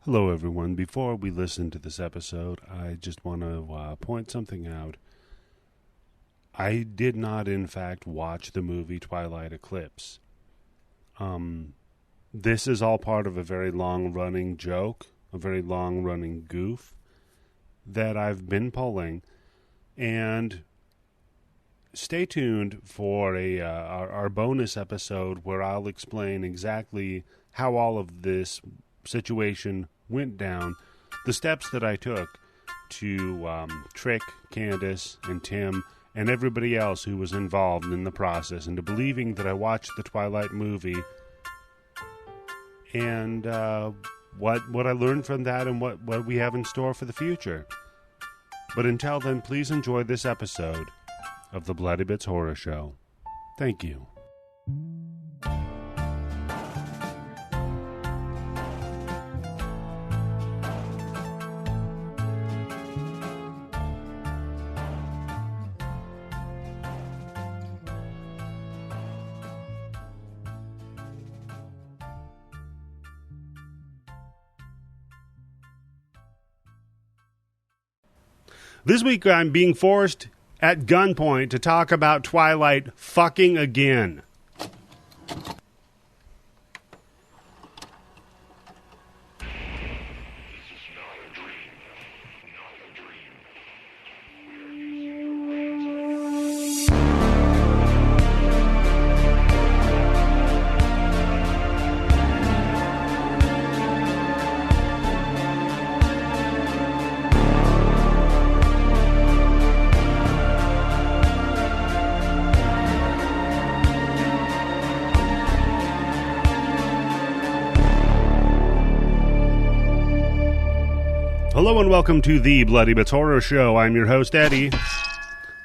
Hello, everyone. Before we listen to this episode, I just want to point something out. I did not, in fact, watch the movie Twilight Eclipse. This is all part of a very long-running joke, a very long-running goof that I've been pulling. And stay tuned for our bonus episode where I'll explain exactly how all of this situation went down, the steps that I took to trick Candice and Tim and everybody else who was involved in the process into believing that I watched the Twilight movie, and what I learned from that and what we have in store for the future. But until then, please enjoy this episode of the Bloodybits Horror Show. Thank you. This week I'm being forced at gunpoint to talk about Twilight fucking again. Hello and welcome to the Bloodybits Horror Show. I'm your host, Eddie,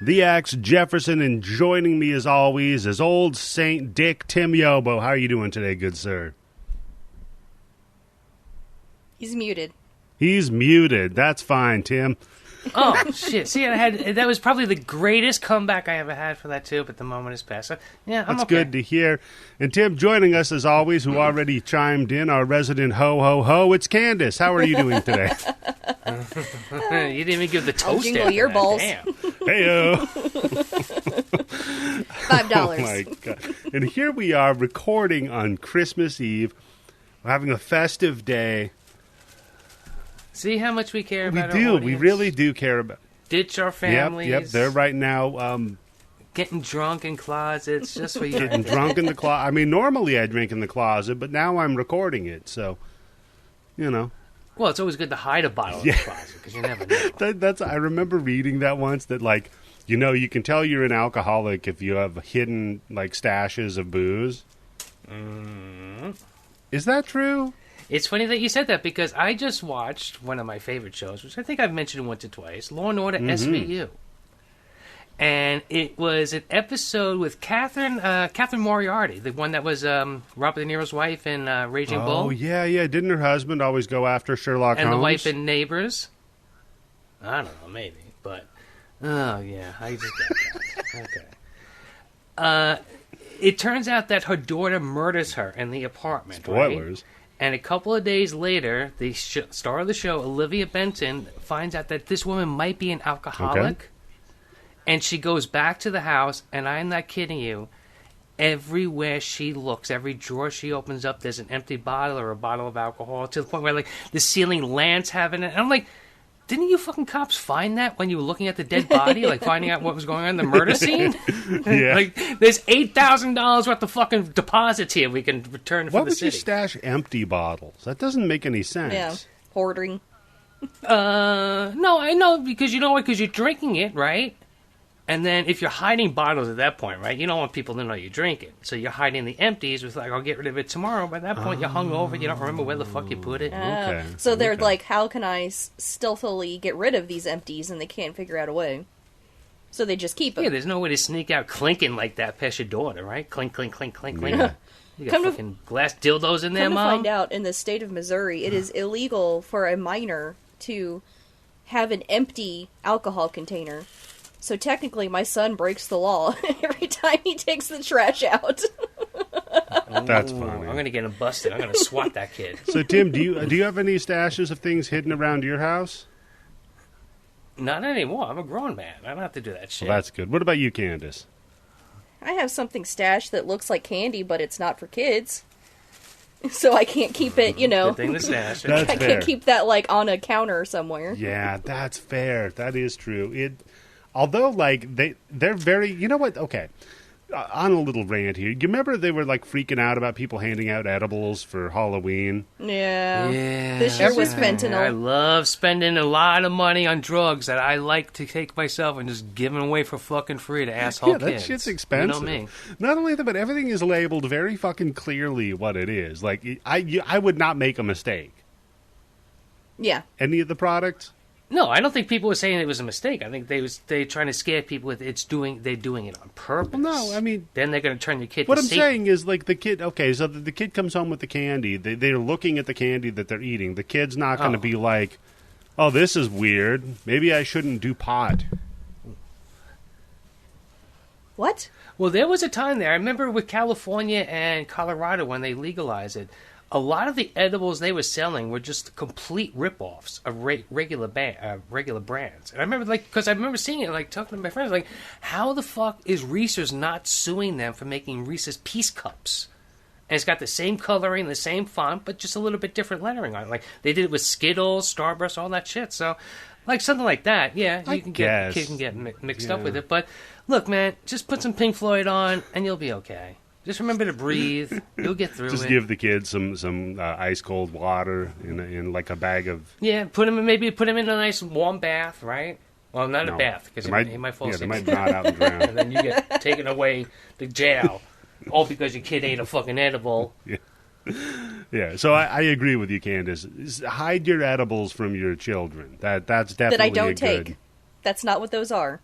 the Axe Jefferson, and joining me as always is old Saint Dick Tim Yobo. How are you doing today, good sir? He's muted. He's muted. That's fine, Tim. Oh, shit. See, that was probably the greatest comeback I ever had for that, too, but the moment has passed. So, yeah, I'm That's okay. good to hear. And Tim, joining us as always, who already chimed in, our resident ho-ho-ho, it's Candice. How are you doing today? You didn't even give the toast. I'll jingle your balls. Damn. Hey-o. $5. Oh, my God. And here we are recording on Christmas Eve. We're having a festive day. See how much we care about We do. our audience? We really do care about. Ditch our families. Yep. They're right now getting drunk in closets just for you. getting drunk in the closet. I mean, normally I drink in the closet, but now I'm recording it, so, you know. Well, it's always good to hide a bottle in the closet because you never know. I remember reading that once, that, like, you know, you can tell you're an alcoholic if you have hidden, like, stashes of booze. Is that true? It's funny that you said that because I just watched one of my favorite shows, which I think I've mentioned once or twice, Law & Order SVU. And it was an episode with Catherine Moriarty, the one that was Robert De Niro's wife in Raging Bull. Oh, yeah. Didn't her husband always go after Sherlock Holmes? And the wife in Neighbors. I don't know, maybe. But, oh, yeah, I just got that. Okay. It turns out that her daughter murders her in the apartment. Spoilers. Right? And a couple of days later, the star of the show, Olivia Benton, finds out that this woman might be an alcoholic. Okay. And she goes back to the house, and I'm not kidding you, everywhere she looks, every drawer she opens up, there's an empty bottle or a bottle of alcohol, to the point where, like, the ceiling lamps have it. And I'm like, didn't you fucking cops find that when you were looking at the dead body, like finding out what was going on in the murder scene? Yeah. Like, there's $8,000 worth of fucking deposits here we can return for Why the would you city. stash empty bottles? That doesn't make any sense. Yeah, hoarding. No, I know, because you know what? Because you're drinking it, right? And then if you're hiding bottles at that point, right, you don't want people to know you're drinking. So you're hiding the empties with, like, I'll get rid of it tomorrow. By that point, you're hungover. You don't remember where the fuck you put it. Okay. So they're like, how can I stealthily get rid of these empties? And they can't figure out a way. So they just keep them. Yeah, there's no way to sneak out clinking like that past your daughter, right? Clink, clink, clink, clink, clink. Yeah. You got fucking glass dildos in there, Come to Mom? find out, in the state of Missouri, it is illegal for a minor to have an empty alcohol container. So technically, my son breaks the law every time he takes the trash out. That's Ooh, funny. I'm going to get him busted. I'm going to swat that kid. So, Tim, do you have any stashes of things hidden around your house? Not anymore. I'm a grown man. I don't have to do that shit. Well, that's good. What about you, Candice? I have something stashed that looks like candy, but it's not for kids. So I can't keep it, Good thing to stash. That's I fair. can't keep that, like, on a counter somewhere. Yeah, that's fair. That is true. Although, like, they're very... You know what? Okay. On a little rant here. You remember they were, like, freaking out about people handing out edibles for Halloween? Yeah. Yeah. This year was everything. fentanyl. I love spending a lot of money on drugs that I like to take myself and just give them away for fucking free to asshole Yeah, that kids. shit's expensive. You know me. Not only that, but everything is labeled very fucking clearly what it is. Like, I would not make a mistake. Yeah. Any of the products? No, I don't think people were saying it was a mistake. I think they trying to scare people with they're doing it on purpose. Well, no, I mean... Then they're going to turn your kid What to I'm Satan. saying is, like, the kid... Okay, so the kid comes home with the candy. They're looking at the candy that they're eating. The kid's not going to be like, oh, this is weird. Maybe I shouldn't do pot. What? Well, there was a time there. I remember with California and Colorado when they legalized it. A lot of the edibles they were selling were just complete rip-offs of regular brands. And I remember, like, because I remember seeing it, like, talking to my friends, like, how the fuck is Reese's not suing them for making Reese's Peace Cups? And it's got the same coloring, the same font, but just a little bit different lettering on it. Like, they did it with Skittles, Starburst, all that shit. So, like, something like that, yeah, I guess. Kid can get mixed up with it. But, look, man, just put some Pink Floyd on, and you'll be okay. Just remember to breathe. You'll get through it. Just give the kids some ice cold water in like a bag of... Yeah, put him in a nice warm bath, right? Well, not No. a bath because he might fall Yeah, they asleep. might nod out and drown. And then you get taken away to jail, all because your kid ate a fucking edible. Yeah, so I agree with you, Candice. Hide your edibles from your children. That's definitely That I don't a good... take. That's not what those are.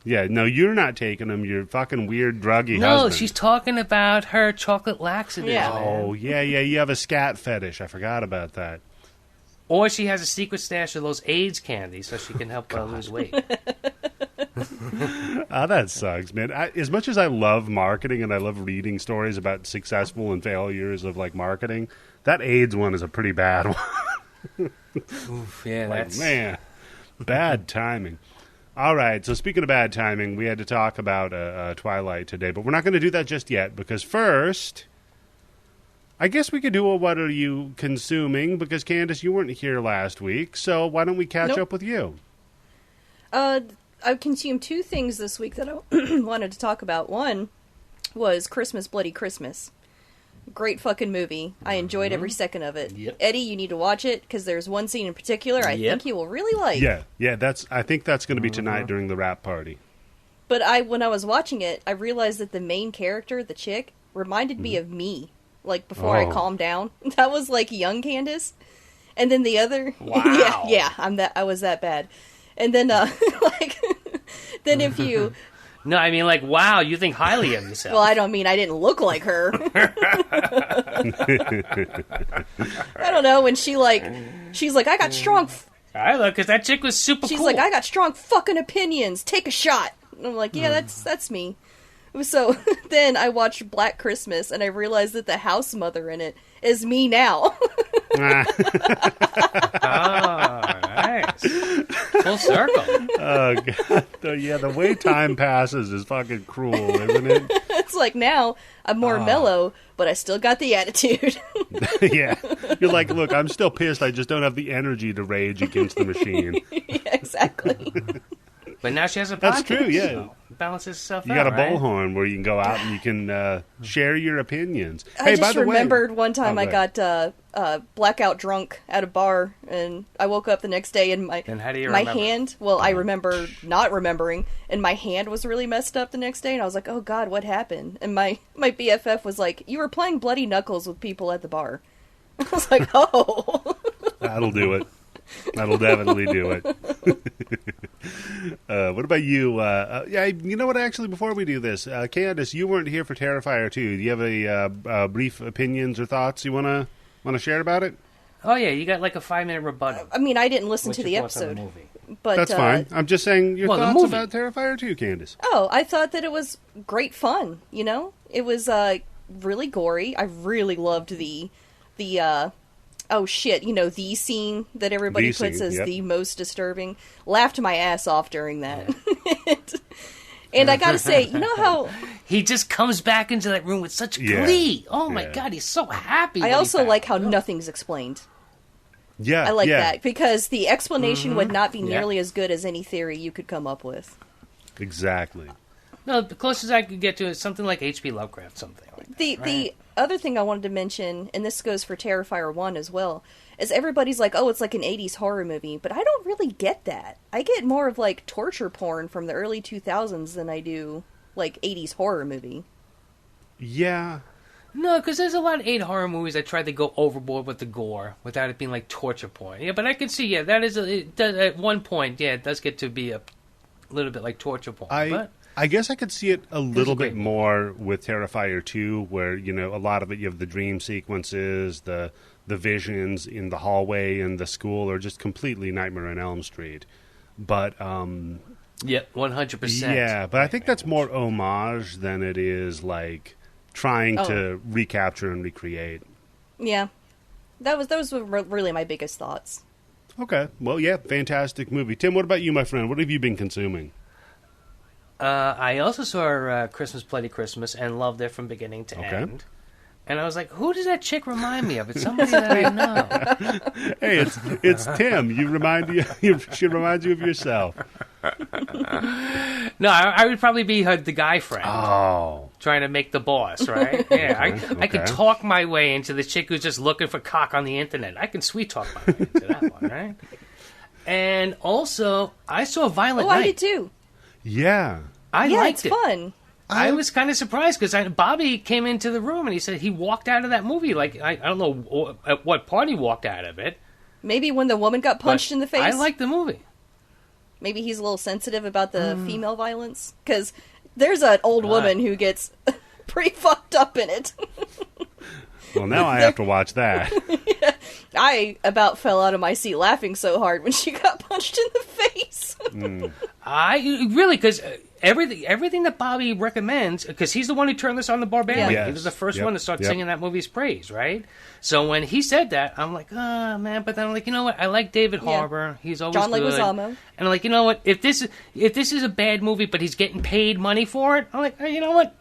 Yeah, no, you're not taking them. You're fucking weird druggy No, husband. she's talking about her chocolate laxatives. Yeah. Man. Oh, yeah, you have a scat fetish. I forgot about that. Or she has a secret stash of those AIDS candies so she can help lose weight. That sucks, man. As much as I love marketing and I love reading stories about successful and failures of, like, marketing, that AIDS one is a pretty bad one. Oof, yeah, Like, that's... man, bad timing. All right, so speaking of bad timing, we had to talk about Twilight today, but we're not going to do that just yet, because first, I guess we could do a What Are You Consuming, because, Candice, you weren't here last week, so why don't we catch up with you? I've consumed two things this week that I wanted to talk about. One was Christmas, Bloody Christmas. Great fucking movie. I enjoyed every second of it. Yep. Eddie, you need to watch it, because there's one scene in particular I think you will really like. Yeah, I think that's going to be tonight during the rap party. But when I was watching it, I realized that the main character, the chick, reminded me of me. Like, before I calmed down. That was, like, young Candice. And then the other... Wow. yeah, I was that bad. And then, like... then if you... No, I mean, like, wow, you think highly of yourself. Well, I don't mean I didn't look like her. I don't know, when she's like, I got strong... I look, because that chick was super She's cool. like, I got strong fucking opinions. Take a shot. And I'm like, yeah, that's me. So then I watched Black Christmas, and I realized that the house mother in it is me now. Oh, nice. Full circle. Oh, God. Yeah, the way time passes is fucking cruel, isn't it? It's like, now I'm more mellow, but I still got the attitude. Yeah. You're like, look, I'm still pissed. I just don't have the energy to rage against the machine. Yeah, exactly. But now she has a podcast. That's true, yeah. So it balances itself You out, got a right? bullhorn where you can go out and you can share your opinions. I Hey, by just the remembered way, one time I got blackout drunk at a bar, and I woke up the next day and Then how do you my remember? hand, well, I remember not remembering, and my hand was really messed up the next day, and I was like, oh God, what happened? And my BFF was like, you were playing Bloody Knuckles with people at the bar. I was like, oh. That'll do it. That'll definitely do it. What about you? Yeah, you know what? Actually, before we do this, Candice, you weren't here for Terrifier 2. Do you have any brief opinions or thoughts you want to share about it? Oh, yeah, you got like a 5-minute rebuttal. I mean, I didn't listen What's to the your thoughts on episode. movie? But, That's fine. I'm just saying your Well, the thoughts movie. about Terrifier 2, Candice. Oh, I thought that it was great fun, you know? It was really gory. I really loved the oh shit, the scene that everybody puts as the most disturbing. Laughed my ass off during that. And I gotta say, you know how he just comes back into that room with such glee. Oh my god, he's so happy. I also like how nothing's explained. Yeah, I like that because the explanation would not be nearly as good as any theory you could come up with. Exactly. No, the closest I could get to is something like H.P. Lovecraft, something like that. The other thing I wanted to mention, and this goes for Terrifier 1 as well, is everybody's like, oh, it's like an 80s horror movie, but I don't really get that. I get more of like torture porn from the early 2000s than I do like 80s horror movie. Yeah. No, because there's a lot of 80s horror movies that try to go overboard with the gore without it being like torture porn. Yeah, but I can see, that is, at one point, it does get to be a little bit like torture porn. I guess I could see it a little bit more with Terrifier 2, where, a lot of it, you have the dream sequences, the visions in the hallway and the school are just completely Nightmare on Elm Street. But, 100%. Yeah, but I think that's more homage than it is, like, trying to recapture and recreate. Yeah. Those were really my biggest thoughts. Okay. Well, yeah, fantastic movie. Tim, what about you, my friend? What have you been consuming? I also saw Christmas Bloody Christmas and loved it from beginning to end. And I was like, who does that chick remind me of? It's somebody that I know. Hey, it's Tim. She reminds you of yourself. No, I would probably be the guy friend. Oh. Trying to make the boss, right? Yeah, I could talk my way into the chick who's just looking for cock on the internet. I can sweet talk my way into that one, right? And also, I saw Violent Night. I did too. Yeah. I liked it. It's fun. I was kind of surprised because Bobby came into the room and he said he walked out of that movie. Like, I don't know at what part he walked out of it. Maybe when the woman got punched in the face. I liked the movie. Maybe he's a little sensitive about the female violence. Because there's an old woman who gets pretty fucked up in it. Well, now I have to watch that. Yeah, I about fell out of my seat laughing so hard when she got punched in the face. Because everything that Bobby recommends, because he's the one who turned this on the Barbarian. Yes. He was the first one to start singing that movie's praise, right? So when he said that, I'm like, oh man. But then I'm like, you know what? I like David Harbour. He's always John good. Leguizamo. And I'm like, you know what? If this is a bad movie, but he's getting paid money for it, I'm like, hey, you know what?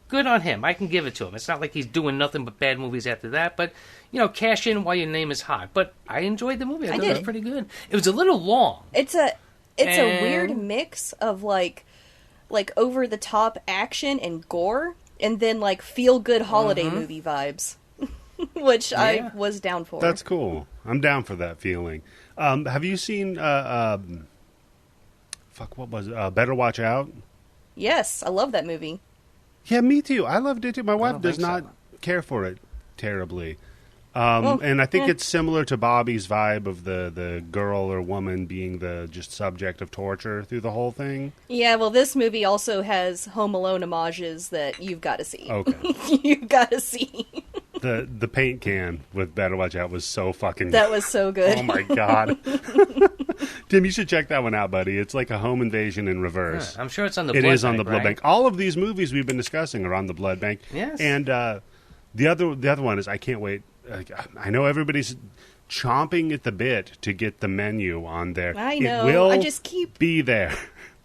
Good on him. I can give it to him. It's not like he's doing nothing but bad movies after that. But, cash in while your name is hot. But I enjoyed the movie. I thought it was pretty good. It was a little long. It's a weird mix of like over the top action and gore, and then like feel good holiday movie vibes, which I was down for. That's cool. I'm down for that feeling. Have you seen? What was it? Better Watch Out? Yes, I love that movie. Yeah, me too. I loved it too. My wife does not care for it terribly. And I think it's similar to Bobby's vibe of the girl or woman being the just subject of torture through the whole thing. Yeah, well, this movie also has Home Alone homages that you've got to see. Okay. You've got to see. The paint can with Better Watch Out was so fucking That was so good. Oh my god. Tim, you should check that one out, buddy. It's like a home invasion in reverse. Yeah, I'm sure it's on the Blood Bank. It is on the Blood Bank. All of these movies we've been discussing are on the Blood Bank. Yes. And the other one is I can't wait. I know everybody's chomping at the bit to get the menu on there. I know. It will I just keep be there.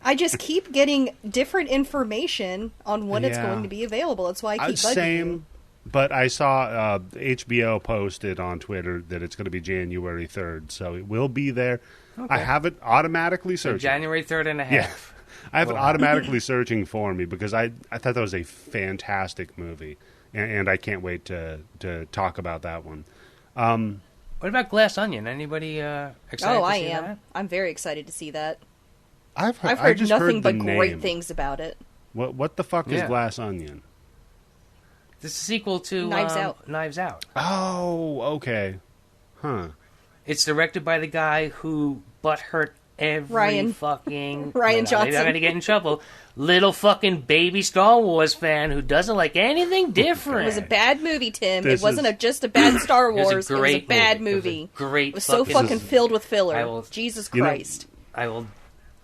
I just keep getting different information on when it's going to be available. That's why I keep bugging you. But I saw HBO posted on Twitter that it's going to be January 3rd, so it will be there. Okay. I have it automatically searching. So January 3rd and a half. Yeah. I have it automatically searching for me because I thought that was a fantastic movie, and I can't wait to talk about that one. What about Glass Onion? Anybody excited to see that? Oh, I am. I'm very excited to see that. I've heard nothing but great things about it. What the fuck is Glass Onion? This is a sequel to Knives Out. Oh, okay. Huh. It's directed by the guy who butthurt every fucking... Ryan Johnson. I'm going to get in trouble. Little fucking baby Star Wars fan who doesn't like anything different. It was a bad movie, Tim. It wasn't just a bad Star Wars. It was a bad movie. Great. It was so fucking filled with filler. Jesus Christ. I will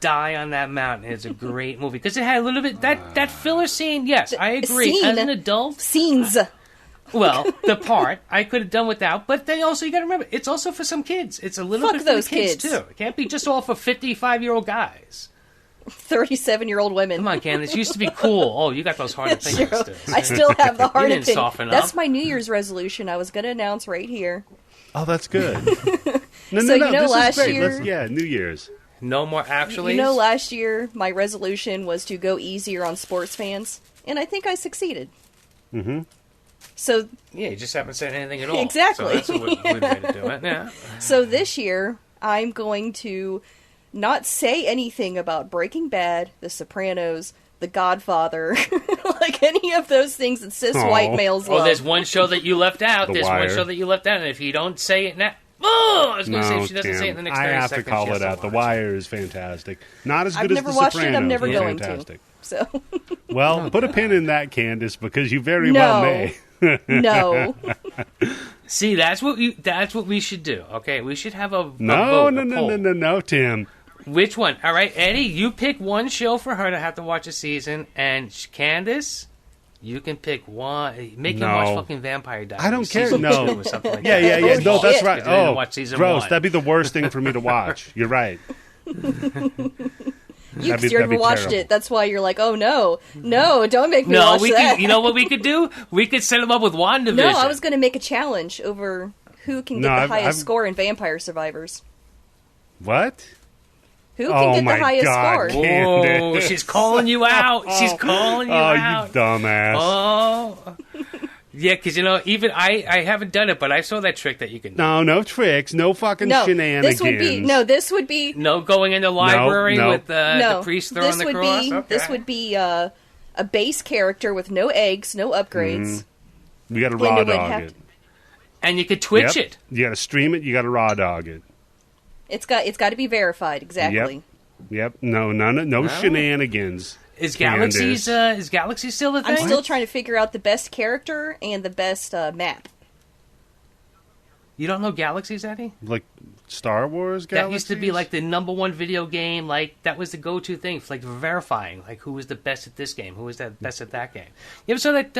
die on that mountain. It's a great movie because it had a little bit that filler scene. Yes, I agree. Scene. As an adult, Scenes. well, the part I could have done without, but then also you got to remember it's also for some kids. It's a little Fuck bit for those the kids kids. too. It can't be just all for 55-year-old guys. 37-year-old women. Come on, Candice. It used to be cool. Oh, you got those harder It's fingers true. still. I still have the hard didn't thing. soften That's up. my New Year's resolution. I was going to announce right here. Oh, that's good. No, So, no, you know, this last is great. year- Yeah, New Year's. No more actually. You know, last year my resolution was to go easier on sports fans, and I think I succeeded. Mm-hmm. So, Yeah, you just haven't said anything at all. Exactly. So that's a good way to do it. Yeah. so this year I'm going to not say anything about Breaking Bad, The Sopranos, The Godfather, like any of those things that cis white males love. Oh, there's one show that you left out. The There's Wire. one show that you left out, and if you don't say it now, I was going to say if she doesn't Tim, say it in the next I 30 have seconds, to call she has it to out. The watch Wire is fantastic. Not as I've good never as The watched it. Sopranos. I'm never but going fantastic. to. So, Well, put a pin in that, Candice, because you very well may. no. See, that's what we should do. Okay, we should have a No, vote, no, a no, poll. no, no, no, Tim. Which one? All right, Eddie, you pick one show for her to have to watch a season, and Candice, you can pick one. Make him watch No. fucking Vampire Diaries. I don't care. season No. 2 or something like Yeah, that. yeah, yeah. Oh, No, that's shit. right. Because you didn't Oh, watch season gross. 1. That'd be the worst thing for me to watch. You're right. You that'd never be watched terrible. it. That's why you're like, oh no, don't make me No, watch we that. could. You know what we could do? We could set him up with WandaVision. No, I was going to make a challenge over who can get No, the I've- highest I've- score in Vampire Survivors. What? Who can Oh get my the highest God, score? Candace. Oh, she's calling you out. She's calling you Oh, out. you dumbass. Oh, yeah, because even I haven't done it, but I saw that trick that you can do. No tricks. No fucking No, shenanigans. this would be No going in the library no. with no. the priest throwing This the would cross. be Okay. this would be a base character with no eggs, no upgrades. You got to And raw it would dog have it. to- And you could Twitch Yep. it. You got to stream it. You got to raw dog it. It's got to be verified exactly. Yep. No shenanigans. Is Candace. Galaxy still the thing? I'm still trying to figure out the best character and the best map. You don't know Galaxies, Eddie? Like Star Wars Galaxies? That used to be like the #1 video game. Like that was the go-to thing for like verifying like who was the best at this game, who was the best at that game. You ever saw that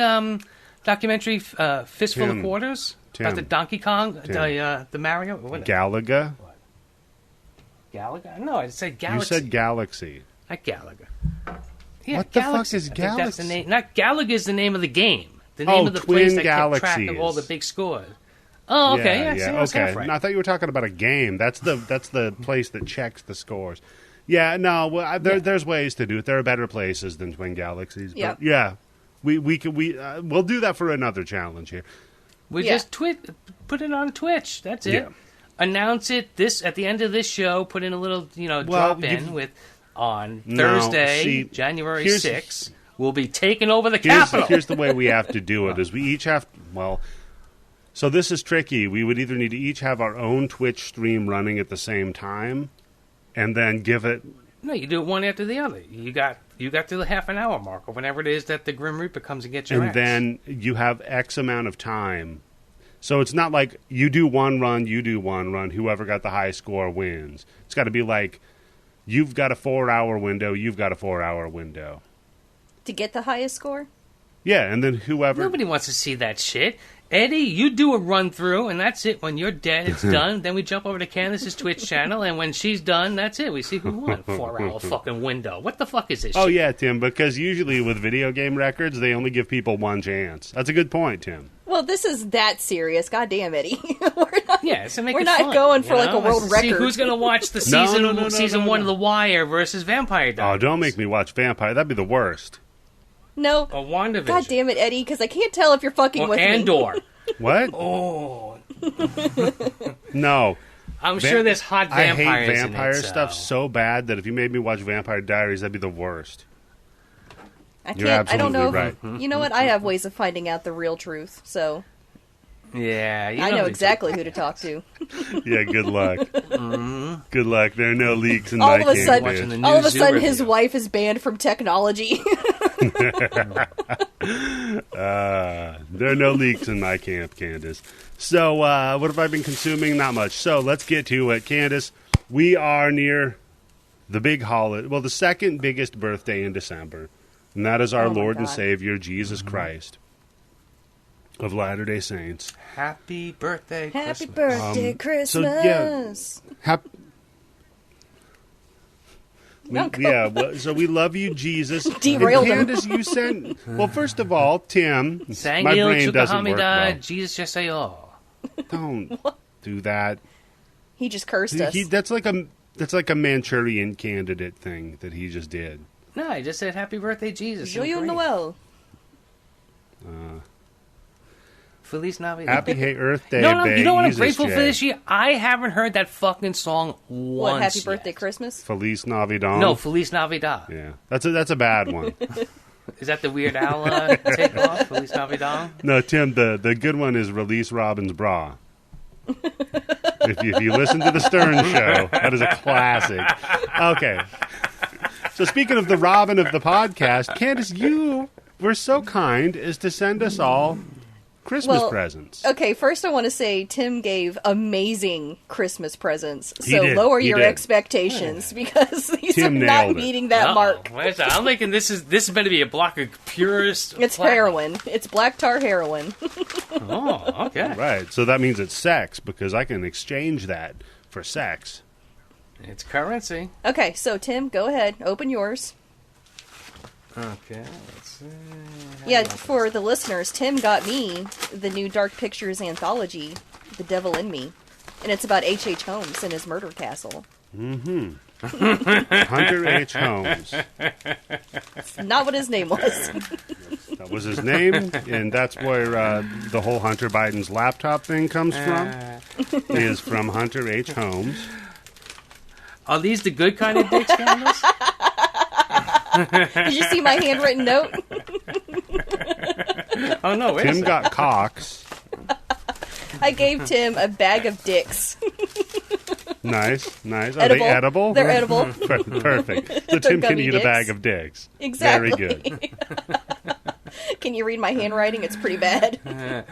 documentary Fistful Tim. of Quarters Tim. about the Donkey Kong, Tim. the Mario? What? Galaga? Galaga? No, I said Galaxy. You said Galaxy. Not Galaga. Yeah, What the fuck Galaxy. is I think that's the Galaxy? name. Not Galaga is the name of the game. The name Oh, of the Twin place that kept track of Galaxies. all the big scores. Oh, okay. Yeah, see, I was half okay. right. No, I thought you were talking about a game. That's the place that checks the scores. Yeah, no, well, there's ways to do it. There are better places than Twin Galaxies. But Yep. yeah, we'll do that for another challenge here. We Yeah. just put it on Twitch. That's it. Yeah. Announce it at the end of this show. Put in a little, drop in with on No, Thursday, see, January here's- 6th. We'll be taking over the Capitol. Here's the way we have to do it: is we each have So this is tricky. We would either need to each have our own Twitch stream running at the same time, and then give it. No, you do it one after the other. You got to the half an hour mark, or whenever it is that the Grim Reaper comes and gets your And ass. then you have X amount of time. So it's not like you do one run, whoever got the high score wins. It's got to be like, you've got a 4-hour window, you've got a 4-hour window. To get the highest score? Yeah, and then whoever... Nobody wants to see that shit. Eddie, you do a run through, and that's it. When you're dead, it's done. Then we jump over to Candice's Twitch channel, and when she's done, that's it. We see who won. 4-hour fucking window. What the fuck is this Oh, shit? yeah, Tim, because usually with video game records, they only give people one chance. That's a good point, Tim. Well, this is that serious. God damn, Eddie. Yeah, so make We're it not fun, going for, you like, a know? world See record. who's going to watch the No, season no, one no. of The Wire versus Vampire Diaries. Oh, don't make me watch Vampire. That'd be the worst. No. Or WandaVision. God damn it, Eddie, because I can't tell if you're fucking Or with me. Andor. What? Oh, No. I'm sure there's hot I vampires hate vampire in it, stuff so bad that if you made me watch Vampire Diaries, that'd be the worst. I You're can't. I don't know. absolutely If, you know what? I have ways of finding out the real truth, so Yeah, you I know the exactly who to talk to. Yeah, good luck. Good luck. There are no leaks in All my of a camp, sudden, Watching bitch. the all of new a Zoo sudden, his review. wife is banned from technology. There are no leaks in my camp, Candice. So, what have I been consuming? Not much. So, let's get to it. Candice, we are near the big holiday, well, the second biggest birthday in December, and that is our Oh, my Lord and God. Savior, Jesus Christ of Latter-day Saints. Happy birthday, Happy Christmas. birthday, Christmas. So, yeah. No, go. Yeah, well, so we love you, Jesus. Derailed him. Candice, you sent... Well, first of all, Tim, my Sangil brain doesn't work well. Chukahamida, Jesus Yasayo. Don't do that. He just cursed us. That's like a Manchurian candidate thing that he just did. No, I just said happy birthday, Jesus. Joyeux Great. Noel. Feliz Navidad. Happy Earth Day, No, you know what I'm Jesus grateful for J. this year? I haven't heard that fucking song once What, Happy Birthday, yet. Christmas? Feliz Navidad. No, Feliz Navidad. Yeah, that's a bad one. Is that the Weird Al takeoff? Feliz Navidad? No, Tim, the good one is Release Robin's Bra. if you listen to the Stern Show, that is a classic. Okay. So speaking of the Robin of the podcast, Candice, you were so kind as to send us all Christmas presents. Okay, first I want to say Tim gave amazing Christmas presents. He So did. lower He your did. expectations because he's Tim not nailed it. meeting that mark. Wait a second. I'm thinking this is meant to be a block of purest. It's heroin. It's black tar heroin. Oh, okay. Right. So that means it's sex because I can exchange that for sex. It's currency. Okay, so Tim, go ahead. Open yours. Okay, let's see. Yeah, for the listeners, Tim got me the new Dark Pictures anthology, The Devil in Me. And it's about H.H. Holmes and his murder castle. Hunter H. Holmes. It's not what his name was. That was his name, and that's where the whole Hunter Biden's laptop thing comes from. Is from Hunter H. Holmes. Are these the good kind of dicks, Candice? Did you see my handwritten note? Oh, no, wait a Tim second. got cocks. I gave Tim a bag of dicks. Nice. Are Edible. they edible? They're edible. Perfect. So They're Tim can gummy eat dicks. a bag of dicks. Exactly. Very good. Can you read my handwriting? It's pretty bad.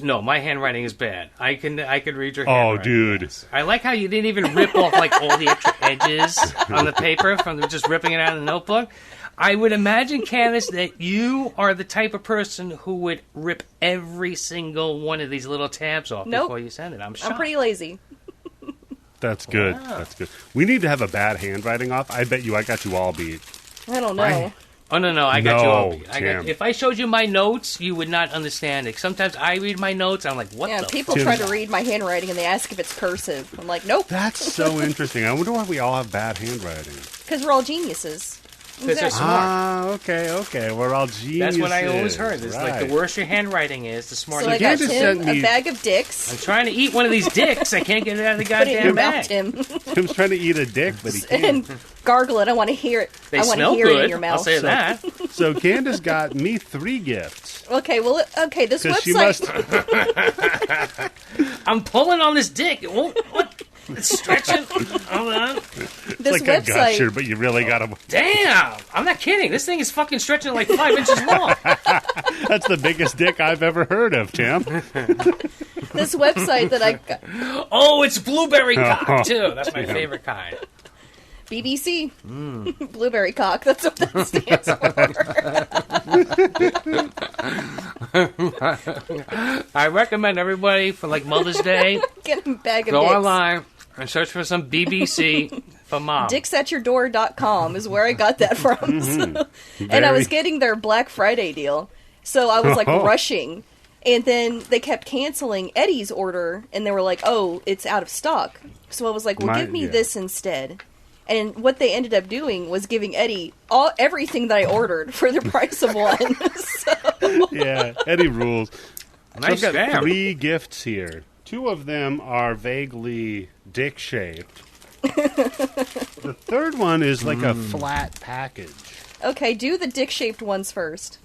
No, my handwriting is bad. I can read your Oh, handwriting. dude. Yes. I like how you didn't even rip off like all the extra edges on the paper from just ripping it out of the notebook. I would imagine, Candice, that you are the type of person who would rip every single one of these little tabs off Nope. before you send it. I'm shocked. I'm pretty lazy. That's good. Wow. That's good. We need to have a bad handwriting off. I bet you I got you all beat. I don't know. Right. Oh, no, I got you all No, beat. Tim. If I showed you my notes, you would not understand it. Sometimes I read my notes, I'm like, what Yeah, the people Tim- try to read my handwriting and they ask if it's cursive. I'm like, nope, That's so interesting. I wonder why we all have bad handwriting. because we're all geniuses. Because they're Exactly. smart. Okay. We're all geniuses. That's what I always heard. It's like Right. the worse your handwriting is, the smarter So I you got Candice Tim sent me- a bag of dicks. I'm trying to eat one of these dicks. I can't get it out of the Put it in goddamn your mouth, bag. Tim, Tim's trying to eat a dick, but he can't. and gargle it. I want to hear it. They I want to smell hear it in good. your I'll mouth. say that. So Candace got me 3 gifts. Okay, well, okay. This Because she website. must... I'm pulling on this dick. It won't. What? It's stretching. Hold on. This like a website. gusher, but you really got to... Damn! I'm not kidding. This thing is fucking stretching like 5 inches long. That's the biggest dick I've ever heard of, Tim. This website that I got, Oh, it's blueberry cock too. That's my favorite kind. BBC Blueberry Cock. That's what that stands for. I recommend everybody for like Mother's Day, Get a bag of go dicks. online and search for some BBC for mom. Dicksatyourdoor.com is where I got that from. Mm-hmm. So- and I was getting their Black Friday deal. So I was like Oh. rushing. And then they kept canceling Eddie's order. And they were like, oh, it's out of stock. So I was like, well, give me Yeah. this instead. And what they ended up doing was giving Eddie everything that I ordered for the price of one. So, Yeah, Eddie rules. Nice I've got scam. 3 gifts here. 2 of them are vaguely dick-shaped. The third one is like a flat package. okay, do the dick-shaped ones first.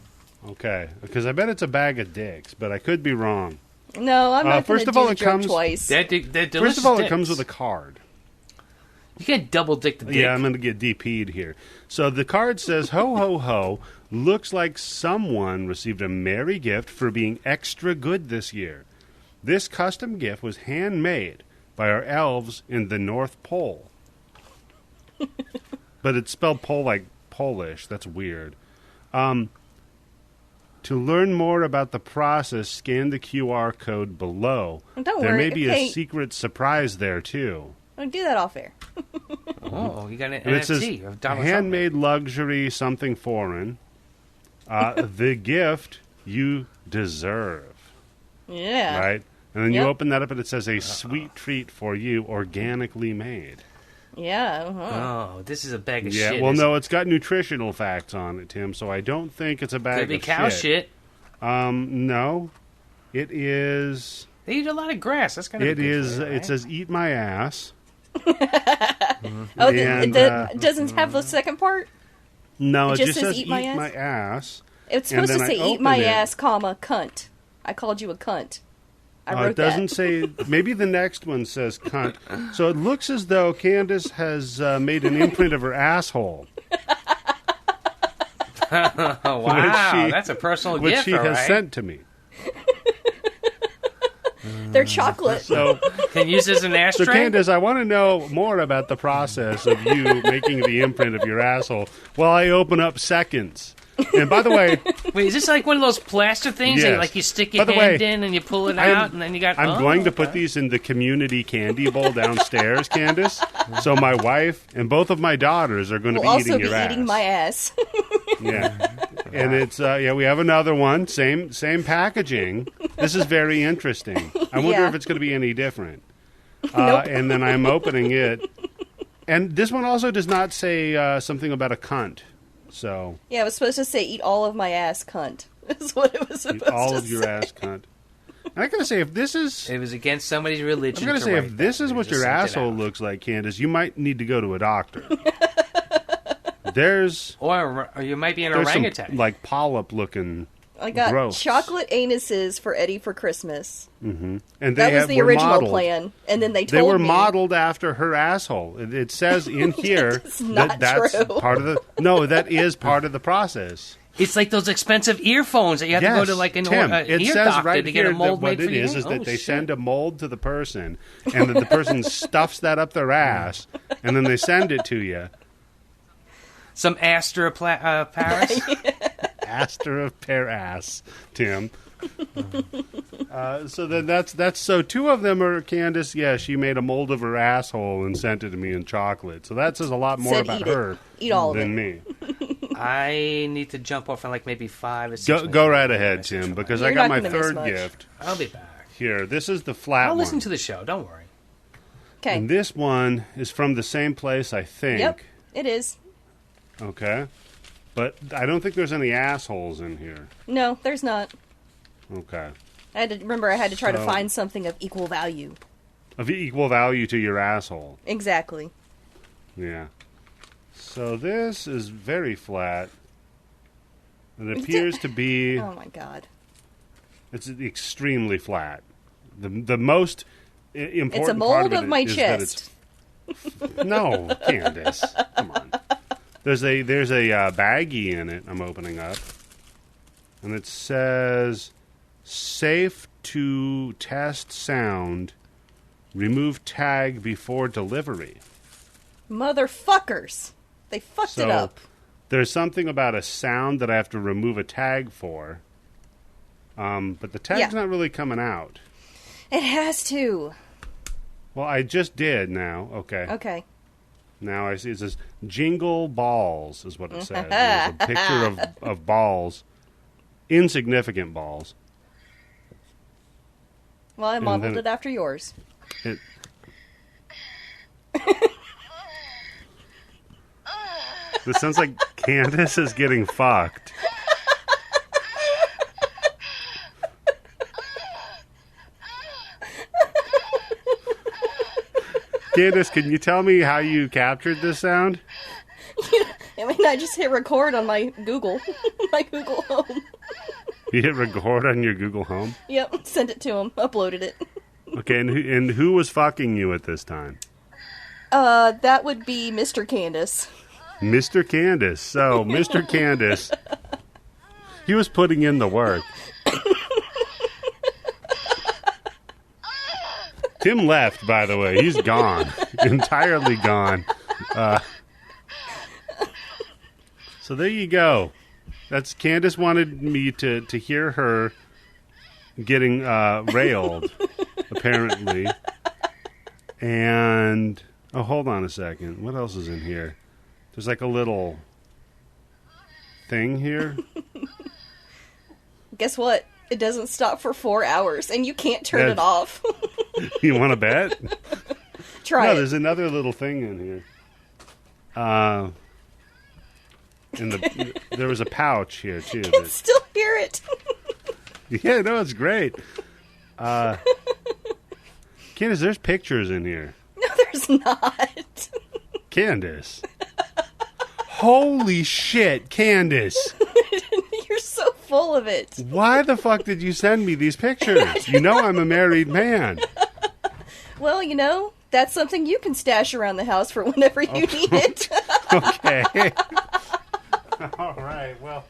Okay, because I bet it's a bag of dicks, but I could be wrong. No, I'm not going first to of do all, the it joke comes- twice. They're delicious First of all, it dicks. comes with a card. You can't double dick the dick. Yeah, I'm going to get DP'd here. So the card says, ho, ho, ho, looks like someone received a merry gift for being extra good this year. This custom gift was handmade by our elves in the North Pole. But it's spelled like Polish. That's weird. To learn more about the process, scan the QR code below. Don't there worry. may be a secret surprise there, too. I'll do that off air. Oh, you got an And NFT it says, of Donald handmade Trump. luxury, something foreign. The gift you deserve. Yeah. Right? And then Yep. you open that up and it says, a sweet treat for you, organically made. Yeah. Uh-huh. Oh, this is a bag of Yeah, shit. well, no, it's got nutritional facts on it, Tim, so I don't think it's a bag Could be of cow shit. No. It is... They eat a lot of grass. That's kind of It is... It says, eat my ass. Oh, And, it doesn't have the second part? No, It it just just says says, eat my ass? my ass. It's supposed to then say I eat my open it. ass, comma, cunt. I called you a cunt. I wrote It doesn't that. say... Maybe the next one says cunt. So it looks as though Candice has made an imprint of her asshole. Oh, wow. That's a personal Which gift, she all has right. sent to me. They're chocolate. So... Can use this as an So, ashtray? Candice, I want to know more about the process of you making the imprint of your asshole while I open up seconds. And by the way, Wait, is this like one of those plaster things that Yes. like you stick your By the hand way, in and you pull it I'm- out and then you got... I'm going to put okay. these in the community candy bowl downstairs, Candice. So my wife and both of my daughters are going to We'll be also eating be your ass. eating my ass. Yeah. And it's we have another one, same packaging. This is very interesting. I wonder Yeah. if it's going to be any different. Nope. And then I'm opening it, and this one also does not say something about a cunt. So Yeah, it was supposed to say eat all of my ass, cunt. Is what it was supposed all to of your say. ass cunt. And I gotta say, if this is, It was against somebody's religion. I'm gonna to say, write if this that. is They what just your sent it asshole out. looks like, Candace, you might need to go to a doctor. There's Or you might be an some orangutan. like polyp looking, I got Gross. chocolate anuses for Eddie for Christmas. and they That was the were original modeled. plan, and then they They told were me modeled after her asshole. It says in here It's not that's true. part of the. No, that is part of the process. It's like those expensive earphones that you have to go to like an Tim, ear it says doctor right to get here a mold that what made it for you. is that Oh, they shit. send a mold to the person, and that the person stuffs that up their ass, and then they send it to you. Some Astra Paris. Aster of pear ass, Tim. So then that's so two of them are Candice. Yeah, she made a mold of her asshole and sent it to me in chocolate. So that says a lot more Said about eat it. her Eat all of than it. me. I need to jump off in like maybe 5 or 6 Go minutes. right ahead, Tim, because I You're got not my gonna miss third much. gift I'll be back. here. This is the flat I'll one. listen to the show. Don't worry. Okay. And this one is from the same place, I think. Yep, it is. Okay. But I don't think there's any assholes in here. No, there's not. Okay. I had to try to So- find something of equal value. Of equal value to your asshole. Exactly. Yeah. So this is very flat. It appears to be... Oh my god. It's extremely flat. The most important It's a part mold of of it my is that it's chest. No, Candice. Come on. There's a baggie in it I'm opening up. And it says safe to test sound. Remove tag before delivery. Motherfuckers. They fucked it up. There's something about a sound that I have to remove a tag for. But the tag's Yeah. not really coming out. It has to. Well, I just did now. Okay. Okay. Now I see it says Jingle Balls is what it says. There's a picture of balls. Insignificant balls. Well, I And modeled then- it after yours. It, this sounds like Candice is getting fucked. Candice, can you tell me how you captured this sound? I mean, I just hit record on my Google. My Google Home. You hit record on your Google Home? Yep, sent it to him. Uploaded it. Okay, and who was fucking you at this time? That would be Mr. Candice. Mr. Candice. So, Mr. Candice, he was putting in the work. Tim left, by the way. He's gone. Entirely gone. So there you go. That's Candice wanted me to hear her getting railed, apparently. And hold on a second. What else is in here? There's like a little thing here. Guess what? It doesn't stop for 4 hours, and you can't turn it off. You want to bet? Try it. There's another little thing in here. There was a pouch here too. I can still hear it. Yeah, no, it's great. Candice, there's pictures in here. No, there's not. Candice. Holy shit, Candice. You're so full of it. Why the fuck did you send me these pictures? You know I'm a married man. Well, that's something you can stash around the house for whenever you need it. Okay. All right, well.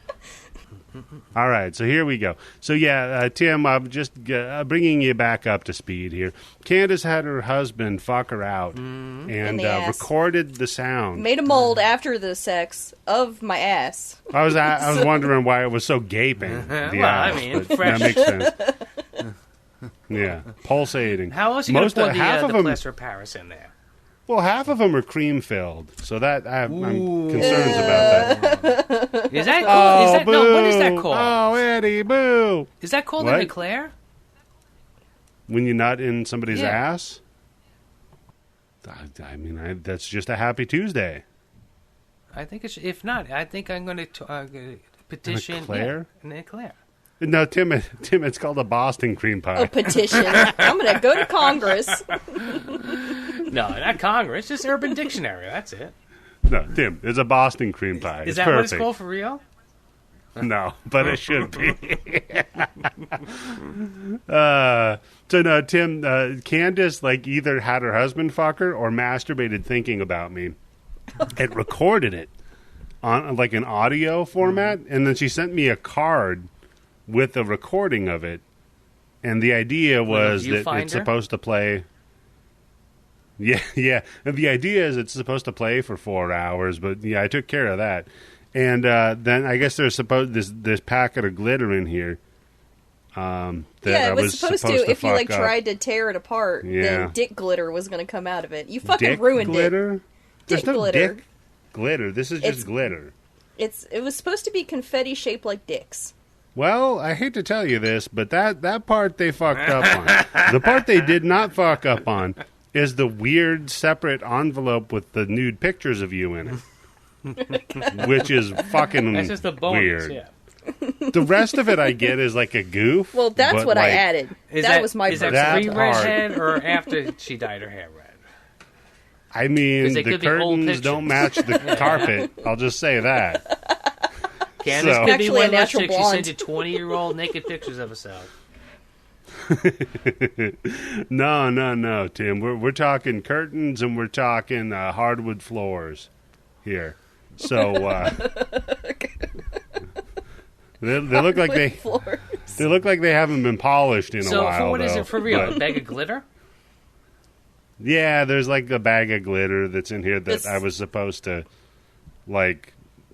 All right, so here we go. So, yeah, Tim, I'm just bringing you back up to speed here. Candice had her husband fuck her out and recorded the sound. Made a mold after the sex of my ass. I was wondering why it was so gaping. That makes sense. Yeah, pulsating. How else are you going to put the plaster of Paris in there? Well, half of them are cream-filled, so that I'm concerns about that. Is that called? No, what is that called? Oh, Eddie, boo! Is that called an eclair? When you're not in somebody's ass? I mean, that's just a happy Tuesday. I think it's. If not, I think I'm going to petition an eclair. An eclair. No, Tim, it's called a Boston cream pie. A petition. I'm going to go to Congress. No, not Congress. Just Urban Dictionary. That's it. No, Tim, it's a Boston cream pie. Is that perfect. what it's called for real? No, but it should be. So no, Tim, Candice either had her husband fuck her or masturbated thinking about me. It recorded it on an audio format, and then she sent me a card with a recording of it. And the idea was that it's supposed to play. Yeah. And the idea is it's supposed to play for 4 hours, but yeah, I took care of that. And then I guess there's this packet of glitter in here. It was supposed to. If you tried to tear it apart, then dick glitter was going to come out of it. You fucking dick ruined glitter? it. Dick glitter. Dick glitter. This is just glitter. It was supposed to be confetti shaped like dicks. Well, I hate to tell you this, but that part they fucked up on. The part they did not fuck up on is the weird separate envelope with the nude pictures of you in it, which is fucking that's just the bonus, weird. Yeah. The rest of it I get is like a goof. Well, that's what I added. That was my version. Is that pre-redhead or after she dyed her hair red? I mean, the curtains don't match the carpet. I'll just say that. Candice could be one of those chicks who sends you 20-year-old naked pictures of herself. No, Tim. We're talking curtains and we're talking hardwood floors here. So they look like they look like they haven't been polished in a while. So what is it for real? A bag of glitter? Yeah, there's like a bag of glitter that's in here that I was supposed to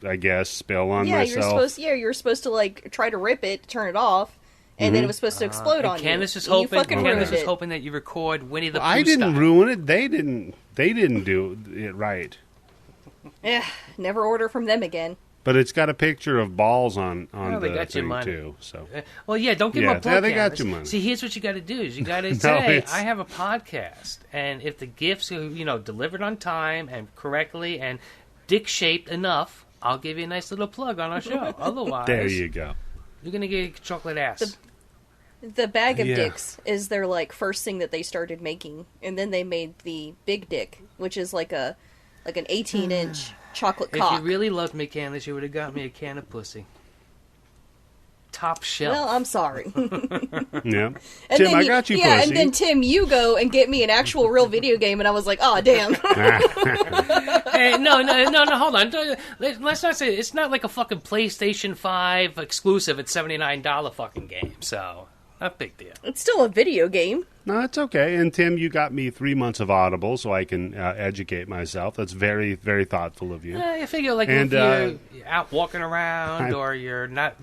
I guess spill on myself. You're supposed to try to rip it, turn it off. And then it was supposed to explode on Candice you. Candice was hoping that you record Winnie the Pooh I didn't ruin it. They didn't do it right. Yeah, never order from them again. But it's got a picture of balls on the thing too. So well, yeah, don't give them a plug. Yeah, they got your money. See, here's what you got to do: is you got to say, "I have a podcast," and if the gifts are delivered on time and correctly and dick shaped enough, I'll give you a nice little plug on our show. Otherwise, there you go. You're gonna get chocolate ass. The bag of dicks is their first thing that they started making, and then they made the big dick, which is like an 18-inch chocolate cock. If you really loved me, Candice, you would have got me a can of pussy. Top shelf. Well, I'm sorry. Yeah, Tim, I got you. Yeah, pussy. And then Tim, you go and get me an actual real video game, and I was like, oh damn. Hey, no, hold on. Let's not say it's not like a fucking PlayStation 5 exclusive at $79 fucking game. So Not a big deal. It's still a video game. No, it's okay. And Tim, you got me 3 months of Audible so I can educate myself. That's very, very thoughtful of you. I figure, like, if you're out walking around or you're not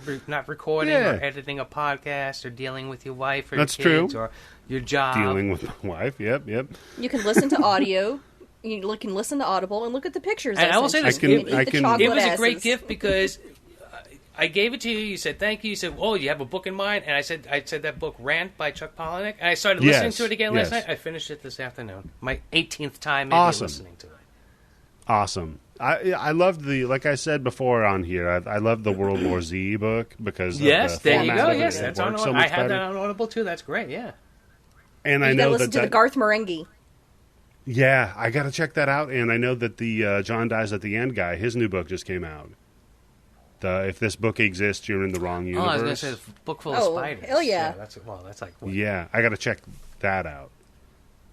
recording or editing a podcast or dealing with your wife or your kids or your job. Dealing with my wife, yep. You can listen to audio. You can listen to Audible and look at the pictures. And I will say this: it was a great gift because I gave it to you. You said thank you. You said, "Oh, you have a book in mind?" And I said that book, Rant by Chuck Palahniuk. And I started listening to it again last night. I finished it this afternoon. My 18th time listening to it. Awesome. I love like I said before on here, I love the World War Z book because yes, of the there you go. It. Yes, that's on. So I had that on Audible too. That's great. Yeah. And I know listen to the Garth Marenghi. Yeah, I got to check that out. And I know that the John Dies at the End guy, his new book just came out. If this book exists, you're in the wrong universe. Oh, I was going to say a book full of spiders. Hell yeah. That's like what? Yeah, I got to check that out.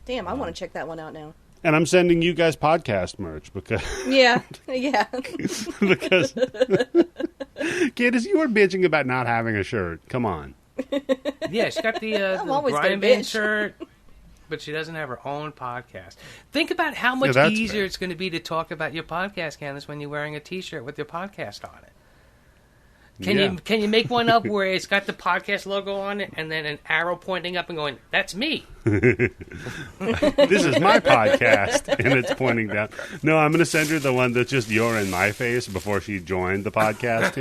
Damn, I want to check that one out now. And I'm sending you guys podcast merch because yeah. because Candice, you were bitching about not having a shirt. Come on. Yeah, she got the Brian Bain shirt. But she doesn't have her own podcast. Think about how much easier it's going to be to talk about your podcast, Candice, when you're wearing a T-shirt with your podcast on it. Can you make one up where it's got the podcast logo on it and then an arrow pointing up and going, "That's me"? This is my podcast, and it's pointing down. No, I'm going to send her the one that's just your and my face before she joined the podcast.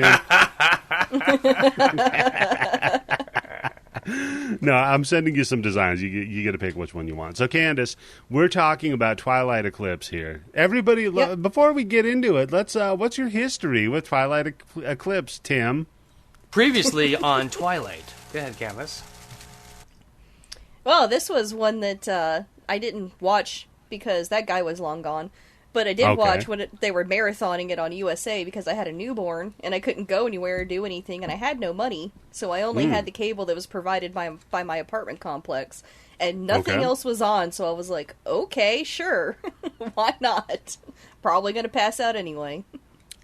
No, I'm sending you some designs. You get to pick which one you want. So, Candice, we're talking about Twilight Eclipse here. Everybody, before we get into it, let's. What's your history with Twilight Eclipse, Tim? Previously on Twilight. Go ahead, Candice. Well, this was one that I didn't watch because that guy was long gone. But I did watch when they were marathoning it on USA because I had a newborn and I couldn't go anywhere or do anything and I had no money. So I only had the cable that was provided by my apartment complex. And nothing else was on, so I was like, okay, sure. Why not? Probably going to pass out anyway.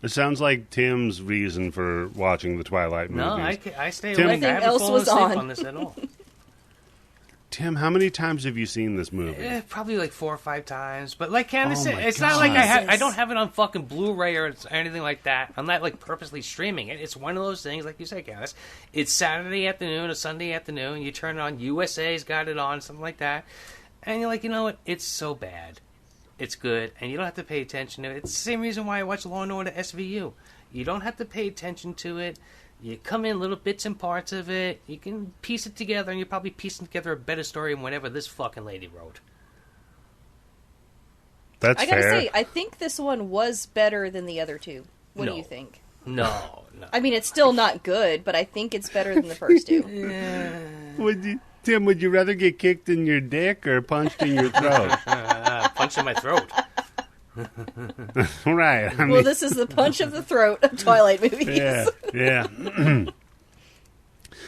It sounds like Tim's reason for watching the Twilight movies. No, I stay awake. I haven't fallen asleep on this at all. Tim, how many times have you seen this movie? Probably like 4 or 5 times. But like Candice said, it's not like I don't have it on fucking Blu-ray or anything like that. I'm not like purposely streaming it. It's one of those things, like you said, Candice. It's Saturday afternoon or Sunday afternoon. You turn it on. USA's got it on, something like that. And you're like, you know what? It's so bad. It's good. And you don't have to pay attention to it. It's the same reason why I watch Law & Order SVU. You don't have to pay attention to it. You come in little bits and parts of it. You can piece it together, and you're probably piecing together a better story than whatever this fucking lady wrote. That's fair. I gotta say, I think this one was better than the other two. What do you think? No. I mean, it's still not good, but I think it's better than the first two. Tim, would you rather get kicked in your dick or punched in your throat? Punched in my throat. Right. Well, this is the punch of the throat of Twilight movies. Yeah.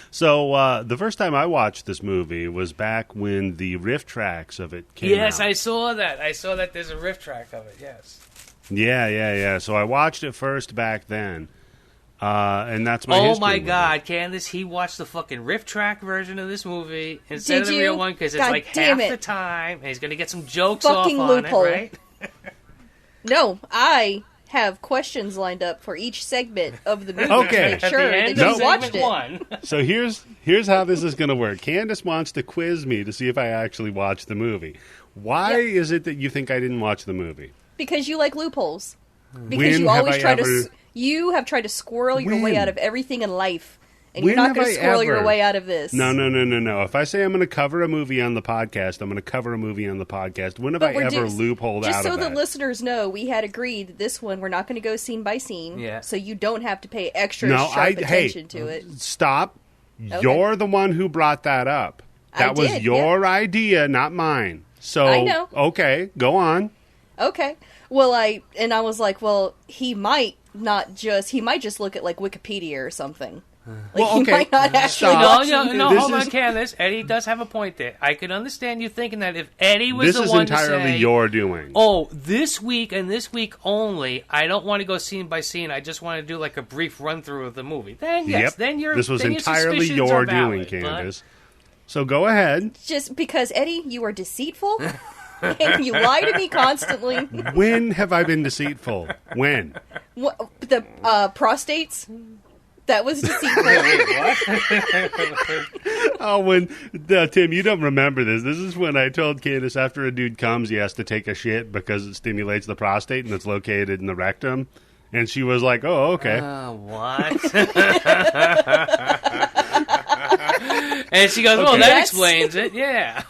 So, the first time I watched this movie was back when the riff tracks of it came out. Yes, I saw that. There's a riff track of it, yes. Yeah. So I watched it first back then. And that's my history. Oh my God, Candice, he watched the fucking riff track version of this movie instead of the real one because it's like half the time, and he's going to get some jokes fucking off loophole. on it, right? No, I have questions lined up for each segment of the movie Okay. to make sure that you watched it. So here's how this is going to work. Candice wants to quiz me to see if I actually watched the movie. Why is it that you think I didn't watch the movie? Because you like loopholes. Because you always you have tried to squirrel your way out of everything in life. And you're not going to squirrel your way out of this. No. If I say I'm going to cover a movie on the podcast, I'm going to cover a movie on the podcast. When have I ever loopholed out of that? Just so the listeners know, we had agreed that this one, we're not going to go scene by scene. Yeah. So you don't have to pay extra sharp attention to it. Stop. Okay. You're the one who brought that up. That was your idea, not mine. So, I know. Okay, go on. Okay. Well, I was like, well, he might just look at like Wikipedia or something. He might not actually. No, hold on, Candice. Eddie does have a point there. I can understand you thinking that if Eddie was the one to say... This is entirely your doing. Oh, this week and this week only, I don't want to go scene by scene. I just want to do like a brief run-through of the movie. Then, yes, then you're... This was entirely your doing, Candice. So go ahead. Just because, Eddie, you are deceitful and you lie to me constantly. When have I been deceitful? When? What, the prostates? That was deceitful. Tim, you don't remember this. This is when I told Candice after a dude comes, he has to take a shit because it stimulates the prostate and it's located in the rectum. And she was like, oh, okay. What? And she goes, well, that explains it, yeah.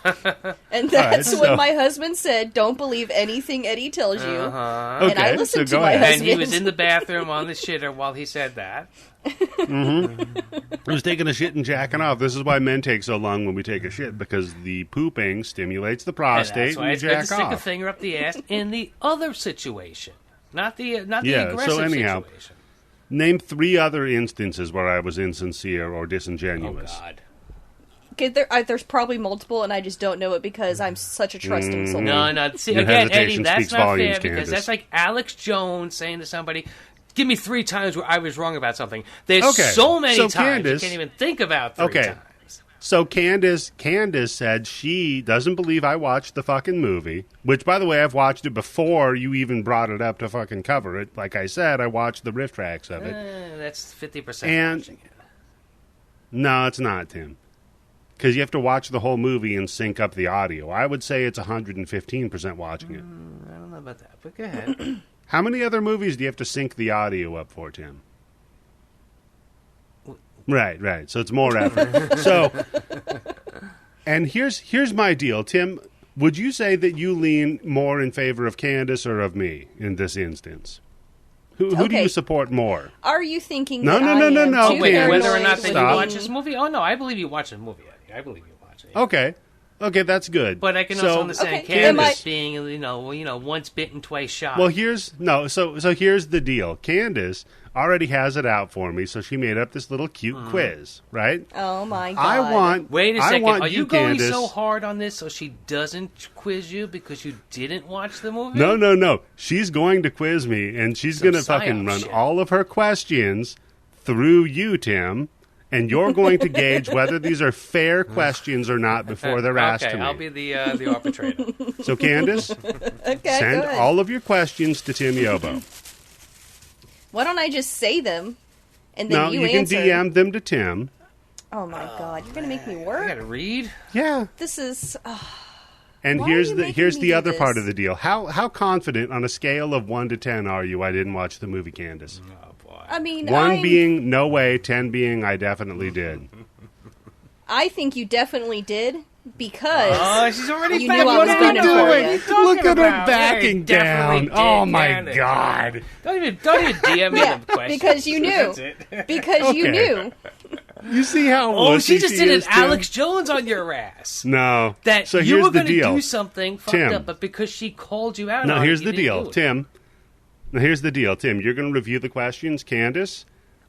And that's when my husband said, don't believe anything Eddie tells you. And I listened to my husband. And he was in the bathroom on the shitter while he said that. He was taking a shit and jacking off. This is why men take so long when we take a shit, because the pooping stimulates the prostate and you jack off. It's good to stick a finger up the ass in the other situation. Not the aggressive so anyhow, situation. Name 3 other instances where I was insincere or disingenuous. Oh, God. Okay, there's probably multiple, and I just don't know it because I'm such a trusting soul. No. See, Your again, Eddie, hesitation that's speaks not volumes, fair because Candice. that's like Alex Jones saying to somebody, give me 3 times where I was wrong about something. There's so many times you can't even think about 3 times. So Candice said she doesn't believe I watched the fucking movie, which, by the way, I've watched it before you even brought it up to fucking cover it. Like I said, I watched the riff tracks of it. That's 50% watching it. No, it's not, Tim. Because you have to watch the whole movie and sync up the audio. I would say it's 115% watching it. I don't know about that, but go ahead. How many other movies do you have to sync the audio up for, Tim? Right. So it's more effort. And here's my deal, Tim. Would you say that you lean more in favor of Candice or of me in this instance? Who do you support more? Are you thinking? No. Wait, whether or not that you Stop. watch this movie? Oh no, I believe you watch the movie, Eddie. I believe you watch it. Okay, that's good. But I can also understand Candice being, once bitten, twice shy. Well, here's the deal. Candice already has it out for me, so she made up this little cute quiz, right? Oh my God! Wait a second. Are you going Candice, so hard on this so she doesn't quiz you because you didn't watch the movie? No. She's going to quiz me, and she's going to fucking run all of her questions through you, Tim. And you're going to gauge whether these are fair questions or not before they're asked to me. I'll be the arbitrator. So, Candice, send all of your questions to Tim Yobo. Why don't I just say them, and then you answer? No, you can DM them to Tim. Oh, my God. You're going to make me work? I got to read? Yeah. This is... And here's the other part of the deal. How confident on a scale of 1 to 10 are you I didn't watch the movie, Candice? I mean, 1 being no way, 10 being I definitely did. I think you definitely did because she's already you knew I was gunning for you. Look at her backing down. Oh my God! Don't even DM me the question because you knew. Because you knew. You see how? Oh, she just did an Alex Jones on your ass. No, that so you here's were the going to deal. do something fucked up, but because she called you out. No, on here's it, the deal, Tim. Now, here's the deal, Tim. You're going to review the questions. Candice,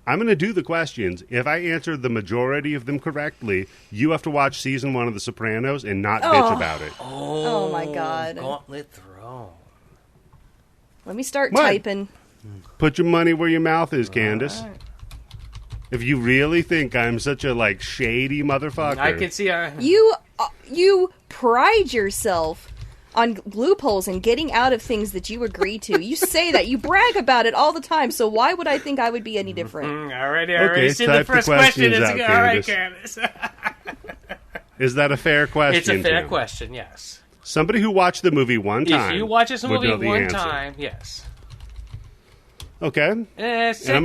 I'm going to do the questions. If I answer the majority of them correctly, you have to watch season 1 of The Sopranos and not bitch about it. Oh, my God. Gauntlet thrown. Let me start typing. Put your money where your mouth is, Candice. Right. If you really think I'm such a, shady motherfucker. I can see her. You pride yourself on loopholes and getting out of things that you agree to. You say that. You brag about it all the time, so why would I think I would be any different? Already see the first question. All right, Candice. Is that a fair question? It's a fair question, yes. Somebody who watched the movie one time. If you watch this movie one time, yes. Okay. Second I'm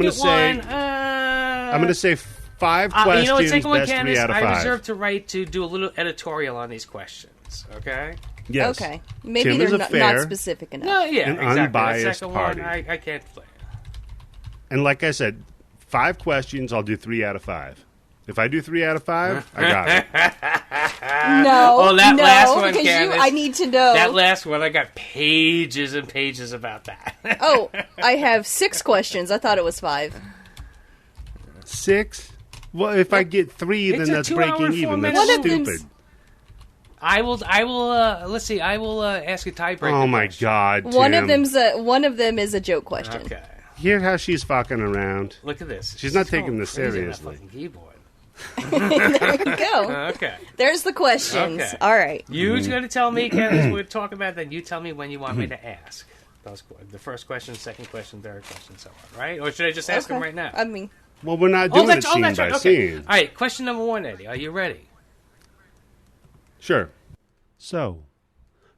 going to say 5 questions, you know what, second one, best Candice, 3 out of 5. I reserve the right to do a little editorial on these questions, okay? Yes. Okay. Maybe Tim they're fair, not specific enough. No, yeah, an exactly. unbiased the second party. One, I can't play. And like I said, 5 questions, I'll do 3 out of 5. If I do 3 out of 5, I got it. Last one, Candice, I need to know. That last one, I got pages and pages about that. Oh, I have 6 questions. I thought it was 5. 6? Well, if I get 3, then that's breaking even. That's stupid. I will. Let's see. I will ask a tiebreaker. Oh my question. God! Tim. One of them is a joke question. Okay. Hear how she's fucking around. Look at this. She's not taking this seriously. Keyboard. There you go. Okay. There's the questions. Okay. All right. You're going to tell me, Candice, we'll talk about that. You tell me when you want me to ask. The first question, second question, third question, so on, right? Or should I just ask them right now? I mean, Well, we're not doing it scene by scene. All right, question number 1, Eddie. Are you ready? Sure. So,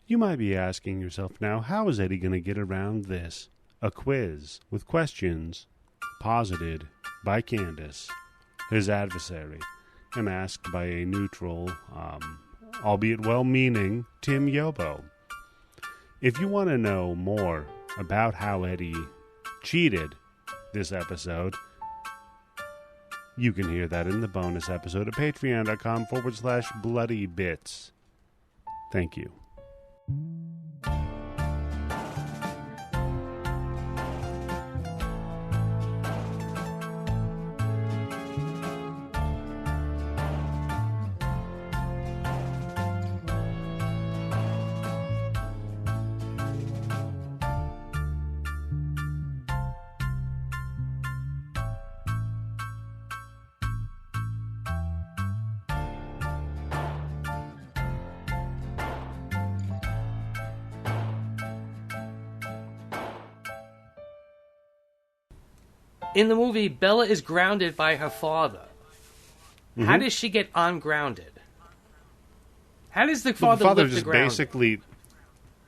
you might be asking yourself now, how is Eddie going to get around this? A quiz with questions posited by Candice, his adversary, and asked by a neutral, albeit well-meaning, Tim Yobo. If you want to know more about how Eddie cheated this episode, you can hear that in the bonus episode at patreon.com/bloodybits. Thank you. In the movie, Bella is grounded by her father. Mm-hmm. How does she get ungrounded? How does the father lift the grounding?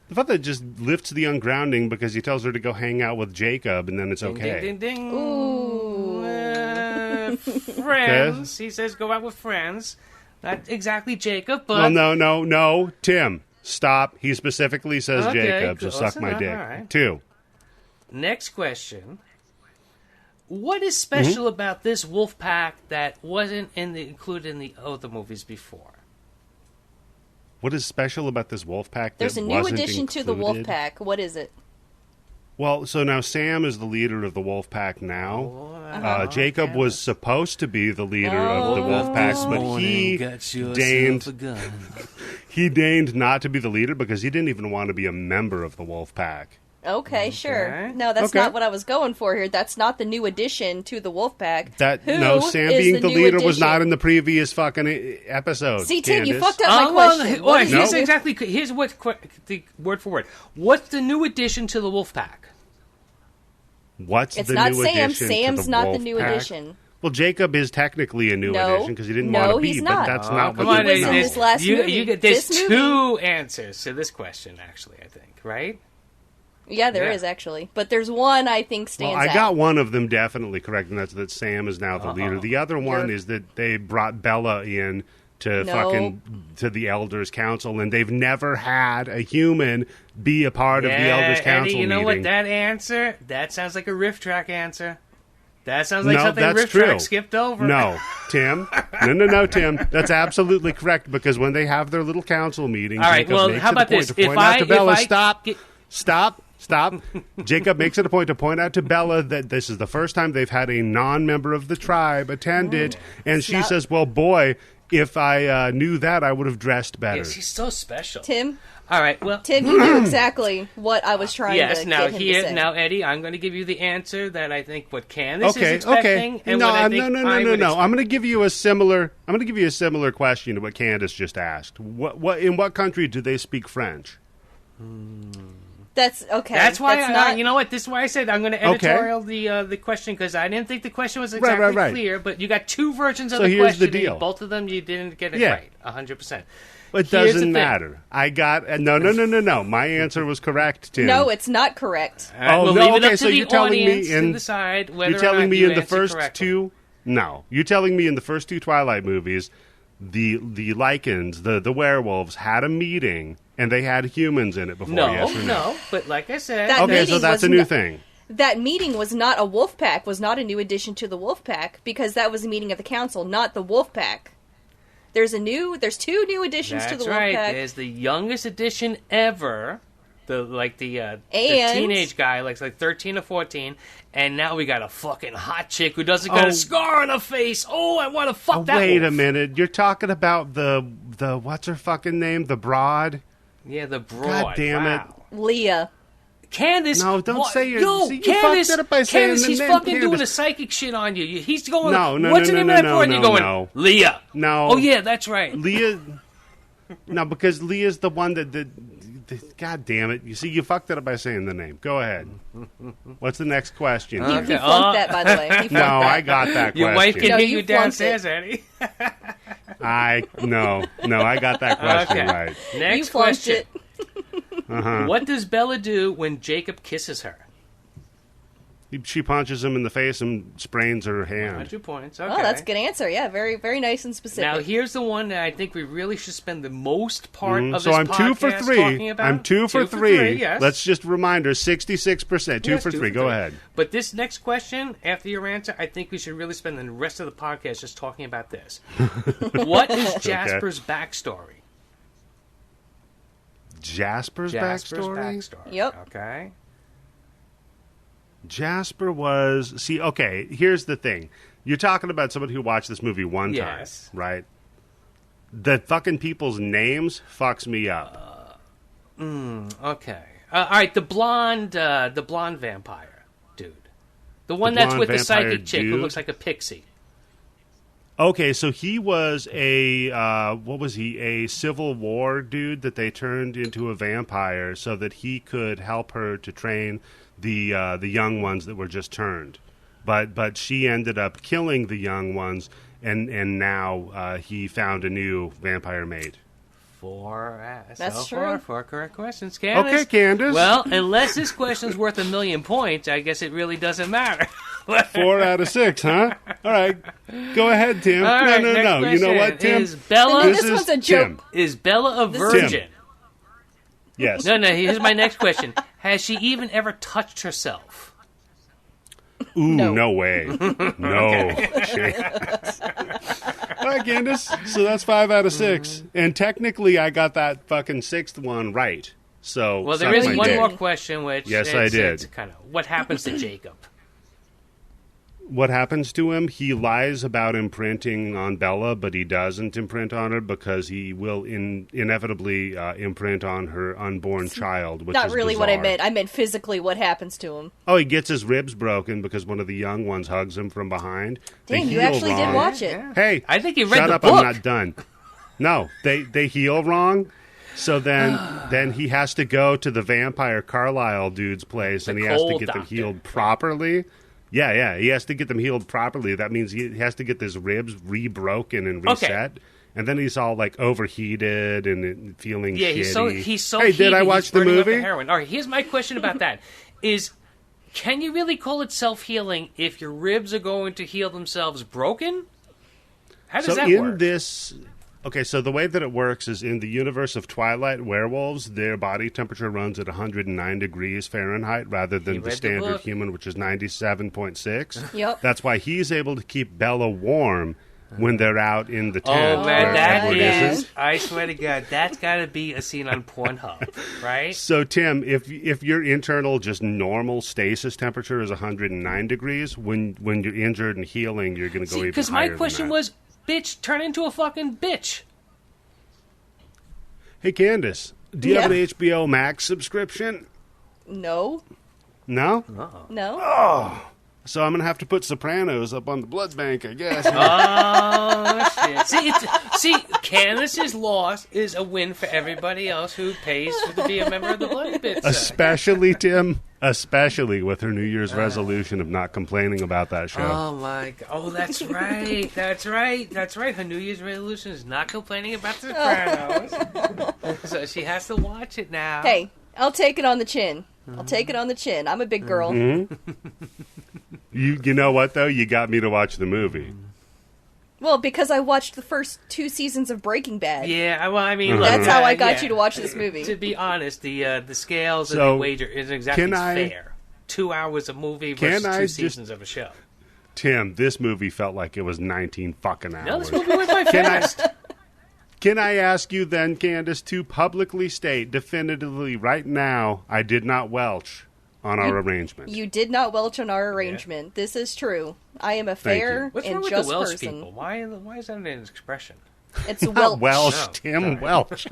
The father just lifts the ungrounding because he tells her to go hang out with Jacob, and then it's okay. Ding, ding, ding. Ooh. Friends. He says go out with friends. Not exactly Jacob, but... Well, no. Tim, stop. He specifically says Okay, Jacob, so suck my dick. Right. 2. Next question. What is special about this wolf pack that wasn't included in the other movies before? What is special about this wolf pack that there's a new wasn't addition to the wolf pack. What is it? Well, so now Sam is the leader of the wolf pack now. Jacob was supposed to be the leader of the wolf pack, but he deigned not to be the leader because he didn't even want to be a member of the wolf pack. Okay, sure. No, that's not what I was going for here. That's not the new addition to the wolf pack. Sam being the leader was not in the previous fucking episode. See, Tim, you Candice. fucked up my question. Here's what the word for word. What's the new addition to the wolf pack? It's not Sam. addition Sam's to the not wolf the new pack? addition. Well, Jacob is technically a new addition because he didn't want to be, he's but not. that's not Come what on, he was in this last movie. There's This two answers to this question, actually, I think, right? Yeah, there is actually. But there's one I think stands out. I got one of them definitely correct, and that's that Sam is now the leader. The other one is that they brought Bella in to to the Elders Council, and they've never had a human be a part of the Elders Council Eddie, you know meeting. what that answer? That sounds like a riff track answer. That sounds like something that's riff true. track skipped over. No, Tim. No, Tim. That's absolutely correct because when they have their little council meeting, all right. Jacob makes how about this? Stop. Jacob makes it a point to point out to Bella that this is the first time they've had a non-member of the tribe attend it, and she says, "Well, boy, if I knew that, I would have dressed better." Yeah, she's so special. Tim. All right, well, Tim, you knew exactly what I was trying to get him to say. Now, Eddie, I'm going to give you the answer that I think what Candice is expecting. And no, what I think no. I'm going to give you a similar. I'm going to give you a similar question to what Candice just asked. In what country do they speak French? That's okay. That's why you know what? This is why I said I'm going to editorial the question because I didn't think the question was exactly clear. But you got two versions of the question. So here's the deal. Both of them you didn't get it right, 100%. It doesn't matter. I got no. My answer was correct, Tim. No, it's not correct. We'll leave it up to the audience to decide whether you're telling or not me you in the first correctly. two. No, you're telling me in the first two Twilight movies, the Lycans, the werewolves, had a meeting and they had humans in it before. Yes or no? No. But like I said, So that's a new thing. That meeting was not a wolf pack. Was not a new addition to the wolf pack because that was a meeting of the council, not the wolf pack. There's two new additions to the wolf pack. There's the youngest addition ever, the teenage guy, like 13 or 14, and now we got a fucking hot chick who doesn't got a scar on her face. Oh, I want to fuck that. Wait wolf. a minute, you're talking about the what's her fucking name? The broad. Yeah, the broad. God damn it. Leah. Candice. No, don't say your... Yo, see, you Candice, fucked it up by saying Candice, the he's name, fucking Candice. doing a psychic shit on you. He's going, No, what's the name of that part? And you're going, no. Leah. No. Oh, yeah, that's right. Leah... No, because Leah's the one that... God damn it. You see, you fucked it up by saying the name. Go ahead. What's the next question? He flunked that, by the way. He flunked No, that. I got that question. Your wife can No, hear you you flunked downstairs, it. Eddie. No, I got that question Okay. right. Next You flunked question. Uh-huh. What does Bella do when Jacob kisses her? She punches him in the face and sprains her hand. 2 points. Okay. Oh, that's a good answer. Yeah, very, very nice and specific. Now, here's the one that I think we really should spend the most part of So this I'm podcast 2 for 3. talking about. I'm 2 for 3. Yes. Let's just reminder, 66%. 2 Yes, for 3. Go ahead. But this next question, after your answer, I think we should really spend the rest of the podcast just talking about this. What is Jasper's backstory? Jasper's backstory? Yep. Okay. Jasper was... See, okay, here's the thing. You're talking about somebody who watched this movie one Yes. time, right? The fucking people's names fucks me up. Okay. All right, the blonde vampire dude. The one The that's blonde with the vampire psychic chick who dude? looks like a pixie. Okay, so he was a what was he? A Civil War dude that they turned into a vampire so that he could help her to train the young ones that were just turned. But she ended up killing the young ones, and now he found a new vampire mate. That's true. Four correct questions, Candice. Okay, Candice. Well, unless this question's worth 1,000,000 points, I guess it really doesn't matter. 4 out of 6, huh? All right, go ahead, Tim. All right, no. next You know what, question Tim? is Bella. This one's a joke. Tim. Is Bella a virgin? Yes. No. Here's my next question: has she even ever touched herself? Ooh, No. no way. No chance. All right, Candice. So that's 5 out of 6. And technically, I got that fucking 6th one right. So, Well, there suck is my one dick. more question, which Yes, I did. It's kind of what happens to Jacob. What happens to him? He lies about imprinting on Bella, but he doesn't imprint on her because he will inevitably imprint on her unborn child, which Not is really what I bizarre. meant. I meant physically what happens to him. Oh, he gets his ribs broken because one of the young ones hugs him from behind. They Dang, you heal actually wrong. did watch it. Hey, I think he read shut the up! book. I'm not done. No, they heal wrong. So then he has to go to the vampire Carlisle dude's place, and he has to cold get them doctor. healed properly. Yeah, he has to get them healed properly. That means he has to get his ribs re-broken and reset. And then he's all like overheated and feeling Yeah, shitty. he's so. Hey, did I heated, watch he's the burning up movie? heroin. All right, here's my question about that: is can you really call it self-healing if your ribs are going to heal themselves broken? How does So that in work? this, okay, so the way that it works is in the universe of Twilight werewolves, their body temperature runs at 109 degrees Fahrenheit rather than read the the standard book. human, which is 97.6. Yep. That's why he's able to keep Bella warm when they're out in the Oh tent. man, where that Edward is! isn't. I swear to God, that's got to be a scene on Pornhub, right? So Tim, if your internal just normal stasis temperature is 109 degrees, when you're injured and healing, you're going to go even higher. Because my than question that. was, bitch, turn into a fucking bitch. Hey Candice, do you have an Yeah. HBO Max subscription? No. No? No. So I'm going to have to put Sopranos up on the blood bank, I guess. Oh shit! See, Candice's loss is a win for everybody else who pays to be a member of the Bloodybits. Especially, Tim, especially with her New Year's resolution of not complaining about that show. Oh my god! Oh, that's right. That's right. Her New Year's resolution is not complaining about the Sopranos, so she has to watch it now. Hey, I'll take it on the chin. I'll take it on the chin. I'm a big girl. You know what, though? You got me to watch the movie. Well, because I watched the first 2 seasons of Breaking Bad. Yeah, well, I mean, That's how I got yeah. you to watch this movie. To be honest, the scales So, and the wager isn't exactly can I- fair. 2 hours of movie versus Can I 2 just- seasons of a show. Tim, this movie felt like it was 19 fucking hours. No, this movie went by Can fast. Can I ask you then, Candice, to publicly state definitively right now, I did not welch on our arrangement. You did not welch on our arrangement. This is true. I am a Thank fair you. What's and wrong with just the Welsh person. people? Why is that an expression? It's Welch. Welsh, Oh, Tim sorry. Welch.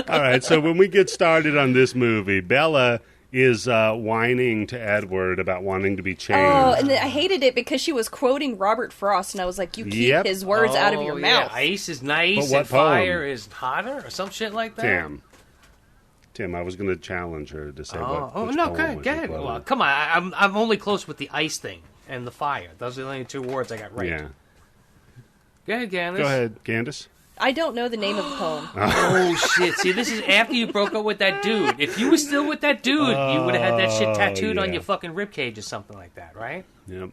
All right, so when we get started on this movie, Bella is whining to Edward about wanting to be changed. Oh, and then I hated it because she was quoting Robert Frost, and I was like, you keep his words out of your mouth. Ice is nice But what and fire poem? is hotter, or some shit like that. Tim, I was going to challenge her to say which No, poem go was ahead. quoted. Well, come on, I'm only close with the ice thing and the fire. Those are the only two words I got right. Yeah. Go ahead, Candice. Go ahead, Candice. I don't know the name of the poem. Oh shit! See, this is after you broke up with that dude. If you were still with that dude, you would have had that shit tattooed on yeah. your fucking ribcage or something like that, right? Yep.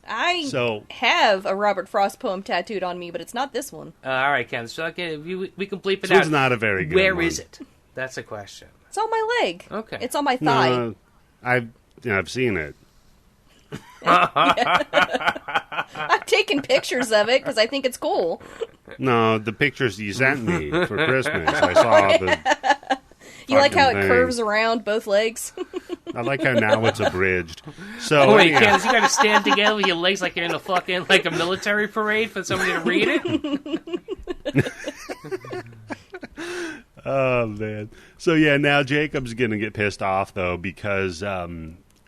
I So- have a Robert Frost poem tattooed on me, but it's not this one. All right, Candice. So okay, we can bleep it This out. one's not a very good Where one. is it? That's a question. It's on my leg. Okay. It's on my thigh. No, I've seen it. I've taken pictures of it because I think it's cool. No, the pictures you sent me for Christmas. I saw the. You like how it thing. curves around both legs? I like how now it's abridged. So Oh wait, anyhow, Candice, you got to stand together with your legs like you're in a fucking like a military parade for somebody to read it. oh man. So yeah, now Jacob's gonna get pissed off though because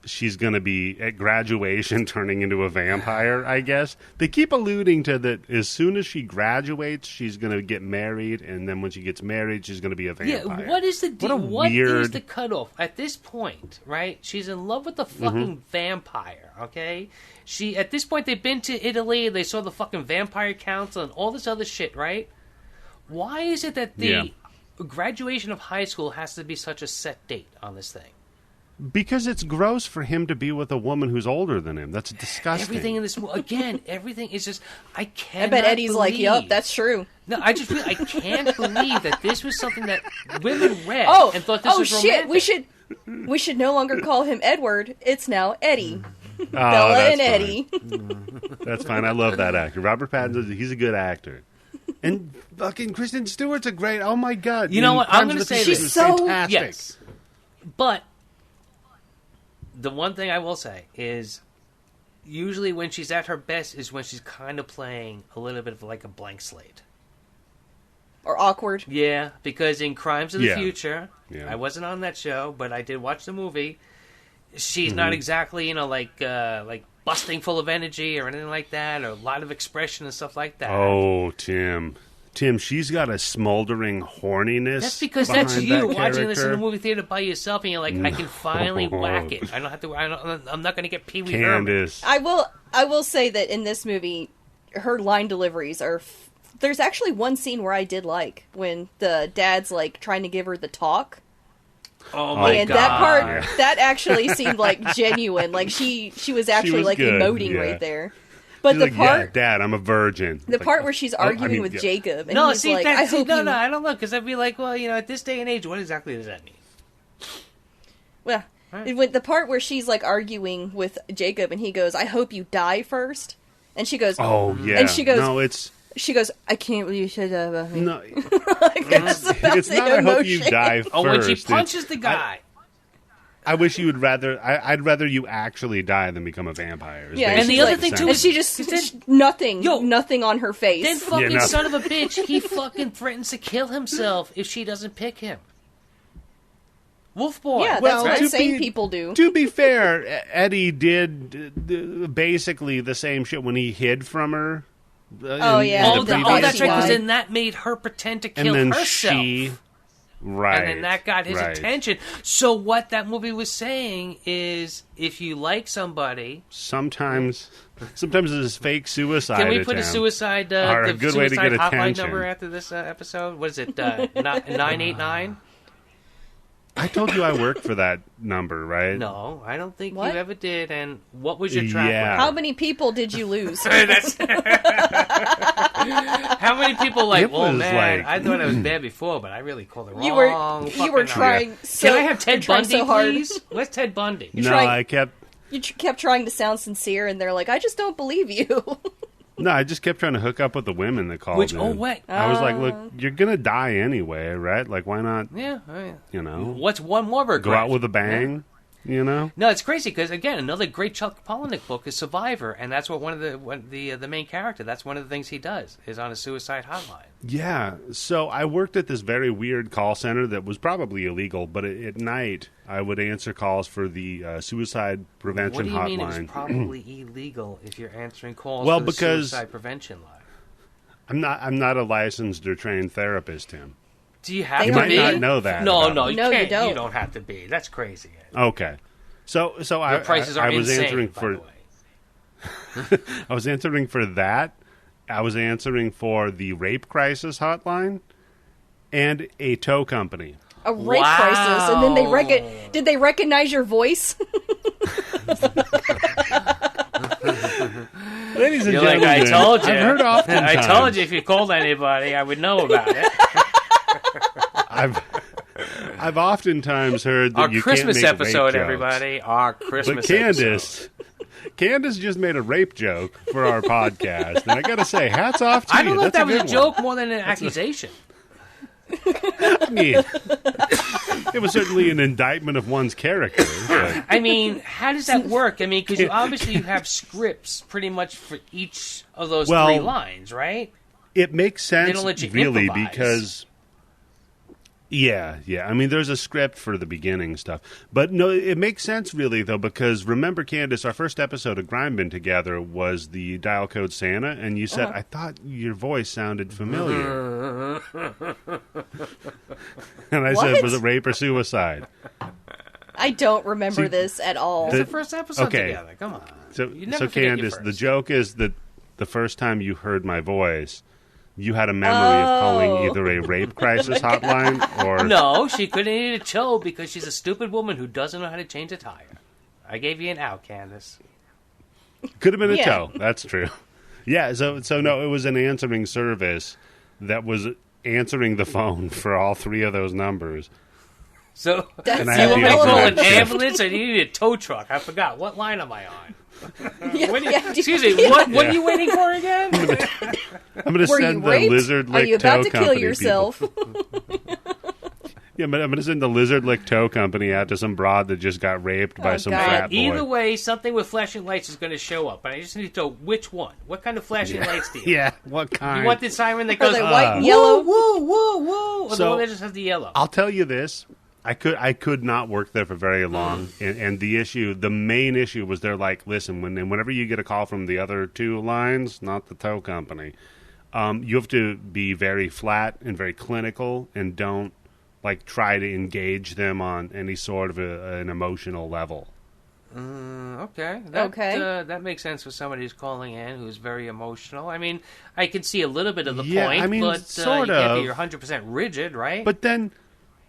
she's gonna be at graduation turning into a vampire. I guess they keep alluding to that. As soon as she graduates, she's gonna get married, and then when she gets married, she's gonna be a vampire. Yeah, what is the What a what is weird- the cutoff at this point? Right, she's in love with the fucking vampire. Okay, she at this point they've been to Italy, they saw the fucking vampire council and all this other shit. Right? Why is it that the graduation of high school has to be such a set date on this thing? Because it's gross for him to be with a woman who's older than him. That's disgusting. Everything in this again, everything is just I can't. I bet Eddie's like, yup, that's true. No, I can't believe that this was something that women read Oh, and thought this was shit, romantic. we should no longer call him Edward. It's now Eddie. Oh, Bella that's and fine. Eddie. That's fine. I love that actor. Robert Pattinson, he's a good actor. And fucking Kristen Stewart's a great. Oh my god! You know what? I'm going gonna to say this. She's She's so- fantastic. Yes, but the one thing I will say is usually when she's at her best is when she's kind of playing a little bit of like a blank slate. Or awkward. Yeah, because in Crimes of the Yeah. Future, Yeah. I wasn't on that show, but I did watch the movie. She's not exactly, like busting full of energy or anything like that, or a lot of expression and stuff like that. Oh, Tim, she's got a smoldering horniness. That's because that's behind you that watching this in the character. movie theater by yourself, and you're like, I can finally whack it. I don't have to. I'm not going to get Pee Wee Herman. Candice. I will say that in this movie, her line deliveries are. There's actually one scene where I did like when the dad's like trying to give her the talk. Oh my And god! that part, that actually seemed like genuine. Like she was actually was like good, emoting yeah. right there. But She's the like, part, yeah, Dad, I'm a virgin. the Like, part where she's arguing with yeah. Jacob, and No, he's see, like, that, I see, hope no, you. no, I don't know, because I'd be like, well, at this day and age, what exactly does that mean? Well, Right. with the part where she's like arguing with Jacob, and he goes, "I hope you die first," and she goes, Oh yeah. And she goes- No, it's she goes, "I can't believe you said that about me." no. Like, that's It's not. I hope you die first. Oh, when she It's- punches the guy. I wish you would rather. I'd rather you actually die than become a vampire. is Yeah, And the basically other what thing, it too, And sounds she like. just Then- nothing, Yo. nothing on her face. Then fucking no. son of a bitch, he fucking threatens to kill himself if she doesn't pick him. Wolf boy. yeah, that's Well, what to insane be- people do. To be fair, Eddie did basically the same shit when he hid from her. Oh, yeah. Oh, the that's right, because guy. then that made her pretend to kill and then herself. she, right, And then that got his right. attention. So what that movie was saying is, if you like somebody, Sometimes it's fake suicide. can we put a attempt. suicide Are a the good way to suicide get hotline attention. number after this episode? What is it? 989? I told you I worked for that number, right? No, I don't think What? you ever did. And what was your track Yeah. record? How many people did you lose? That's how many people like? It Oh was man, like- I thought I was bad before, but I really called the wrong. You were fucking trying number. so. Can I have Ted you're trying Bundy, so hard. please? Where's Ted Bundy? No, trying- I kept. You kept trying to sound sincere, and they're like, "I just don't believe you." No, I just kept trying to hook up with the women that called Which? in. Oh wait, I was like, look, you're gonna die anyway, right? Like, why not? yeah, oh, yeah. You know, What's one more regret? go out with a bang. you know? No, it's crazy because again, another great Chuck Palahniuk book is Survivor, and that's what the main character. That's one of the things he does is on a suicide hotline. Yeah. So I worked at this very weird call center that was probably illegal, but at night I would answer calls for the suicide prevention hotline. What do you mean it's probably illegal if you're answering calls Well, for the because suicide prevention line? I'm not a licensed or trained therapist, Tim. Do you have You to might be? not know that. No, about no, me. you No, you can't. don't. You don't have to be. That's crazy. Okay. So Your prices are I was insane, answering by for the way. I was answering for that. I was answering for the rape crisis hotline and a tow company. A rape crisis, and then did they recognize your voice? Ladies and You're gentlemen, like, I told you. I've heard oftentimes. I told you if you called anybody, I would know about it. I've oftentimes heard that Our you Christmas can't make episode, rape jokes. everybody. Our Christmas But episode. Candice just made a rape joke for our podcast, and I got to say, hats off to you. I don't know if That's that was a good joke more than an accusation. I mean, it was certainly an indictment of one's character. But I mean, how does that work? I mean, because you obviously have scripts pretty much for each of those three lines, right? it makes sense, don't let you really, improvise. because... Yeah. I mean, there's a script for the beginning stuff. But no, it makes sense, really, though, because remember, Candice, our first episode of Grime Bin together was the Dial Code Santa, and you said, I thought your voice sounded familiar. And I said, was it rape or suicide? I don't remember this at all. It's the first episode okay. together. Come on. So, You never forget your Candice, first. the joke is that the first time you heard my voice, you had a memory of calling either a rape crisis hotline or... No, she couldn't eat a toe because she's a stupid woman who doesn't know how to change a tire. I gave you an out, Candice. Could have been a Yeah. toe. That's true. Yeah, so no, it was an answering service that was answering the phone for all three of those numbers. So, That's And I do you had want the me to call alternate an shift. ambulance or do you need a tow truck? I forgot. What line am I on? Yeah, What do you- yeah, excuse me, what are you waiting for again? I'm going to Were send you the raped? Lizard Are Lick you about Tow to Company kill yourself? Yeah, but I'm going to send the Lizard Lick Tow Company out to some broad that just got raped by some God. frat boy. Either way, something with flashing lights is going to show up. But I just need to know which one. What kind of flashing lights do you want? Yeah, what kind? You want the siren that Are goes they white and woo, yellow? woo, woo, woo, or the So- one that just has the yellow? I'll tell you this. I could not work there for very long, and the main issue was they're like, listen, whenever you get a call from the other two lines, not the tow company, you have to be very flat and very clinical, and don't like try to engage them on any sort of an emotional level. Okay. Okay. That makes sense for somebody who's calling in who's very emotional. I mean, I can see a little bit of the Yeah, point, I mean, but sort you can't of. be 100% rigid, right? But then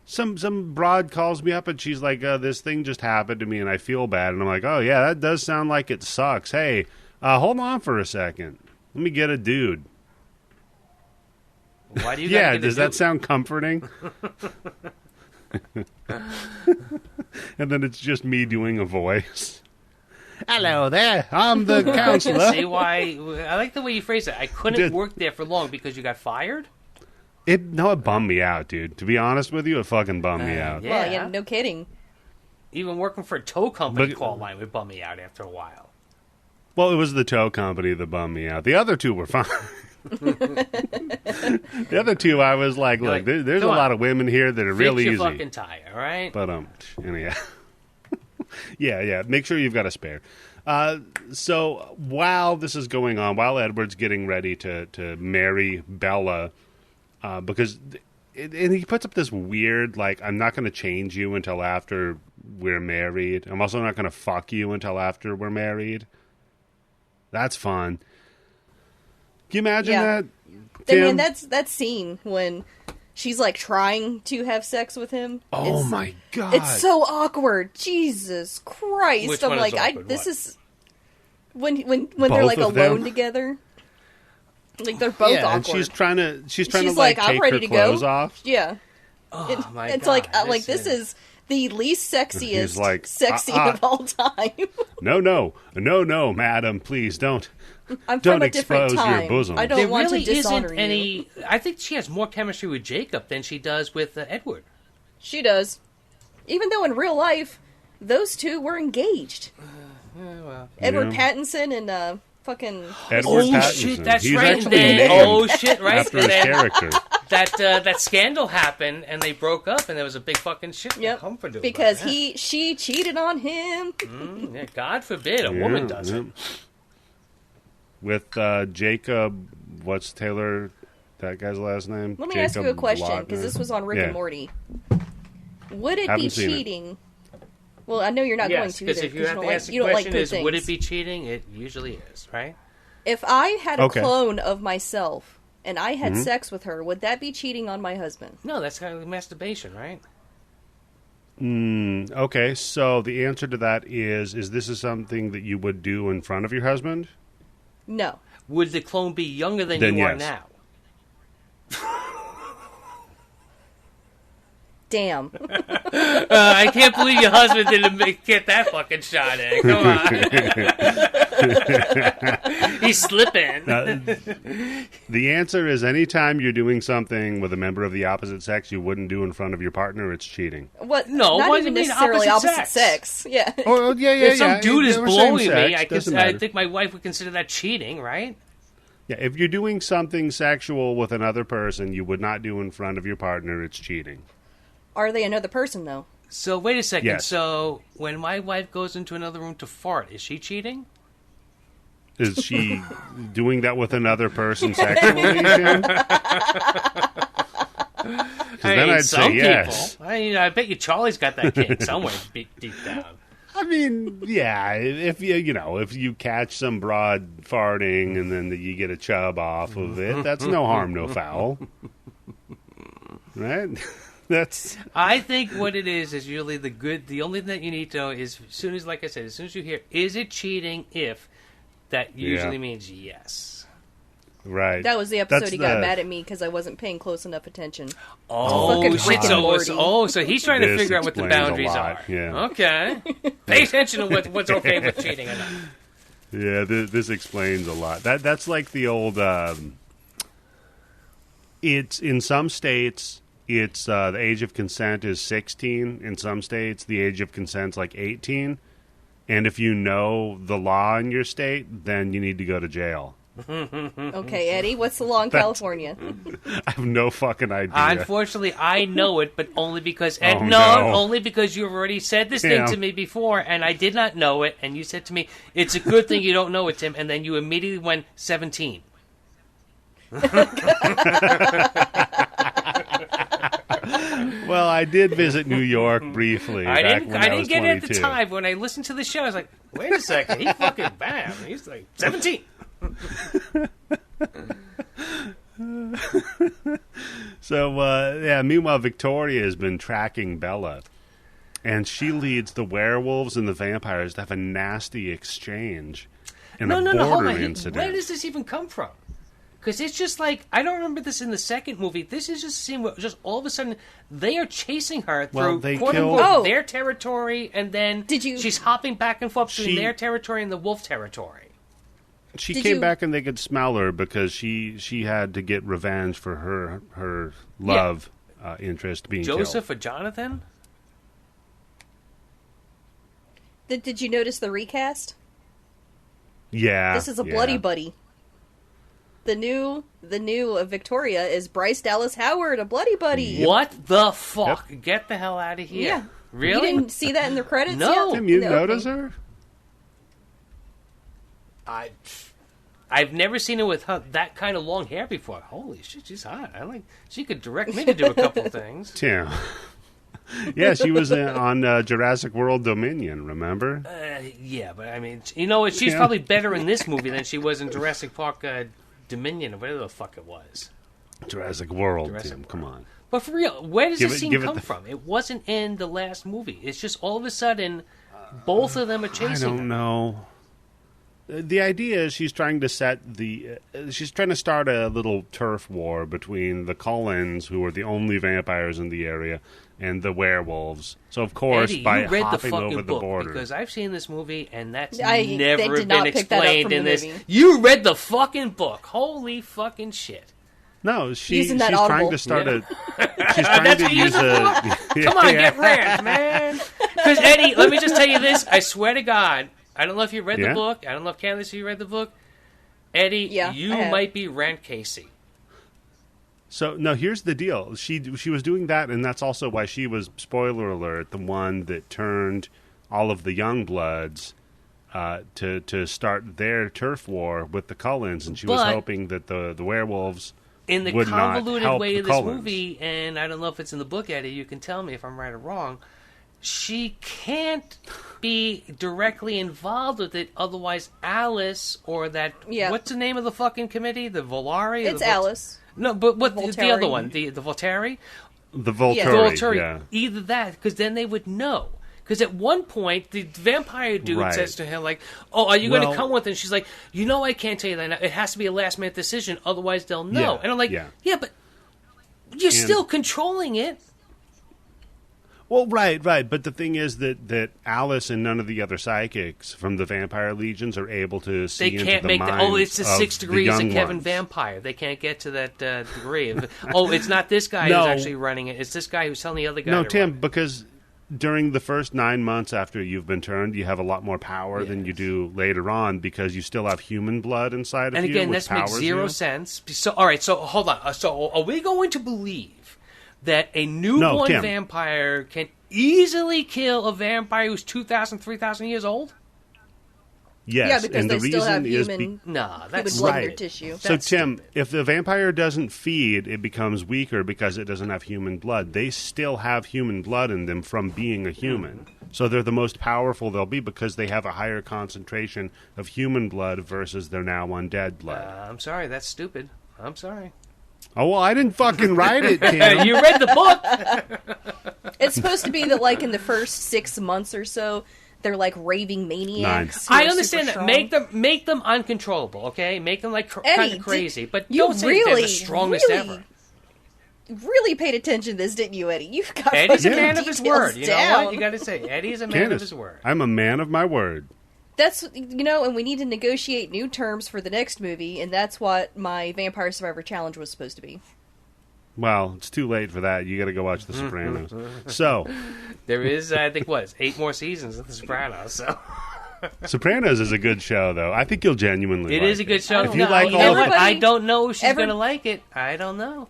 some broad calls me up and she's like, this thing just happened to me and I feel bad. And I'm like, oh, yeah, that does sound like it sucks. Hey, hold on for a second. Let me get a dude. Why do you Yeah, gotta get does a that dude? sound comforting? And then it's just me doing a voice. Hello there, I'm the counselor. See why? I like the way you phrase it. I couldn't Dude. work there for long because you got fired? It bummed me out, dude. To be honest with you, it fucking bummed me out. yeah. Well, yeah, no kidding. Even working for a tow company But- call line would bum me out after a while. Well, it was the tow company that bummed me out. The other two were fine. The other two, I was like, You're look, like, there's a come on. lot of women here that are really Fix easy. your fucking tire, all right? But anyhow. yeah. Make sure you've got a spare. So while this is going on, while Edward's getting ready to marry Bella, because and he puts up this weird like, I'm not going to change you until after we're married. I'm also not going to fuck you until after we're married. That's fun. Can you imagine Yeah. that? I mean, Tim? that's that scene when she's like trying to have sex with him. Oh It's- my god! It's so awkward. Jesus Christ! Which I'm one is like, awkward? this What? is when they're Both like of them? alone together. Like they're both yeah, awkward. and she's trying to She's like like, I'm take ready her to clothes go. off. Yeah. Oh, my It's God. like this is the least sexiest like, sexy of all time. No, madam, please don't. I'm Don't from a different expose your time. bosom. I don't There want really to dishonor isn't you. any... I think she has more chemistry with Jacob than she does with Edward. She does. Even though in real life, those two were engaged. Well. Edward Pattinson and fucking... Edward Pattinson. Shit, that's He's right. actually And then, named shit, right? after his character. That scandal happened, and they broke up, and there was a big fucking shit. Yep, because she cheated on him. Yeah, God forbid a woman does it. With Jacob, what's Taylor, that guy's last name? Let me Jacob ask you a question, because Lautner? this was on Rick and Morty. Would it Haven't be seen it. cheating? Well, I know you're not going to either. Because if you have to ask the you don't like question good is, things. would it be cheating? It usually is, right? If I had a clone of myself and I had sex with her, would that be cheating on my husband? No, that's kind of masturbation, right? Okay, so the answer to that is this is something that you would do in front of your husband? No. Would the clone be younger than Then you are yes. now? Damn. I can't believe your husband didn't get that fucking shot in. Come on. He's slipping. The answer is anytime you're doing something with a member of the opposite sex you wouldn't do in front of your partner, it's cheating. What? No, not what do even you mean necessarily opposite opposite sex. Yeah. Oh, yeah. If some dude is Or blowing same me, sex, I doesn't think my wife would consider that cheating, right? Yeah, if you're doing something sexual with another person you would not do in front of your partner, it's cheating. Are they another person, though? So, wait a second. Yes. So, when my wife goes into another room to fart, is she cheating? Is she doing that with another person sexually? Because then I'd say yes. People. I bet you Charlie's got that kink somewhere deep down. I mean, yeah, if you catch some broad farting and then you get a chub off of it, that's no harm, no foul. Right? I think what it is usually the only thing that you need to know is, as soon as you hear, is it cheating if, that usually means yes. Right. That was the episode he got mad at me because I wasn't paying close enough attention. Oh, shit. So he's trying to figure out what the boundaries are. Yeah. Okay. Pay attention to what's okay with cheating or not. Yeah, this explains a lot. That's like the old, it's in some states... It's the age of consent is 16. In some states, the age of consent's like 18. And if you know the law in your state, then you need to go to jail. Okay, Eddie, what's the law in California? I have no fucking idea. Unfortunately, I know it, but only because only because you've already said this thing to me before, and I did not know it. And you said to me, "It's a good thing you don't know it, Tim." And then you immediately went 17. Well, I did visit New York briefly. I didn't get it at the 22. time. When I listened to the show, I was like, wait a second, he fucking bam. He's like 17. So, meanwhile, Victoria has been tracking Bella. And she leads the werewolves and the vampires to have a nasty exchange in a boredom incident. Where does this even come from? Because it's just like, I don't remember this in the second movie. This is just a scene where just all of a sudden they are chasing her through quote-unquote their territory, and then she's hopping back and forth between their territory and the wolf territory. She came back and they could smell her because she had to get revenge for her love interest being Joseph killed. or Jonathan? Did you notice the recast? Yeah. This is a bloody buddy. The new Victoria is Bryce Dallas Howard, a bloody buddy. What the fuck? Yep. Get the hell out of here. Yeah. Really? You didn't see that in the credits No. yet? Tim, you notice her? I've never seen her with that kind of long hair before. Holy shit, she's hot. She could direct me to do a couple of things. Tim. Yeah, she was on Jurassic World Dominion, remember? Yeah, but I mean, you know what? She's probably better in this movie than she was in Jurassic Park Dominion, or whatever the fuck it was. Jurassic World, Tim, come on. But for real, where does this scene come from? It wasn't in the last movie. It's just all of a sudden, both of them are chasing her. I don't know. The idea is she's trying to start a little turf war between the Cullens, who are the only vampires in the area, and the werewolves. So, of course, Eddie, by you read hopping the fucking over the book border, because I've seen this movie and that's They never did been not pick that up explained from in the this. movie. You read the fucking book. Holy fucking shit! no, she's Audible. trying to start a. She's trying to use a. Come on, get rant, man. Because Eddie, let me just tell you this. I swear to God, I don't know if you read the Yeah? book. I don't know if Candice, if you read the book. Eddie, Yeah, you I have. might be Rent Casey. So no, here's the deal. She was doing that, and that's also why she was, spoiler alert, the one that turned all of the young bloods to start their turf war with the Cullens, and she was But- hoping that the werewolves In the would not convoluted help way the of this Cullens. movie, and I don't know if it's in the book, Eddie, you can tell me if I'm right or wrong, she can't be directly involved with it, otherwise Alice or that... Yeah. What's the name of the fucking committee? The Volari? It's Alice. No, but what the Volturi. other one? The Volturi? The Volturi, Yeah. Volturi. yeah. Either that, because then they would know. Because at one point, the vampire dude Right. says to her, like, "Oh, are you going Well- to come with?" And she's like, "You know, I can't tell you that now. It has to be a last-minute decision, otherwise they'll know." Yeah, And I'm like, yeah. "Yeah, but you're still controlling it." Well, right. But the thing is that Alice and none of the other psychics from the vampire legions are able to see They into can't the make minds the. Oh, it's the of 6 the degrees of young Kevin ones. Vampire. They can't get to that degree. Oh, it's not this guy No. who's actually running it. It's this guy who's telling the other guy. No, to Tim, run it. because during the first 9 months after you've been turned, you have a lot more power than you do later on because you still have human blood inside of And you. again, which this makes powers zero you. sense. So, all right. So, hold on. So, are we going to believe that a newborn Tim. vampire can easily kill a vampire who's 2,000, 3,000 years old? Yes, Yeah, because and they the still reason have is human Nah, that's blood in their Right. tissue. So, That's Tim, stupid. if the vampire doesn't feed, it becomes weaker because it doesn't have human blood. They still have human blood in them from being a human. So they're the most powerful they'll be because they have a higher concentration of human blood versus their now undead blood. I'm sorry, that's stupid. I'm sorry. Oh, well, I didn't fucking write it, Tim. You read the book. It's supposed to be that, like, in the first 6 months or so, they're like raving maniacs. who I are understand super that. strong. Make them uncontrollable, okay? Make them like Eddie, kind of crazy, but you don't say they're really, the strongest really, ever. really paid attention to this, didn't you, Eddie? You've got Eddie's a fucking man of his details word. You know down. what? You got to say, Eddie's a man of Candice, his word. I'm a man of my word. That's, you know, and we need to negotiate new terms for the next movie, and that's what my Vampire Survivor Challenge was supposed to be. Well, it's too late for that. You got to go watch The Sopranos. So, There is, I think, 8 more seasons of The Sopranos. So Sopranos is a good show, though. I think you'll genuinely it like is a good show. If you No, like You all know of what? it, Everybody- I don't know if she's every- going to like it. I don't know.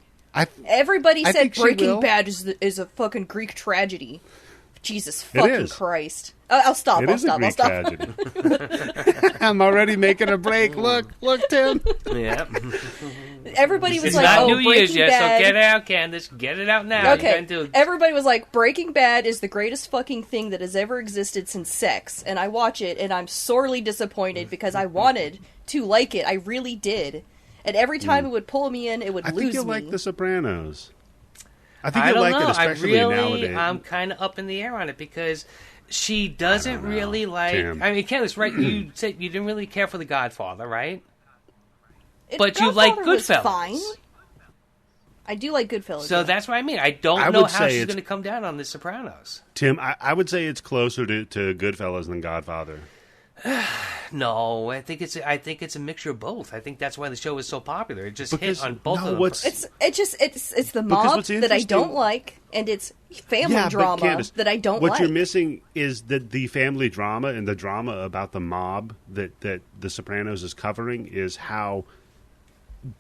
Everybody I said think she will. Breaking Bad is a fucking Greek tragedy. Jesus It fucking is. Christ. I'll stop. It I'll is a stop. I'll Greek stop. tragedy. I'm already making a break. Look, Tim. Yeah. Everybody was It's like, not "Oh, New Breaking Year's yet, Bad." so get it out, Candice. Get it out now. You Okay, gotta do- everybody was like, Breaking Bad is the greatest fucking thing that has ever existed since sex. And I watch it, and I'm sorely disappointed because I wanted to like it. I really did. And every time it would pull me in, it would I lose think you'll me. like The Sopranos. I think I you'll don't like know. it, especially nowadays. I'm kind of up in the air on it because she doesn't really like. Tim. I mean, Candice, right? You said you didn't really care for The Godfather, right? It- but you like Godfather was Goodfellas. Fine. I do like Goodfellas. So yeah. that's what I mean. I don't I know would how say she's it's- going to come down on The Sopranos. Tim, I would say it's closer to Goodfellas than Godfather. No, I think it's a mixture of both. I think that's why the show is so popular. It just Because- hit on both no, of them. what's- It's the Because mob what's that I don't interesting- like, and it's family Yeah, but drama Candice, that I don't what like. you're missing is that the family drama and the drama about the mob that The Sopranos is covering is how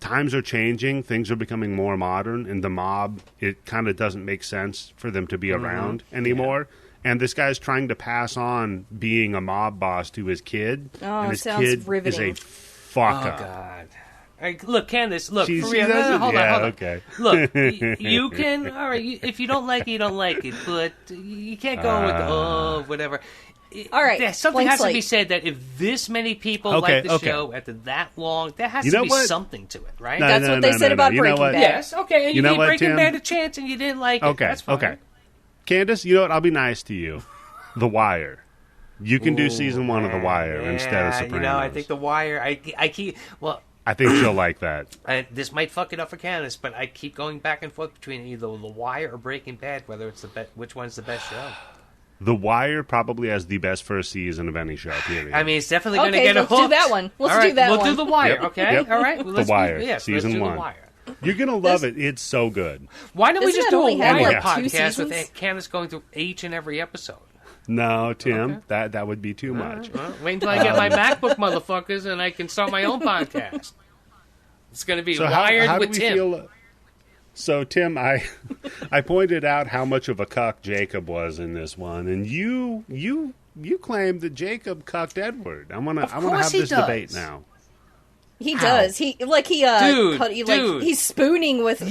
times are changing, things are becoming more modern, and the mob, it kind of doesn't make sense for them to be around anymore. And this guy's trying to pass on being a mob boss to his kid, Oh, and his sounds kid riveting. is a fuck Oh up. God! Look, Candice. Look, She for real. doesn't- Hold yeah, on. okay. Look, you can. All right. If you don't like it, you don't like it. But you can't go with whatever. All right, Something blank has to be slate. said that if this many people Okay, like the okay. show after that long, there has You to know be what? something to it, right? No, That's no, what they no, said no, about no. You know Breaking what? Bad. Yes. Okay. And You know gave what, Breaking Tim? Bad a chance, and you didn't like it. Okay, That's fine. okay. Candice, you know what? I'll be nice to you. The Wire. You can do season 1 of The Wire instead of Sopranos. You know, I think The Wire. I keep. Well, I think she'll like that. this might fuck it up for Candice, but I keep going back and forth between either The Wire or Breaking Bad, whether it's which one's the best show. The Wire probably has the best first season of any show, period. I mean, it's definitely going to Okay, get a let's do hook. that one. Let's do that We'll one. do The Wire, Yep, okay? yep. All right. Well, The Wire, let's season do 1. The Wire. You're going to love it. It's so good. Why don't we Doesn't just it do a only have, Wire like, 2 podcast with seasons? Candice going through each and every episode? No, Tim, Okay. that would be too much. Well, wait until I get my MacBook, motherfuckers, and I can start my own podcast. It's going to be Wired how with do we Tim. feel? So, Tim, I pointed out how much of a cuck Jacob was in this one, and you claimed that Jacob cucked Edward. I want to have this debate now. He How? does. Dude. He's spooning with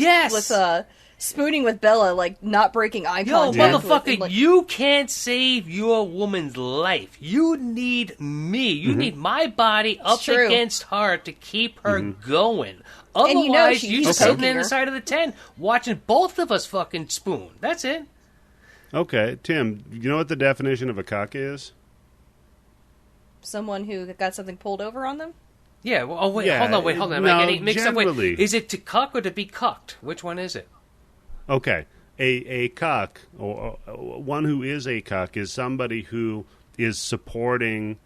spooning with Bella, like not breaking eye Yo, contact. motherfucker, you can't save your woman's life. You need me. You need my body up true. against her to keep her going. And you know Otherwise, she's you're just poking sitting in her. the side of the tent watching both of us fucking spoon. That's it. Okay, Tim, you know what the definition of a cuck is? Someone who got something pulled over on them. Yeah. Well, oh, wait. Yeah, Hold on. Am no, I getting mixed up? Wait, generally. is it to cuck or to be cucked? Which one is it? Okay, a cuck, or one who is a cuck, is somebody who is supporting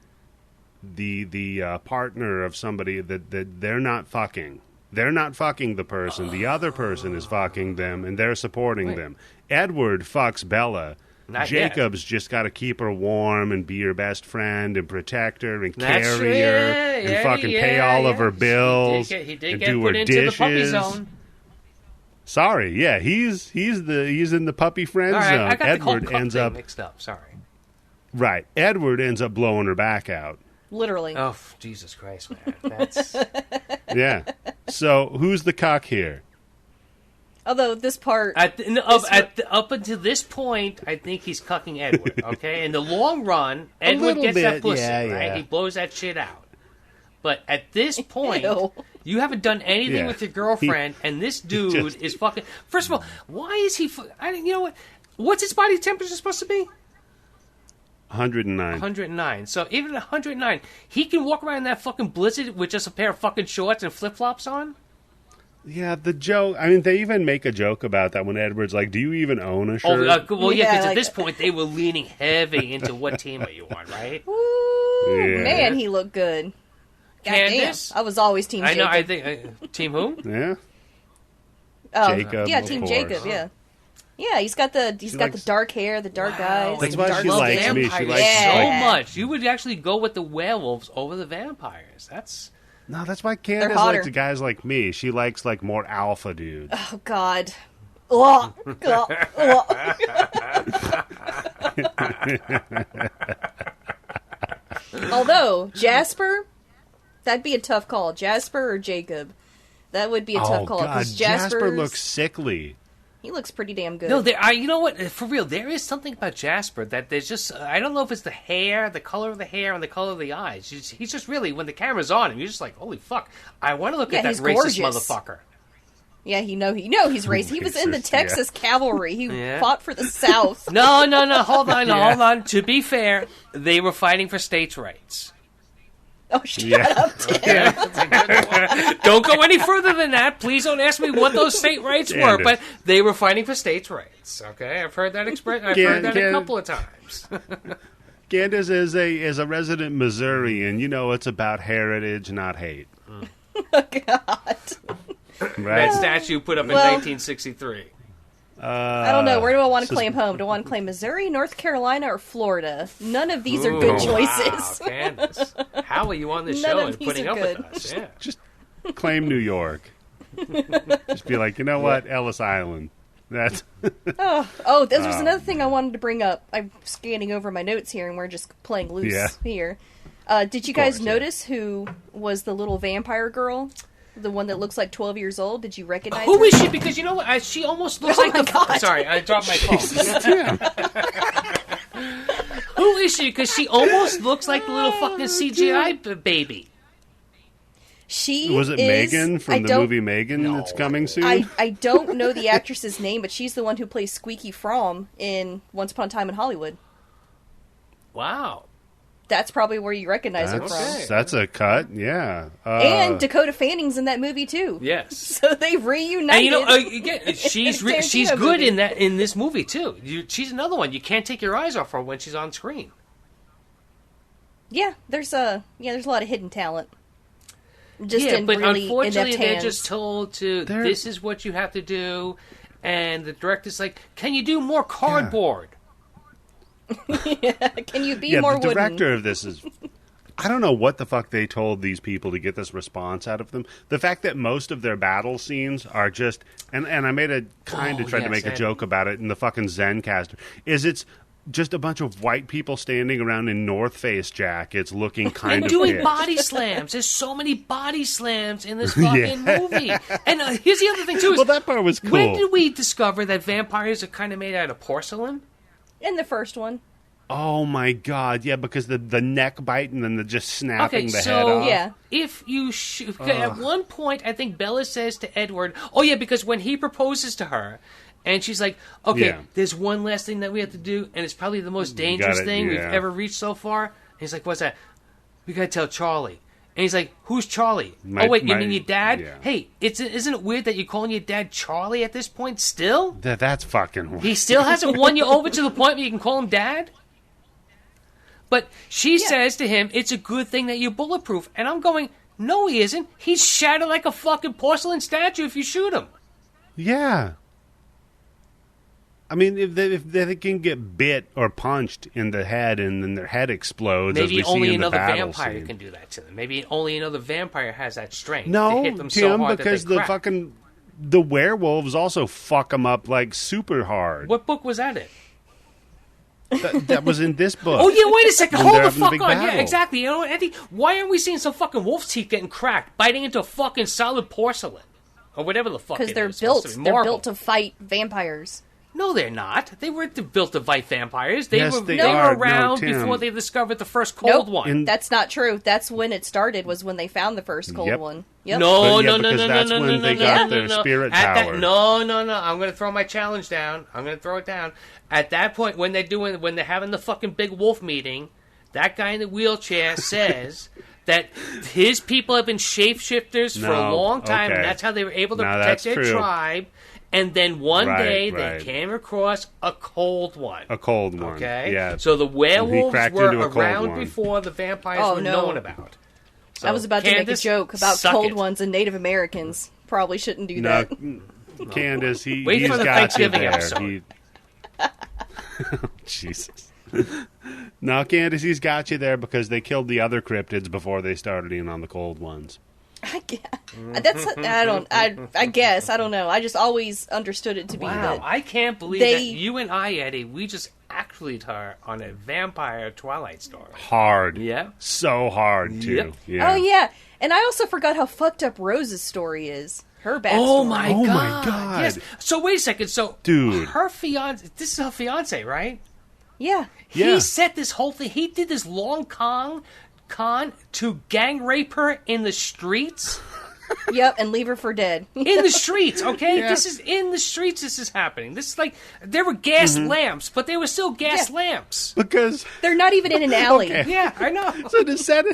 the partner of somebody that they're not fucking. They're not fucking the person. The other person is fucking them, and they're supporting them. Edward fucks Bella. Not Jacob's just got to keep her warm and be her best friend and protect her and That's carry true. her Yeah, and fucking pay all of her bills He did and get do put her into dishes. the puppy zone. Sorry, yeah, he's in the puppy friend All right, zone. I got the Edward whole cuck ends thing up mixed up. Sorry. right. Edward ends up blowing her back out. Literally. Oh, Jesus Christ, man. That's... Yeah. So who's the cock here? Although this part, up until this point, I think he's cucking Edward, okay? In the long run, Edward little gets bit, that pussy, yeah, right? yeah. He blows that shit out. But at this point, Ew. you haven't done anything Yeah. with your girlfriend, and this dude just- is fucking... First of all, why is he... you know what? What's his body temperature supposed to be? 109. 109. So even at 109, he can walk around in that fucking blizzard with just a pair of fucking shorts and flip-flops on? Yeah, the joke. I mean, they even make a joke about that when Edward's like, "Do you even own a Oh, shirt?" well, yeah, Yeah, because like- at this point, they were leaning heavy into what team are you on, right? Ooh, Yeah. man, he looked good. Goddamn. Candice? I was always Team I Jacob. know, I think... team who? Yeah. Oh, yeah, of Team course. Jacob. Yeah, yeah. He's got the likes- dark hair, the dark eyes. That's the why dark she love likes skin. me. She vampires likes Yeah. so much. You would actually go with the werewolves over the vampires. That's... No, that's why Candice hotter. likes guys like me. She likes like more alpha dudes. Oh God. Ugh. Ugh. Although Jasper, that'd be a tough call. Jasper or Jacob, that would be a tough call. God, 'Cause Jasper Jasper's- looks sickly. He looks pretty damn good. No, you know what? For real, there is something about Jasper that there's just... I don't know if it's the hair, the color of the hair, and the color of the eyes. He's just really... When the camera's on him, you're just like, holy fuck. I want to look at that he's racist gorgeous. motherfucker. Yeah, he's racist. He was in the Racist, Texas cavalry. He Yeah. fought for the South. No, hold on. To be fair, they were fighting for states' rights. Oh, shut Yeah. up, Tim. Don't go any further than that. Please don't ask me what those state rights were, Candace. but they were fighting for states' rights. Okay, I've heard that I've heard that a Can- couple of times. Candace is a resident Missourian. You know, it's about heritage, not hate. Oh, God. Right? That statue put up in Well- 1963. I don't know. Where do I want to sus- claim home? Do I want to claim Missouri, North Carolina, or Florida? None of these are Ooh, good wow, choices. Candace. How are you on this None show of and these putting are up good. with us? Yeah. Just claim New York. Just be like, you know what, Ellis Island. That's Oh, this was another thing I wanted to bring up. I'm scanning over my notes here, and we're just playing loose Yeah. here. Did you guys course, yeah. notice who was the little vampire girl? The one that looks like 12 years old? Did you recognize Who her? is she? Because you know what? She almost looks Oh like my the... God. Sorry, I dropped my phone. Who is she? Because she almost looks like the little fucking CGI baby. She was it is, Megan I from the don't- movie Megan No. that's coming soon? I don't know the actress's name, but she's the one who plays Squeaky Fromm in Once Upon a Time in Hollywood. Wow. That's probably where you recognize her from. Okay. That's a cut, yeah. And Dakota Fanning's in that movie too. Yes. So they reunited. And you know, again, she's Tarantino good movie. in this movie too. She's another one you can't take your eyes off her when she's on screen. Yeah, there's a lot of hidden talent. Just Yeah, in but really unfortunately, inept they're hands. just told to. This is what you have to do, and the director's like, "Can you do more cardboard?" Can you be more the wooden? director of this is... I don't know what the fuck they told these people to get this response out of them. The fact that most of their battle scenes are just... And I made a tried to make a joke about it in the fucking Zencaster. It's just a bunch of white people standing around in North Face jackets looking kind and of doing pissed. body slams. There's so many body slams in this fucking movie. And here's the other thing, too. Is Well, that part was cool. When did we discover that vampires are kind of made out of porcelain? In the first one. Oh, my God. Yeah, because the neck bite and then the just snapping the head off. Yeah. If you at one point, I think Bella says to Edward, oh, yeah, because when he proposes to her, and she's like, okay, there's one last thing that we have to do, and it's probably the most dangerous thing we've ever reached so far. And he's like, what's that? We got to tell Charlie. And he's like, who's Charlie? You mean your dad? Yeah. Hey, isn't it weird that you're calling your dad Charlie at this point still? That's fucking weird. He still hasn't won you over to the point where you can call him dad? But she says to him, it's a good thing that you're bulletproof. And I'm going, no, he isn't. He's shattered like a fucking porcelain statue if you shoot him. Yeah. I mean, if they can get bit or punched in the head and then their head explodes, maybe as we only see in another the battle vampire scene. can do that to them. Maybe only another vampire has that strength No, to hit them Tim, so hard because that they the crack. fucking the werewolves also fuck them up like super hard. What book was that in? That was in this book. Oh, yeah, wait a second. When Hold they're the having fuck big on. battle. Yeah, exactly. You know what, Andy? Why aren't we seeing some fucking wolf's teeth getting cracked, biting into fucking solid porcelain? Or whatever the fuck it is. Because they're Marble. built to fight vampires. No, they're not. They weren't built to fight vampires. They Yes, were they they are. were around No, Tim. before they discovered the first cold one. That's not true. That's when it started, was when they found the first cold one. Yep. But yeah, because that's when they got their spirit power. No. I'm going to throw my challenge down. I'm going to throw it down. At that point, when they're having the fucking big wolf meeting, that guy in the wheelchair says that his people have been shapeshifters for a long time, and that's how they were able to protect their tribe. And then one day they came across a cold one. A cold one. Okay? Yeah. So the werewolves were into a cold around one. before the vampires were known about. So, I was about to make a Candice, joke about suck cold it. ones and Native Americans. Probably shouldn't do that. Candice, Wait he's for the got Thanksgiving you there. episode. Jesus. No, Candice, he's got you there because they killed the other cryptids before they started in on the cold ones. I guess. I don't know. I just always understood it to be Wow, that I can't believe that you and I, Eddie, we just actually her on a vampire Twilight story. Hard. Yeah. So hard, too. Yep. Yeah. Oh, yeah. And I also forgot how fucked up Rose's story is. Her backstory. Oh, my God. God. Yes. So, wait a second. So, Dude. her fiance, this is her fiance, right? Yeah. Yeah. He set this whole thing, he did this long con to gang rape her in the streets. Yep, and leave her for dead. In the streets, okay? Yeah. This is in the streets this is happening. This is like, there were gas lamps, but they were still gas lamps. Because... They're not even in an alley. Okay. Yeah, I know. So to set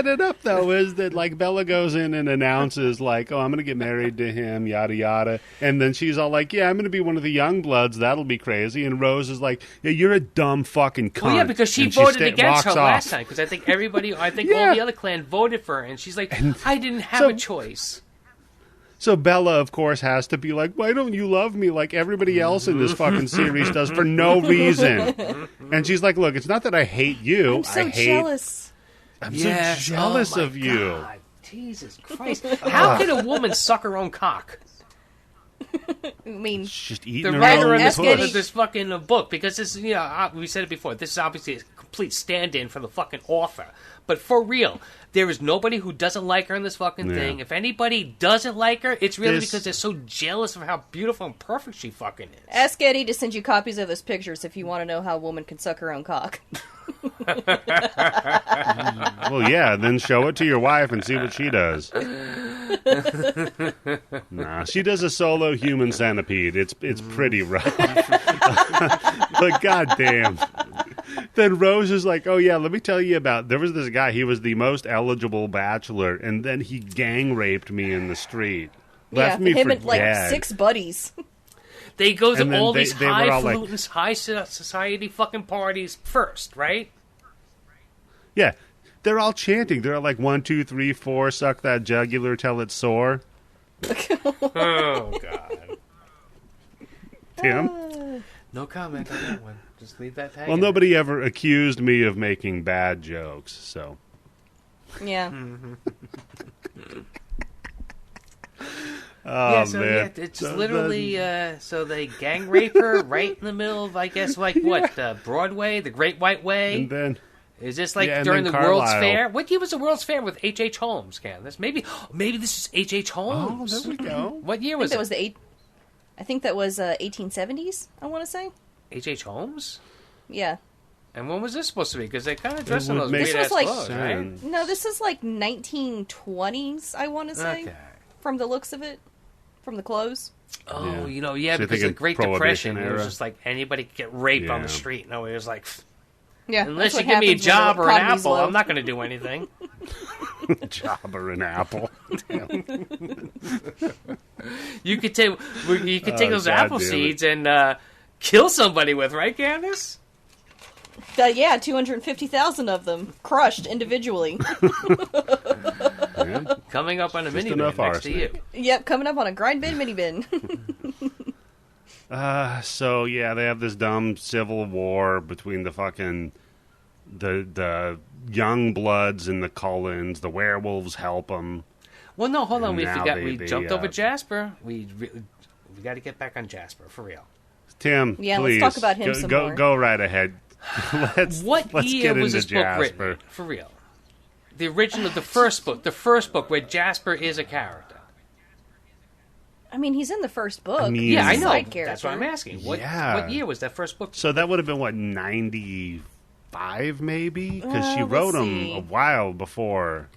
it up, though, is that, like, Bella goes in and announces, like, oh, I'm going to get married to him, yada, yada. And then she's all like, yeah, I'm going to be one of the young bloods. That'll be crazy. And Rose is like, yeah, you're a dumb fucking cunt. Well, yeah, because she And voted against her walks last off. time. Because I think all Yeah. the other clan voted for her. And she's like, I didn't have so- a choice. So Bella, of course, has to be like, why don't you love me like everybody else in this fucking series does for no reason? And she's like, look, it's not that I hate you. I'm so I hate... jealous. I'm so jealous of you. God. Jesus Christ. How can a woman suck her own cock? I mean, It's just The eating her writer own of puss. this fucking book, because this is, we said it before, this is obviously a complete stand-in for the fucking author. But for real, there is nobody who doesn't like her in this fucking thing. If anybody doesn't like her, it's really because they're so jealous of how beautiful and perfect she fucking is. ask Eddie to send you copies of those pictures if you want to know how a woman can suck her own cock. Well, yeah, then show it to your wife and see what she does. Nah, she does a solo human centipede. It's pretty rough. But goddamn. Then Rose is like, oh yeah, let me tell you about, there was this guy, he was the most eligible bachelor, and then he gang raped me in the street. Left me him for and like dead. 6 buddies. They go And to then all they these were all like- highfalutin, high society fucking parties first, right? Yeah, they're all chanting. They're like 1, 2, 3, 4, suck that jugular till it's sore. Oh, God. Tim? No comment on that one. Just leave that hanging. Well, nobody ever accused me of making bad jokes, so. Yeah. Oh, so man. yeah, it's just literally so they gang rape her right in the middle of, I guess, like what, Broadway, the Great White Way. And then Is this like and during then the World's Carlisle. Fair? What year was the World's Fair with H.H. Holmes, Candice? Maybe this is H.H. Holmes. Oh, there we go. What year I think was that it? was I think that was 1870s, I want to say. H.H. Holmes? Yeah. And when was this supposed to be? Because they kind of dressed It in would those make weird-ass like clothes, right? No, this is like 1920s, I want to say. Okay. From the looks of it. From the clothes. Oh, Yeah. so So you're because of the thinking Great Prohibition Depression, it was era? just like anybody could get raped on the Yeah. street. No, it was like, Yeah. unless that's you what give me a happens when the job or an economy's apple, low. I'm not going to do anything. Job or an apple. You could take those God apple damn it. seeds and kill somebody with, right, Candice? Yeah, 250,000 of them crushed individually. Yeah. Coming up on a Just minivan enough next to you. arsenic. Yep, coming up on a grind bin minibin. So yeah, they have this dumb civil war between the fucking the young bloods and the Cullens. The werewolves help them. Well, no, hold on. And We now forgot. they- We they, jumped over Jasper. We got to get back on Jasper for real. Tim, Yeah, let's please talk about him some more. Go right ahead. let's What year get was into this book Jasper. written? For real. The original, the first book where Jasper is a character. I mean, he's in the first book. I mean- Yeah, I He's a know. side That's what I'm character. asking. What Yeah. year was that first book? So that would have been what 95 maybe because she let's wrote them see. a while before.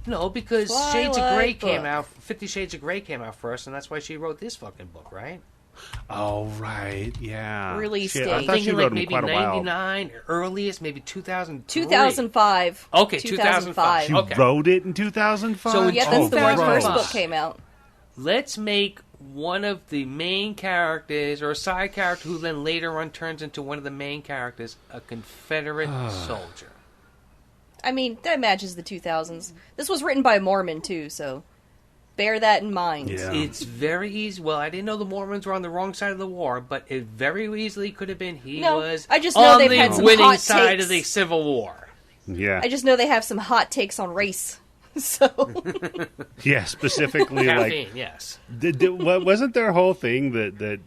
No, because Shades of Grey Twilight came book. out. 50 Shades of Grey came out first, and that's why she wrote this fucking book, right? Oh right, yeah. Release Shit, date. I I'm thought she thinking wrote like them maybe quite a while. 99, earliest maybe 2003. 2005. Okay, 2005. She Okay. wrote it in 2005. So Yeah, that's the one Oh, first gross. book came out. Let's make one of the main characters, or a side character who then later on turns into one of the main characters, a Confederate soldier. I mean, that matches the 2000s. This was written by a Mormon, too, so bear that in mind. Yeah. It's very easy. Well, I didn't know the Mormons were on the wrong side of the war, but it very easily could have been he No, was I just know on they've the had some winning hot side takes. of the Civil War. Yeah, I just know they have some hot takes on race. So, yeah. Specifically, like, Caffeine, yes. wasn't their whole thing that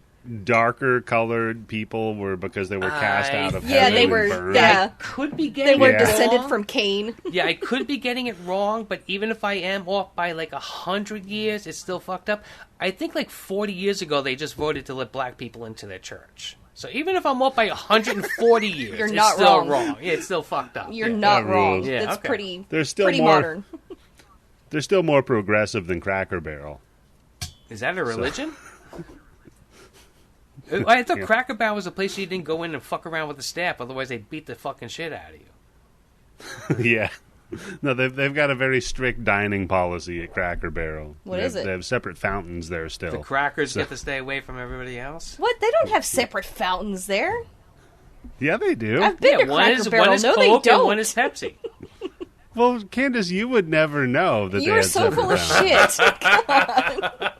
darker colored people were because they were cast out of yeah, heaven they and were. burned? Yeah, Could be they getting were it descended wrong. from Cain. Yeah, I could be getting it wrong, but even if I am off by like 100 years, it's still fucked up. I think like 40 years ago, they just voted to let black people into their church. So even if I'm off by 140 years, You're it's not still wrong. wrong. Yeah, it's still fucked up. You're Yeah. not That wrong. rules. Yeah, That's okay. pretty. There's still pretty more- modern. They're still more progressive than Cracker Barrel. Is that a religion? I thought Yeah. Cracker Barrel was a place you didn't go in and fuck around with the staff, otherwise they'd beat the fucking shit out of you. Yeah. No, they've got a very strict dining policy at Cracker Barrel. What they is have, it? They have separate fountains there still. The crackers So- get to stay away from everybody else. What? They don't have separate fountains there. Yeah, they do. I've been to one Cracker is Barrel. one is No, Coke they and don't. one is Pepsi. Well, Candice, you would never know that You they are had so separate full of fountains. shit.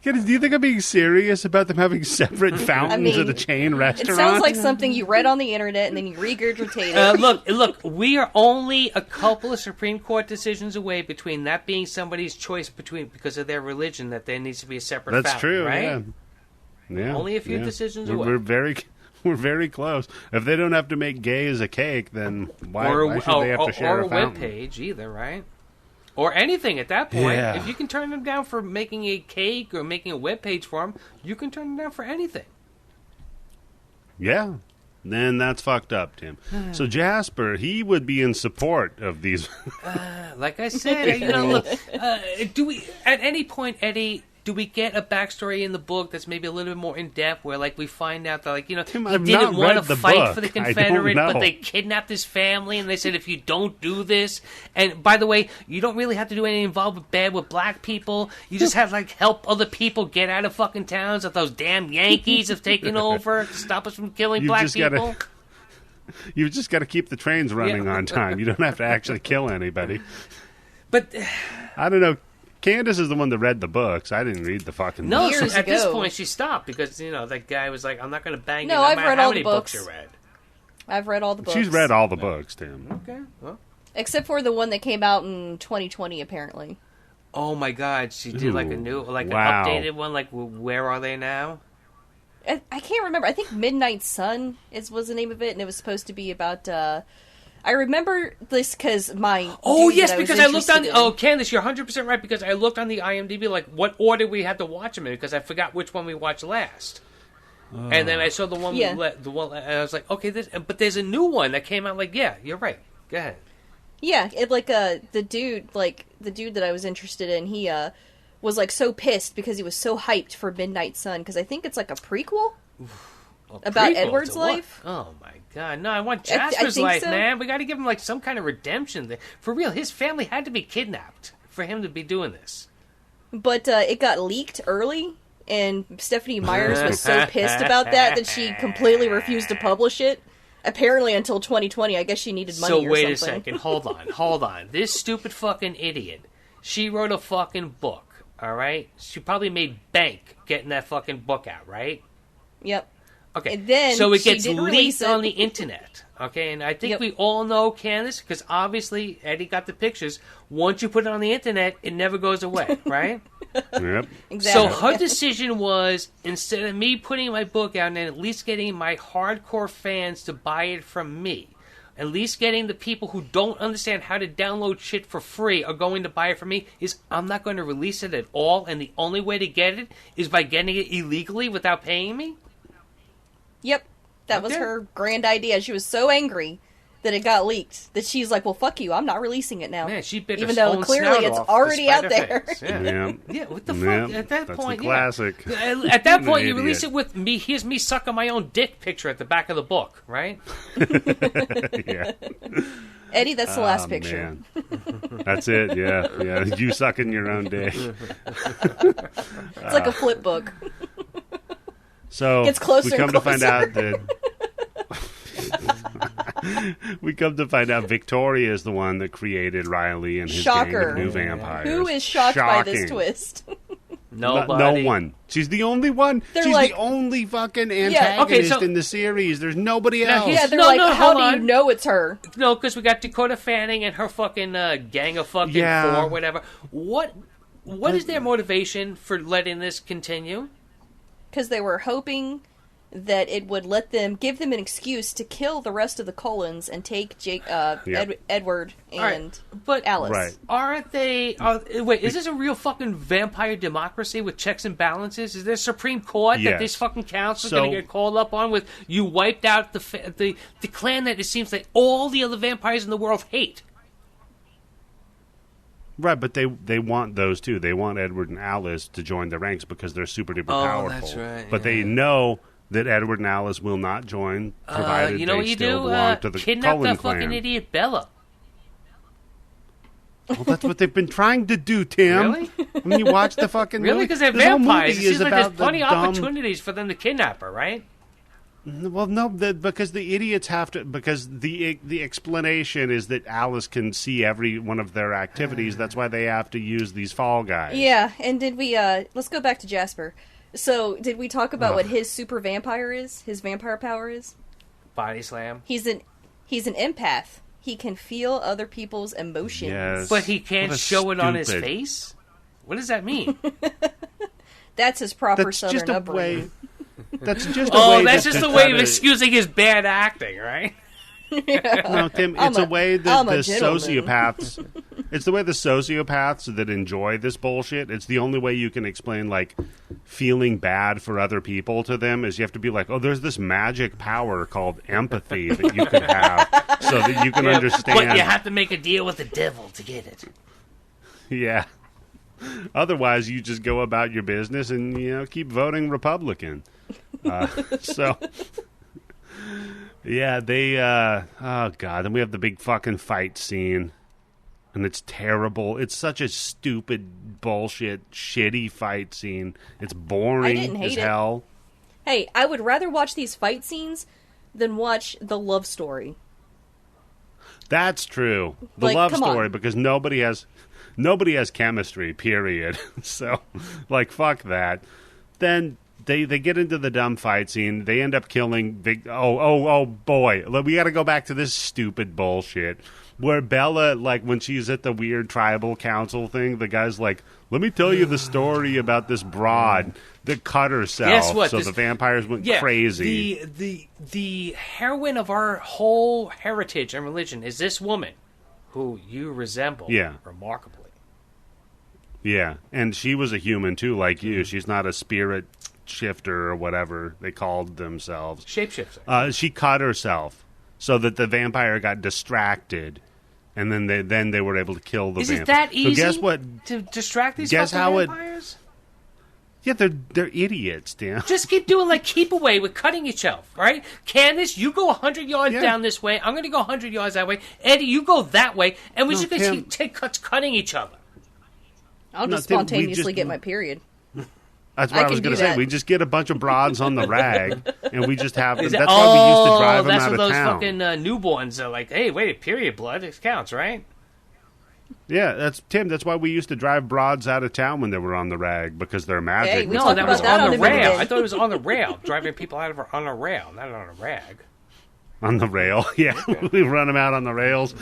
Candice, do you think I'm being serious about them having separate fountains at a chain It restaurant? sounds like something you read on the internet and then you regurgitate it. Look, we are only a couple of Supreme Court decisions away between that being somebody's choice because of their religion that there needs to be a separate That's fountain, true. right? Yeah. Only a few decisions we're, away. We're very close. If they don't have to make gay as a cake, then why should they have to share or a a fountain? webpage either, right? Or anything at that point. Yeah. If you can turn them down for making a cake or making a webpage for them, you can turn them down for anything. Yeah. Then that's fucked up, Tim. So Jasper, he would be in support of these. Like I said, look, do we, at any point, Eddie, do we get a backstory in the book that's maybe a little bit more in depth, where like we find out that Tim, he I've didn't not want to read the fight book. for the I don't Confederate, but know. they kidnapped his family, and they said if you don't do this, and by the way, you don't really have to do anything involved with black people. You just have to help other people get out of fucking towns that those damn Yankees have taken over to stop us from killing You've black just people. gotta- You've just got to keep the trains running Yeah. on time. You don't have to actually kill anybody. But I don't know. Candice is the one that read the books. I didn't read the fucking No, books. Years at this ago. point she stopped because that guy was like, "I'm not going to bang No, you no I've matter read how all many the books books. you read." I've read all the books. She's read all the books, Tim. Okay, well. Except for the one that came out in 2020, apparently. Oh my God, she did like a new, like wow. an updated one. Like, where are they now? I can't remember. I think Midnight Sun was the name of it, and it was supposed to be about. I remember this because my. Oh dude yes, that because I looked on. interested in- Oh, Candice, you're 100% right because I looked on the IMDb like what order we had to watch them in because I forgot which one we watched last. And then I saw the one, Yeah. the one, and I was like, okay, but there's a new one that came out. Like, yeah, you're right. Go ahead. Yeah, the dude that I was interested in, he was like so pissed because he was so hyped for Midnight Sun because I think it's like a prequel about Prequel Edward's to what? life. Oh my God, no! I want I Jasper's think life, so. man. We got to give him like some kind of redemption. For real, his family had to be kidnapped for him to be doing this. But it got leaked early, and Stephanie Myers was so pissed about that she completely refused to publish it. Apparently until 2020. I guess she needed money or something. So wait a second. Hold on. This stupid fucking idiot. She wrote a fucking book, all right? She probably made bank getting that fucking book out, right? Yep. Okay. And then so it she gets didn't leaked release it. on the internet, okay? And I think Yep. we all know, Candice, because obviously Eddie got the pictures. Once you put it on the internet, it never goes away, right? Yep. Exactly. So her decision was, instead of me putting my book out and at least getting my hardcore fans to buy it from me, at least getting the people who don't understand how to download shit for free are going to buy it from me, is I'm not going to release it at all, and the only way to get it is by getting it illegally without paying me? Yep. That was Okay. her grand idea. She was so angry that it got leaked that she's like, well, fuck you. I'm not releasing it now. Man, she bit Even her though own clearly snout it's off already despite out her there. face. Yeah. Yeah. Yeah, what the fuck? Yep. At that That's point, the classic. yeah. At that point, you Idiot. release it with me. Here's me sucking my own dick picture at the back of the book, right? Yeah. Eddie, that's the last Oh, picture. man. That's it. Yeah. Yeah. You sucking your own dick. It's like a flip book. So Gets closer we come and to find closer. out that we come to find out Victoria is the one that created Riley and his gang Shocker. of new vampires. Who is shocked by this Shocking. twist? Nobody. No one. She's the only one. They're She's like- the only fucking okay, antagonist so- in the series. There's nobody Now, else. here's- Yeah, they're No, like, no, how hold do you on. know it's her? No, because we got Dakota Fanning and her fucking gang of fucking Yeah. four, whatever. What is their motivation for letting this continue? Because they were hoping that it would give them an excuse to kill the rest of the Cullens and take Edward and Right, but Alice. Right. Aren't they? Wait, is this a real fucking vampire democracy with checks and balances? Is there a Supreme Court that Yes. this fucking council's So- going to get called up on with? You wiped out the clan that it seems like all the other vampires in the world hate. Right, but they want those too. They want Edward and Alice to join the ranks because they're super duper powerful. that's right, But they know that Edward and Alice will not join, provided You know they what you still do? belong to the Kidnap Cullen that clan. fucking idiot Bella. Well, that's what they've been trying to do, Tim. Really? When you watch the fucking Really? movie, Because they're this whole vampires. It movie is seems like there's about plenty the of dumb. opportunities for them to kidnap her, right? Well, no, because the idiots have to. Because the explanation is that Alice can see every one of their activities. That's why they have to use these fall guys. Yeah, and did we, let's go back to Jasper. So, did we talk about what his super vampire is? His vampire power is? Body slam. He's an empath. He can feel other people's emotions. Yes. But he can't What a show it on his stupid- face? What does that mean? That's his proper That's southern just a upbringing. way. That's just a way. Oh, that's to just a try way of to- excusing his bad acting, right? No, Tim, I'm it's a a- way that I'm the a gentleman. sociopaths. It's the way the sociopaths that enjoy this bullshit. It's the only way you can explain like feeling bad for other people to them is you have to be like, oh, there's this magic power called empathy that you can have, so that you can understand. But you have to make a deal with the devil to get it. Yeah. Otherwise, you just go about your business and keep voting Republican. So. Yeah, they, oh god, then we have the big fucking fight scene, and it's terrible. It's such a stupid, bullshit, shitty fight scene. It's I boring didn't hate as it. hell. Hey, I would rather watch these fight scenes than watch the love story. That's true. The Like, love come on. story, because nobody has nobody has chemistry, period. So, like, fuck that. Then they get into the dumb fight scene. They end up killing oh boy. We got to go back to this stupid bullshit where Bella, like, when she's at the weird tribal council thing, the guy's like, let me tell you the story about this broad that cut herself. Guess what? So the vampires went crazy. The heroine of our whole heritage and religion is this woman who you resemble remarkably. Yeah, and she was a human too, like you. She's not a spirit shifter or whatever they called themselves. Shapeshifter. She cut herself so that the vampire got distracted, and then they were able to kill the vampire. Is it that easy? So guess what? To distract these fucking vampires? Yeah, they're idiots, Dan. Just keep doing like keep away with cutting yourself, right? Candice, you go 100 yards down this way. I'm going to go 100 yards that way. Eddie, you go that way, and we're just going to take cuts cutting each other. I'll just spontaneously get my period. That's what I was going to say. We just get a bunch of broads on the rag, and we just have. That's why we used to drive them out of town. That's what those fucking newborns are like. Hey, wait, period blood. It counts, right? Yeah, that's Tim. That's why we used to drive broads out of town when they were on the rag because they're magic. Hey, no, that was on the rail. I thought it was on the rail, driving people out of on a rail, not on a rag. On the rail, yeah. Okay. We run them out on the rails.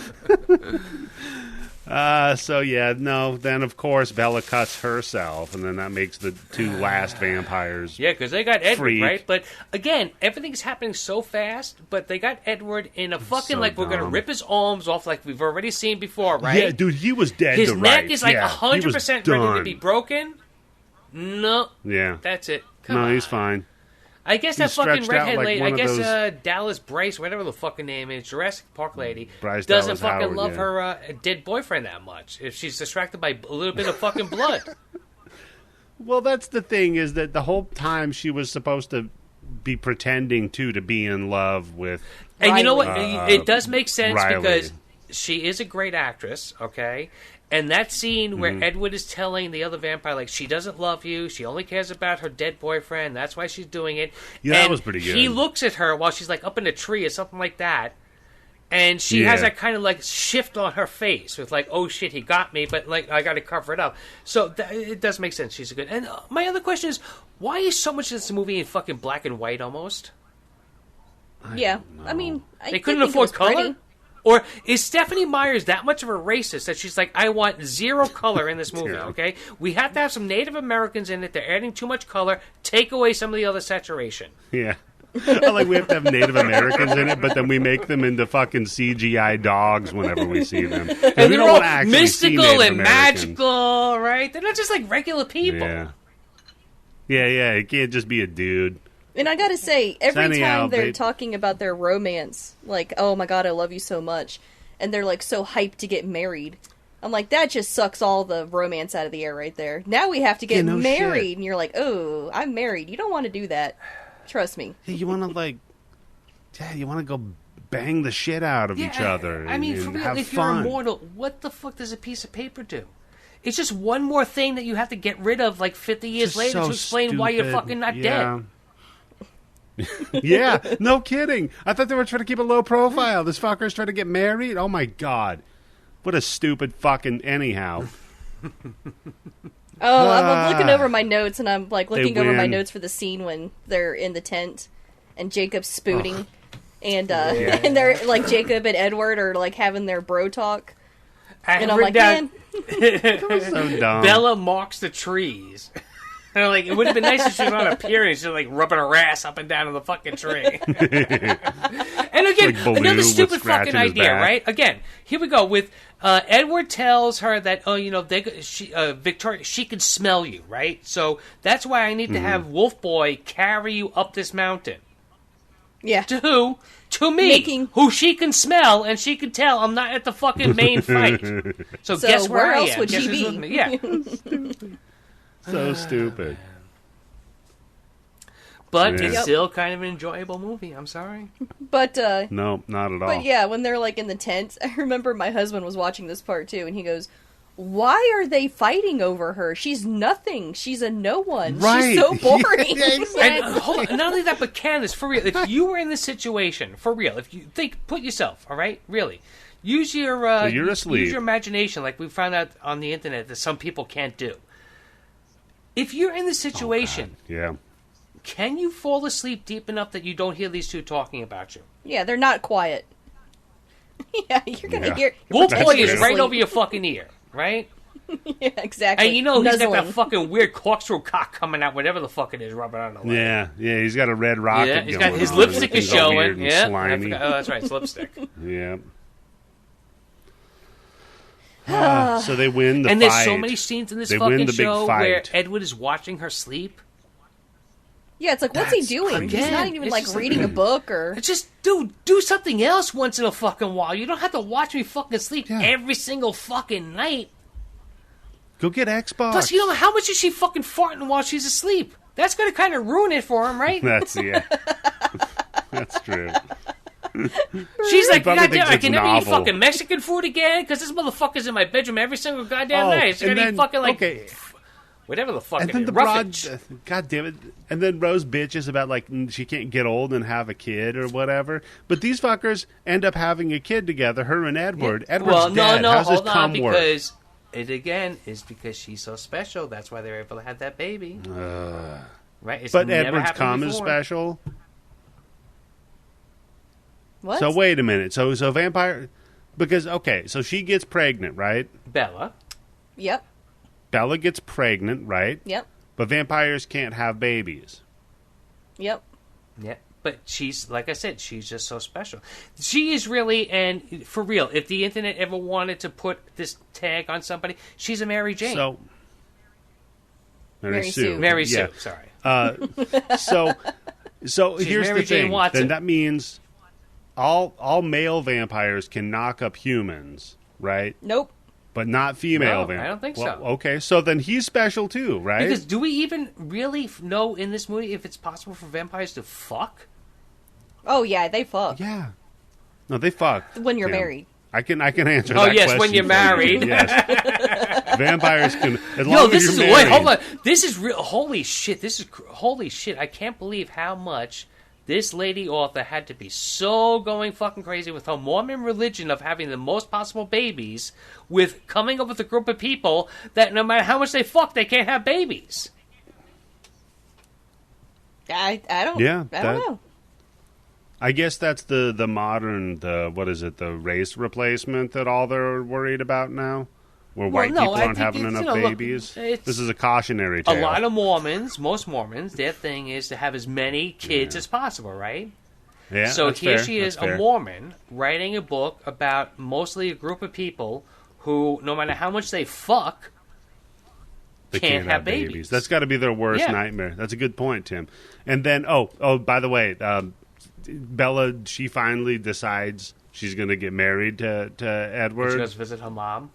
Then of course Bella cuts herself, and then that makes the two last vampires. Yeah, because they got Edward, right? But again, everything's happening so fast. But they got Edward in a fucking we're gonna rip his arms off, like we've already seen before, right? Yeah, dude, he was dead. His neck is like 100% ready to be broken. No, that's it. Come on. He's fine. I guess that fucking redhead lady, I guess Dallas Bryce, whatever the fucking name is, Jurassic Park lady, Bryce doesn't Dallas fucking Howard, love her dead boyfriend that much. If she's distracted by a little bit of fucking blood. Well, that's the thing, is that the whole time she was supposed to be pretending to be in love with And Riley. You know what? It does make sense Riley. Because she is a great actress, okay? And that scene where Edward is telling the other vampire, like, she doesn't love you, she only cares about her dead boyfriend, that's why she's doing it. Yeah, and that was pretty good. He looks at her while she's, like, up in a tree or something like that, and she has that kind of, like, shift on her face with, like, oh, shit, he got me, but, like, I got to cover it up. So it does make sense. She's a good... And my other question is, why is so much of this movie in fucking black and white almost? I mean... They couldn't afford color? Pretty. Or is Stephanie Myers that much of a racist that she's like, I want zero color in this movie, okay? We have to have some Native Americans in it. They're adding too much color. Take away some of the other saturation. Yeah. Like, we have to have Native Americans in it, but then we make them into fucking CGI dogs whenever we see them. And they're all mystical and magical, right? They're not just like regular people. Yeah, it can't just be a dude. And I gotta say, every time they're talking about their romance, like, oh my god, I love you so much, and they're like so hyped to get married, I'm like, that just sucks all the romance out of the air right there. Now we have to get married, shit. And you're like, oh, I'm married. You don't want to do that. Trust me. You want to you want to go bang the shit out of each other. I mean, for real, if you're immortal, what the fuck does a piece of paper do? It's just one more thing that you have to get rid of like 50 years later to explain why you're fucking not dead. Yeah, no kidding. I thought they were trying to keep a low profile. This fucker's trying to get married? Oh my god. What a stupid fucking anyhow. I'm looking over my notes, and I'm like looking over my notes for the scene when they're in the tent and Jacob's spooning, and and they're like Jacob and Edward are like having their bro talk, and I'm like, man, that was so dumb. Bella marks the trees. And like, it would have been nice if she was on a pier and she's like rubbing her ass up and down on the fucking tree. And again, like another stupid fucking idea, right? Again, here we go with Edward tells her that Victoria, she can smell you, right? So that's why I need to have Wolf Boy carry you up this mountain. Yeah. To who? To me, who she can smell and she can tell I'm not at the fucking main fight. So guess where else I am? would guess she be? With me? Yeah. So stupid. But it's still kind of an enjoyable movie. I'm sorry. But no, not at all. But yeah, when they're like in the tent, I remember my husband was watching this part too, and he goes, why are they fighting over her? She's nothing. She's a no one. Right. She's so boring. Yeah, exactly. And hold on, not only that, but Candice, for real, if you were in this situation, for real, if you put yourself, all right, really, use your So you're asleep. use your imagination, like we found out on the internet that some people can't do. If you're in this situation, Yeah. can you fall asleep deep enough that you don't hear these two talking about you? Yeah, they're not quiet. Yeah, you're gonna Yeah. hear. Bull That's boy is true. right over your fucking ear, right? Yeah, exactly. And you know he's got that Nuzzling. fucking weird corkscrew cock coming out, whatever the fuck it is, rubbing on the leg. Yeah, he's got a red rocket. Yeah, he's going got his on. lipstick is Everything's all showing. weird and Yeah, I slimy. forgot- oh, that's right, it's lipstick. Yeah. So they win the And fight. there's so many scenes in this They win fucking the big show where fight. Edward is watching her sleep. Yeah, it's like, what's he That's doing? He's not again, even it's like just reading a book or. It's just, dude, do something else once in a fucking while. You don't have to watch me fucking sleep Yeah. every single fucking night. Go get Xbox. Plus, you know, how much is she fucking farting while she's asleep? That's going to kind of ruin it for him, right? That's That's true. She's like, probably goddamn, thinks I it's can never eat novel. fucking Mexican food again because this motherfucker's in my bedroom every single goddamn night. She's and going to then- eat fucking like okay. whatever the fuck And it then is. the broad, Roughage. God damn it! And then Rose bitches about like she can't get old and have a kid or whatever. But these fuckers end up having a kid together. Her and Edward. Edward's Well, dead. no, How's hold this on, cum work? because it again is because she's so special. That's why they're able to have that baby. Right? It's But never Edward's happened cum is before. special. What? So wait a minute. So vampire, because okay, so she gets pregnant, right? Bella. Yep. Bella gets pregnant, right? Yep. But vampires can't have babies. Yep. Yeah. But she's, like I said, she's just so special. She is really, and for real, if the internet ever wanted to put this tag on somebody, she's a Mary Jane. So Mary Sue. Mary Yeah. Sue, sorry. So She's here's Mary the Jane thing. Watson. Then that means all male vampires can knock up humans, right? Nope. But not female No, vampires. I don't think Well, so. Okay, so then he's special too, right? Because do we even really know in this movie if it's possible for vampires to fuck? Oh yeah, they fuck yeah. No, they fuck. when you're Tim. married. I can answer Oh, that yes, question when you're for you. married. Yes. Vampires can as Yo, long this as is you're married. wait, hold on. This is real. Holy shit! This is holy shit! I can't believe how much this lady author had to be so going fucking crazy with her Mormon religion of having the most possible babies, with coming up with a group of people that no matter how much they fuck, they can't have babies. I don't. Yeah, I don't know. I guess that's the modern what is it, the race replacement that all they're worried about now? Where white no, people I aren't think having it's, enough look, babies. it's- This is a cautionary A tale. lot of Mormons, most Mormons, their thing is to have as many kids as possible, right? yeah, So that's here fair, she is, that's fair. a Mormon, writing a book about mostly a group of people who, no matter how much they fuck, They can't have babies. That's got to be their worst Yeah. nightmare. That's a good point, Tim. And then, by the way, Bella, she finally decides she's going to get married to she Edward. goes visit her mom.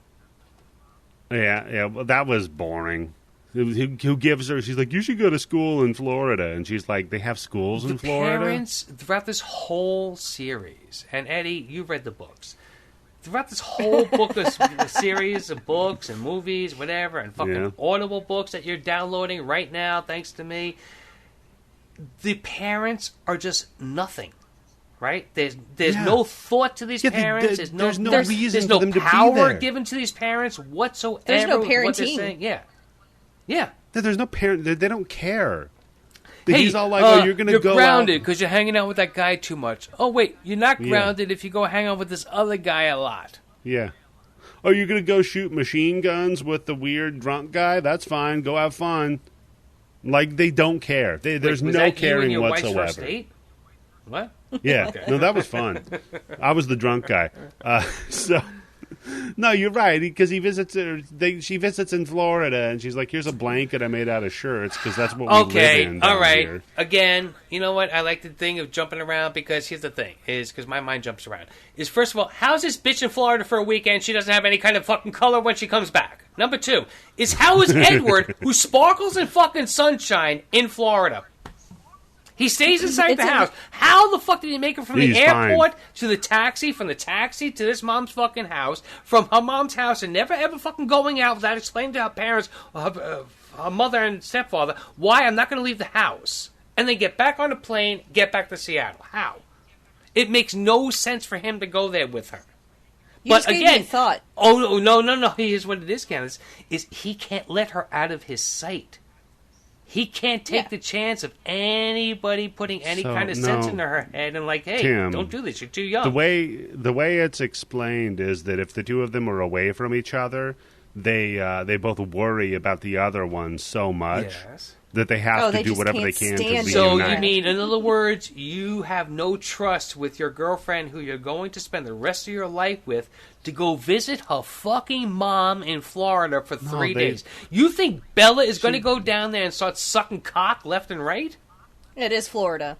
Yeah. Well, that was boring. Who gives her? She's like, you should go to school in Florida, and she's like, they have schools in The Florida. parents, throughout this whole series, and Eddie, you've read the books. Throughout this whole book of series of books and movies, whatever, and fucking Yeah. Audible books that you're downloading right now, thanks to me, the parents are just nothing. Right? There's Yeah. no thought to these Yeah, parents. There's no reason there's for no them to be power there. given to these parents whatsoever. There's no with what they're parenting. saying. Yeah. Yeah. There's no parent. They don't care. Hey, He's all like, "Oh, you're going to go grounded out." because you're hanging out with that guy too much." Oh wait, you're not Yeah. grounded if you go hang out with this other guy a lot. Yeah. Oh, you're going to go shoot machine guns with the weird drunk guy? That's fine. Go have fun. Like, they don't care. There's Wait, was no that you and caring your wife's whatsoever. first date? What? Yeah. No, that was fun. I was the drunk guy. No, you're right, because he visits her. She visits in Florida, and she's like, "Here's a blanket I made out of shirts, because that's what we Okay, live in all down right. here." Again, you know what? I like the thing of jumping around because here's the thing: is because my mind jumps around. Is first of all, how's this bitch in Florida for a weekend? She doesn't have any kind of fucking color when she comes back. Number two is how is Edward, who sparkles in fucking sunshine, in Florida? He stays inside It's the in- house. How the fuck did he make it from the He's airport fine. to the taxi, from the taxi to this mom's fucking house, from her mom's house, and never ever fucking going out without explaining to her parents, her mother and stepfather, why I'm not going to leave the house, and then get back on a plane, get back to Seattle? How? It makes no sense for him to go there with her. You just gave me a thought. Oh no! Here's what it is, Candice: is he can't let her out of his sight. He can't take the chance of anybody putting any kind of sense into her head and like, hey, Tim, don't do this. You're too young. The way it's explained is that if the two of them are away from each other, they both worry about the other one so much that they have to do whatever they can to reunite. So you mean, in other words, you have no trust with your girlfriend who you're going to spend the rest of your life with to go visit her fucking mom in Florida for 3 days. You think Bella is going to go down there and start sucking cock left and right? It is Florida.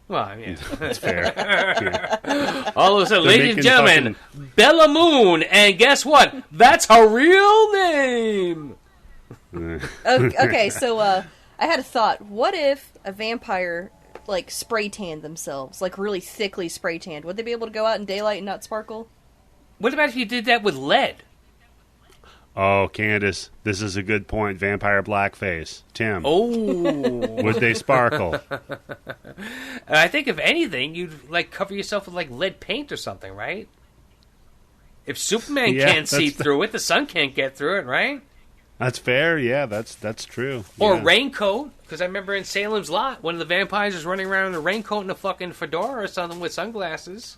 Well, I mean, That's fair. Yeah. all of a sudden, They're ladies and making gentlemen, Bella Moon, and guess what? That's her real name. Okay, so I had a thought. What if a vampire like spray tanned themselves, like really thickly spray tanned? Would they be able to go out in daylight and not sparkle? What about if you did that with lead? Oh, Candice, this is a good point. Vampire blackface. Tim. Oh. Would they sparkle? I think if anything, you'd like cover yourself with like lead paint or something, right? If Superman can't see through it, the sun can't get through it, right? That's fair. Yeah, that's true. Or yeah. raincoat, because I remember in Salem's Lot, one of the vampires was running around in a raincoat and a fucking fedora or something with sunglasses.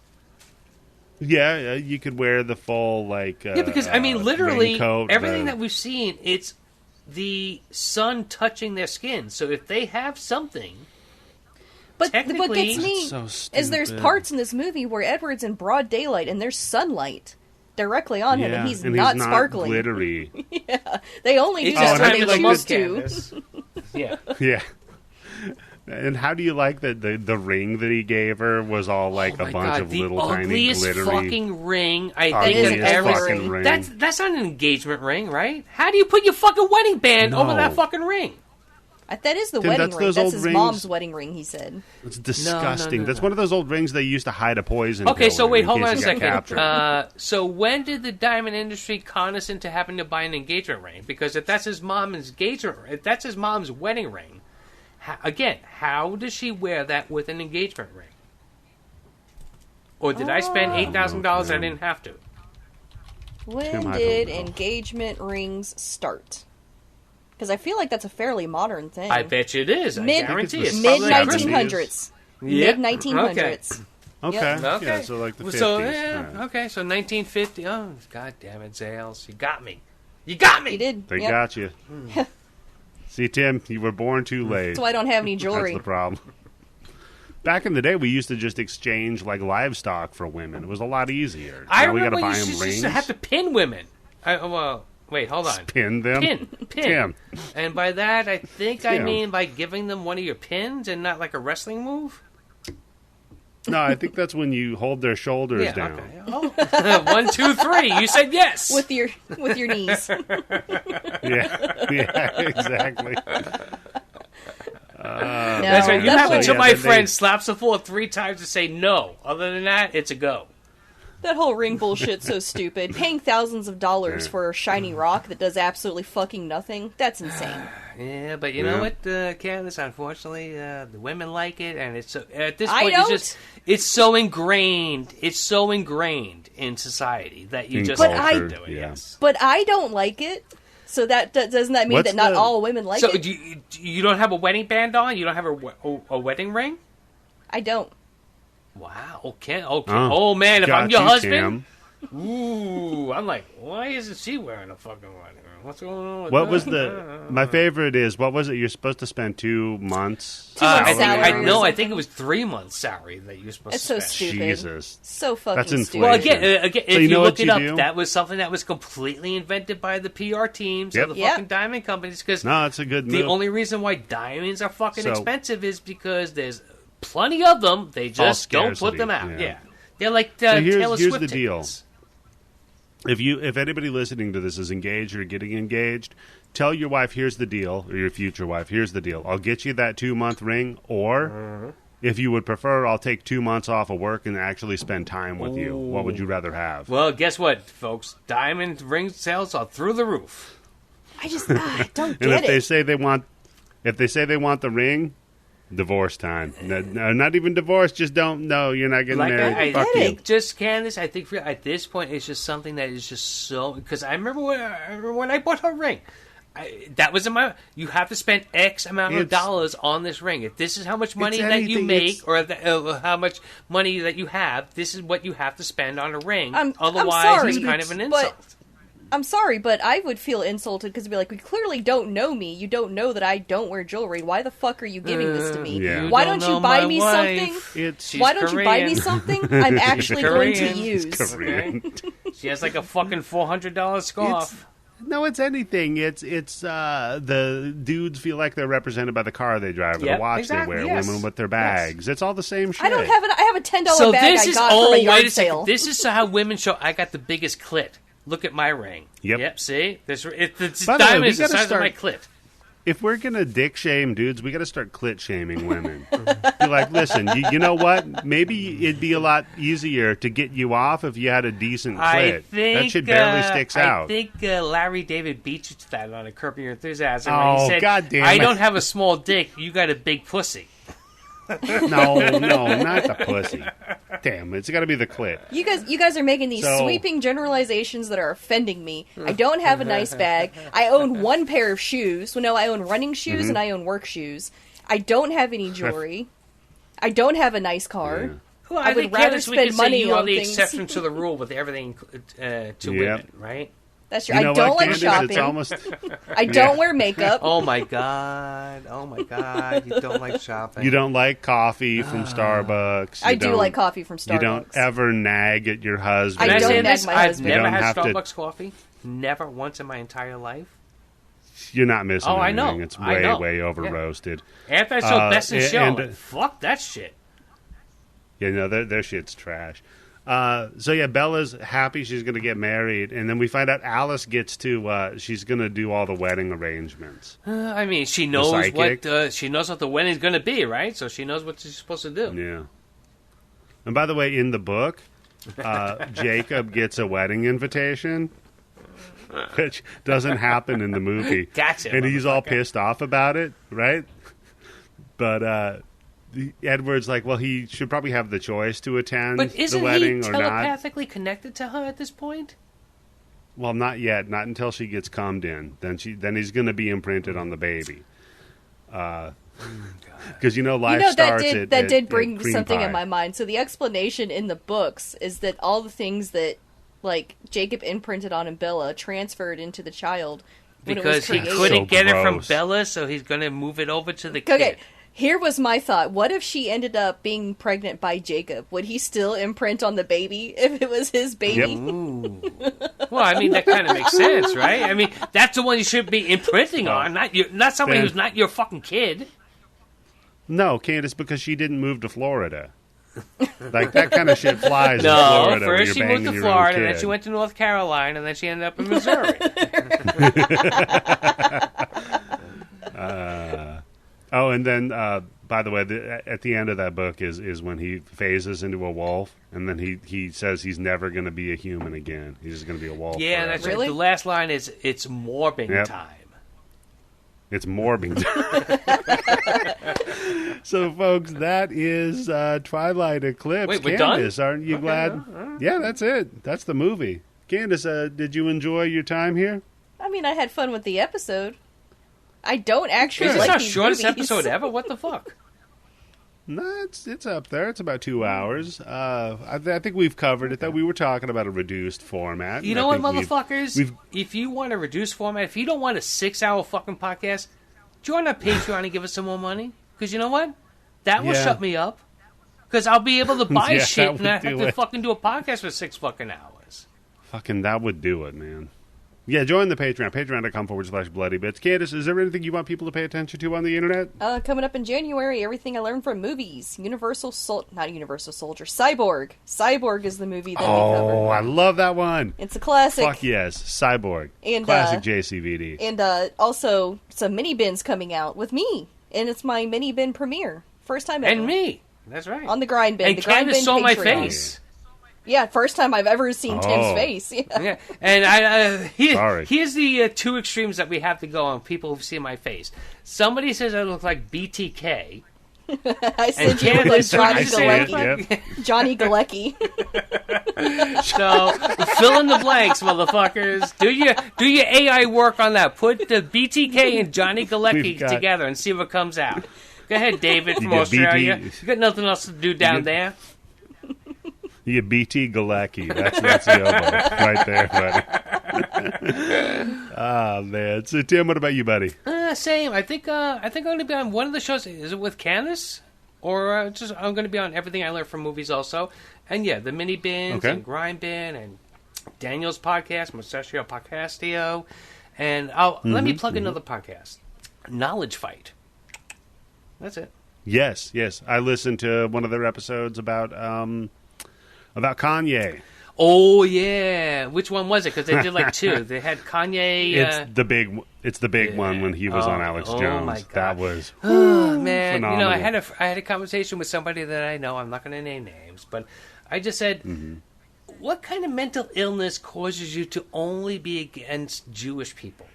Yeah, you could wear the full, like... Yeah, because, I mean, literally, raincoat, everything that we've seen, it's the sun touching their skin. So if they have something... But what gets me so is there's stupid. parts in this movie where Edward's in broad daylight and there's sunlight directly on him, and he's not sparkling. Glittery. Yeah, they only do It's that just when time they to choose look, to. Candice. Yeah. Yeah. And how do you like that the ring that he gave her was all like a bunch of little tiny ugliest glittery... fucking ring I think It is I've an ever fucking seen. ring. That's not an engagement ring, right? How do you put your fucking wedding band over that fucking ring? That is the Tim, wedding that's ring. those That's old his rings. mom's wedding ring, he said. It's disgusting. No. That's one of those old rings they used to hide a poison Okay, pill so in wait, in hold case on a you got second. captured. So when did the diamond industry con us into having to buy an engagement ring? Because if that's his mom's engagement, if that's his mom's wedding ring, how does she wear that with an engagement ring? Or did I spend $8,000 I didn't have to? When I did don't know. engagement rings start? Because I feel like that's a fairly modern thing. I bet you it is. I Mid- guarantee it's it. the Mid Probably 1900s. Yeah. Mid 1900s. Okay. Okay. Yeah, so like the 50s. So, Yeah. okay, so 1950. Oh, God damn it, Zales. You got me. You got me! He did. They Yep. got you. See, Tim, you were born too late. That's why I don't have any jewelry. That's the problem. Back in the day, we used to just exchange like livestock for women. It was a lot easier. I Now we remember got to buy you them used rings. to have to pin women. Well, wait, hold on. Pin them. Pin. Tim. And by that, I think I Tim. mean by giving them one of your pins and not like a wrestling move. No, I think that's when you hold their shoulders Yeah, down. okay. Oh. 1, 2, 3. You said yes. With your knees. Yeah, exactly. That's right. You That's have what- until yeah, my they- friend slaps the floor 3 times to say no. Other than that, it's a go. That whole ring bullshit's so stupid. Paying thousands of dollars for a shiny rock that does absolutely fucking nothing, that's insane. Yeah, but you know what, Candice? Unfortunately, the women like it, and it's so, at this I point, don't. it's so ingrained. It's so ingrained in society that you In just But have I- to do it. yeah. Yes. But I don't like it, so doesn't that mean What's that not the- all women like So it? you don't have a wedding band on? You don't have a wedding ring? I don't. Wow. Okay. Okay. Oh, Oh man, if got I'm your you, husband, Tim. ooh, I'm like, why isn't she wearing a fucking wedding ring? What's going on? With What that? was my favorite is, what was it? You're supposed to spend 2 months? 2 months I think salary or I know. I something. think it was 3 months salary that you're supposed It's to so spend. stupid. Jesus. So fucking That's stupid. inflation. Well, again, So if you you know look what it you up, do? that was something that was completely invented by the PR teams Yep. of the Yep. fucking diamond companies. Because No, it's a good move. the only reason why diamonds are fucking So- expensive is because there's plenty of them. They just don't put scarcity, them out. yeah. Yeah, they're like So here's Taylor the Swift deal. tickets. If anybody listening to this is engaged or getting engaged, tell your wife, here's the deal, or your future wife, here's the deal. I'll get you that 2-month ring, or if you would prefer, I'll take 2 months off of work and actually spend time with you. What would you rather have? Well, guess what, folks? Diamond ring sales are through the roof. I just don't get and if it. they say they want the ring, divorce time. No, not even divorce. Just don't. No, you're not getting married. I Fuck think you. just Candice. I think at this point it's just something that is just so. Because I remember when I bought her ring. That was in my. You have to spend X amount of dollars on this ring. If this is how much money that you make, or how much money that you have, this is what you have to spend on a ring. Otherwise, it's kind of an insult. I'm sorry, but I would feel insulted because it'd be like, we clearly don't know me. You don't know that I don't wear jewelry. Why the fuck are you giving this to me? Yeah. Why don't you buy me something? Why don't you buy me Korean. something I'm actually going to She's use? Korean. She has like a fucking $400 scarf. No, it's anything. It's the dudes feel like they're represented by the car they drive, or the watch they wear. Yes. Women with their bags. It's all the same shit. I have a $10 bag I got from a yard sale. This is how women show I got the biggest clit. Look at my ring. Yep. See, this By the way, diamond we is the gotta size start- of my clit. If we're gonna dick shame dudes, we got to start clit shaming women. Be like, listen, you know what? Maybe it'd be a lot easier to get you off if you had a decent clit. I think that shit barely sticks out. I think Larry David beat you to that on a Curb Your Enthusiasm. Oh, when he said, God damn I it. don't have a small dick. You got a big pussy. No, not the pussy. Damn, it's got to be the clit. You guys are making these sweeping generalizations that are offending me. I don't have a nice bag. I own one pair of shoes. Well, no, I own running shoes and I own work shoes. I don't have any jewelry. I don't have a nice car. Yeah. Well, I would think, rather Candice, we spend could money say you are on the things. exception to the rule with everything to women, right? That's true. You know I don't what, like Candice? shopping. It's almost... I don't wear makeup. Oh my god! You don't like shopping. You don't like coffee from Starbucks. I do like coffee from Starbucks. You don't ever nag at your husband. I Can don't say nag this? my I've husband. never You had don't have Starbucks coffee. Never once in my entire life. You're not missing Oh, I anything. know. It's I way, know. way over roasted. After I saw Best in Show, and- fuck that shit. Yeah, no, their shit's trash. So yeah, Bella's happy she's going to get married, and then we find out Alice gets to she's going to do all the wedding arrangements. I mean, she knows psychic. what the wedding's going to be, right? So she knows what she's supposed to do. Yeah. And by the way, in the book, Jacob gets a wedding invitation, which doesn't happen in the movie. Gotcha, and he's all motherfucker. pissed off about it, right? But Edward's like, well, he should probably have the choice to attend But the isn't wedding he or not. telepathically connected to her at this point? Well, not yet. Not until she gets cummed in. Then he's going to be imprinted on the baby. Because life starts that did at bring cream something pie. in my mind. So the explanation in the books is that all the things that like Jacob imprinted on and Bella transferred into the child when it was Because he created. couldn't So get it from gross. Bella, so he's going to move it over to the kid. Okay, here was my thought. What if she ended up being pregnant by Jacob? Would he still imprint on the baby if it was his baby? Yep. Ooh. Well, I mean, that kind of makes sense, right? I mean, that's the one you should be imprinting on, not somebody Ben. who's not your fucking kid. No, Candice, because she didn't move to Florida. Like, that kind of shit flies in No, Florida when first you're she banging moved to your Florida, own and kid. then she went to North Carolina, and then she ended up in Missouri. Oh, and then, by the way, at the end of that book is when he phases into a wolf, and then he says he's never going to be a human again. He's just going to be a wolf. Yeah, forever. that's Really? right. The last line is, "It's morbing Yep. time." It's morbing. So, folks, that is Twilight Eclipse. Wait, we're Candice, done? aren't you glad? Yeah, that's it. That's the movie. Candice, did you enjoy your time here? I mean, I had fun with the episode. I don't actually Is this like our these shortest movies. episode ever? What the fuck? No, it's up there. It's about 2 hours. I think we've covered it. That we were talking about a reduced format. You and know I what, think motherfuckers? If you want a reduced format, if you don't want a 6-hour fucking podcast, join our Patreon and give us some more money. Because you know what? That will Yeah. shut me up. Because I'll be able to buy Yeah, shit that and I would have do to it. fucking do a podcast for 6 fucking hours. Fucking that would do it, man. Yeah, join the Patreon. Patreon.com/bloodybits. Candice, is there anything you want people to pay attention to on the internet? Coming up in January, everything I learned from movies. Not Universal Soldier. Cyborg. Cyborg is the movie that we covered. Oh, I love that one. It's a classic. Fuck yes. Cyborg. And, classic JCVD. And also some mini bins coming out with me. And it's my mini bin premiere. First time ever. And me. That's right. On the Grind Bin. And the Grind Candice Bin saw my Patreon. face. Yeah, first time I've ever seen Tim's face. Yeah. Yeah. And Sorry. Here's the two extremes that we have to go on. People who see my face. Somebody says I look like BTK. I said you look like Johnny I see it, Galecki. yep. Johnny Galecki. So fill in the blanks, motherfuckers. Do your AI work on that. Put the BTK and Johnny Galecki together and see what comes out. Go ahead, David from Australia. You got nothing else to do down there. You get BT Galecki. That's the oboe right there, buddy. Oh, man. So, Tim, what about you, buddy? Same. I think I'm going to be on one of the shows. Is it with Candice? Or I'm going to be on Everything I Learned from Movies also. And yeah, the mini bins and Grind Bin and Daniel's podcast, Mustachio Podcastio. And let me plug another podcast. Knowledge Fight. That's it. Yes. I listened to one of their episodes about Kanye. Oh yeah, which one was it? Because they did like two. They had Kanye. It's the big one when he was on Alex Jones. Oh my God. That was man. phenomenal. You know, I had a conversation with somebody that I know. I'm not going to name names, but I just said, what kind of mental illness causes you to only be against Jewish people?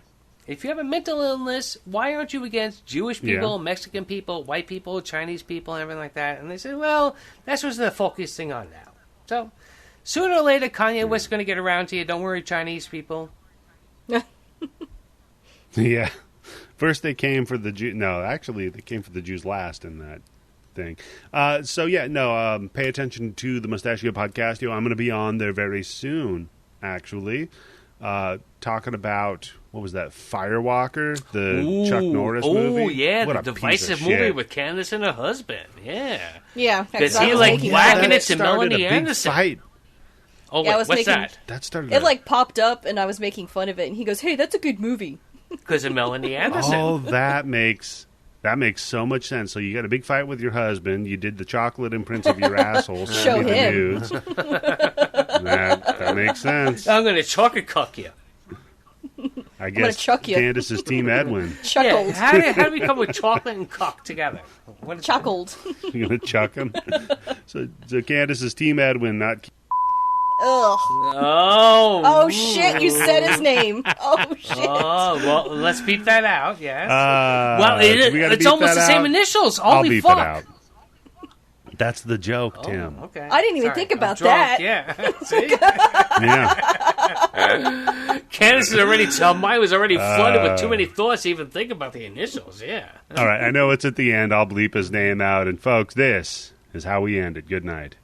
If you have a mental illness, why aren't you against Jewish people, Mexican people, white people, Chinese people, and everything like that? And they said, well, that's what they're focusing on now. So, sooner or later, Kanye West's going to get around to you. Don't worry, Chinese people. Yeah. First they came for the Jews. No, actually, they came for the Jews last in that thing. Pay attention to the Mustachio Podcastio. I'm going to be on there very soon, actually, talking about... What was that? Firewalker, the Chuck Norris movie. Oh yeah, what the divisive movie with Candice and her husband. Yeah, because he whacking it to Melanie Anderson. Fight. Oh wait, what's that? That started. It popped up, and I was making fun of it, and he goes, "Hey, that's a good movie." Because of Melanie Anderson. Oh, that makes so much sense. So you got a big fight with your husband. You did the chocolate imprints of your asshole. Show him. Nudes. that makes sense. I'm going to chocolate cuck you. I guess Candice is Team Edwin. Chuckled. Yeah, how do we come with chocolate and cuck together? Chuckled. You're going to chuck him? So Candice is Team Edwin, not... Ugh. Oh, shit, you said his name. Oh, shit. Oh, well, let's beep that out, yes. It's almost the same initials. Holy I'll beep fuck. it out. That's the joke, Tim. Okay. I didn't even think about that. Yeah. See? Yeah. Candice is already... mine was already flooded with too many thoughts to even think about the initials, yeah. All right, I know it's at the end. I'll bleep his name out. And, folks, this is how we ended. Good night.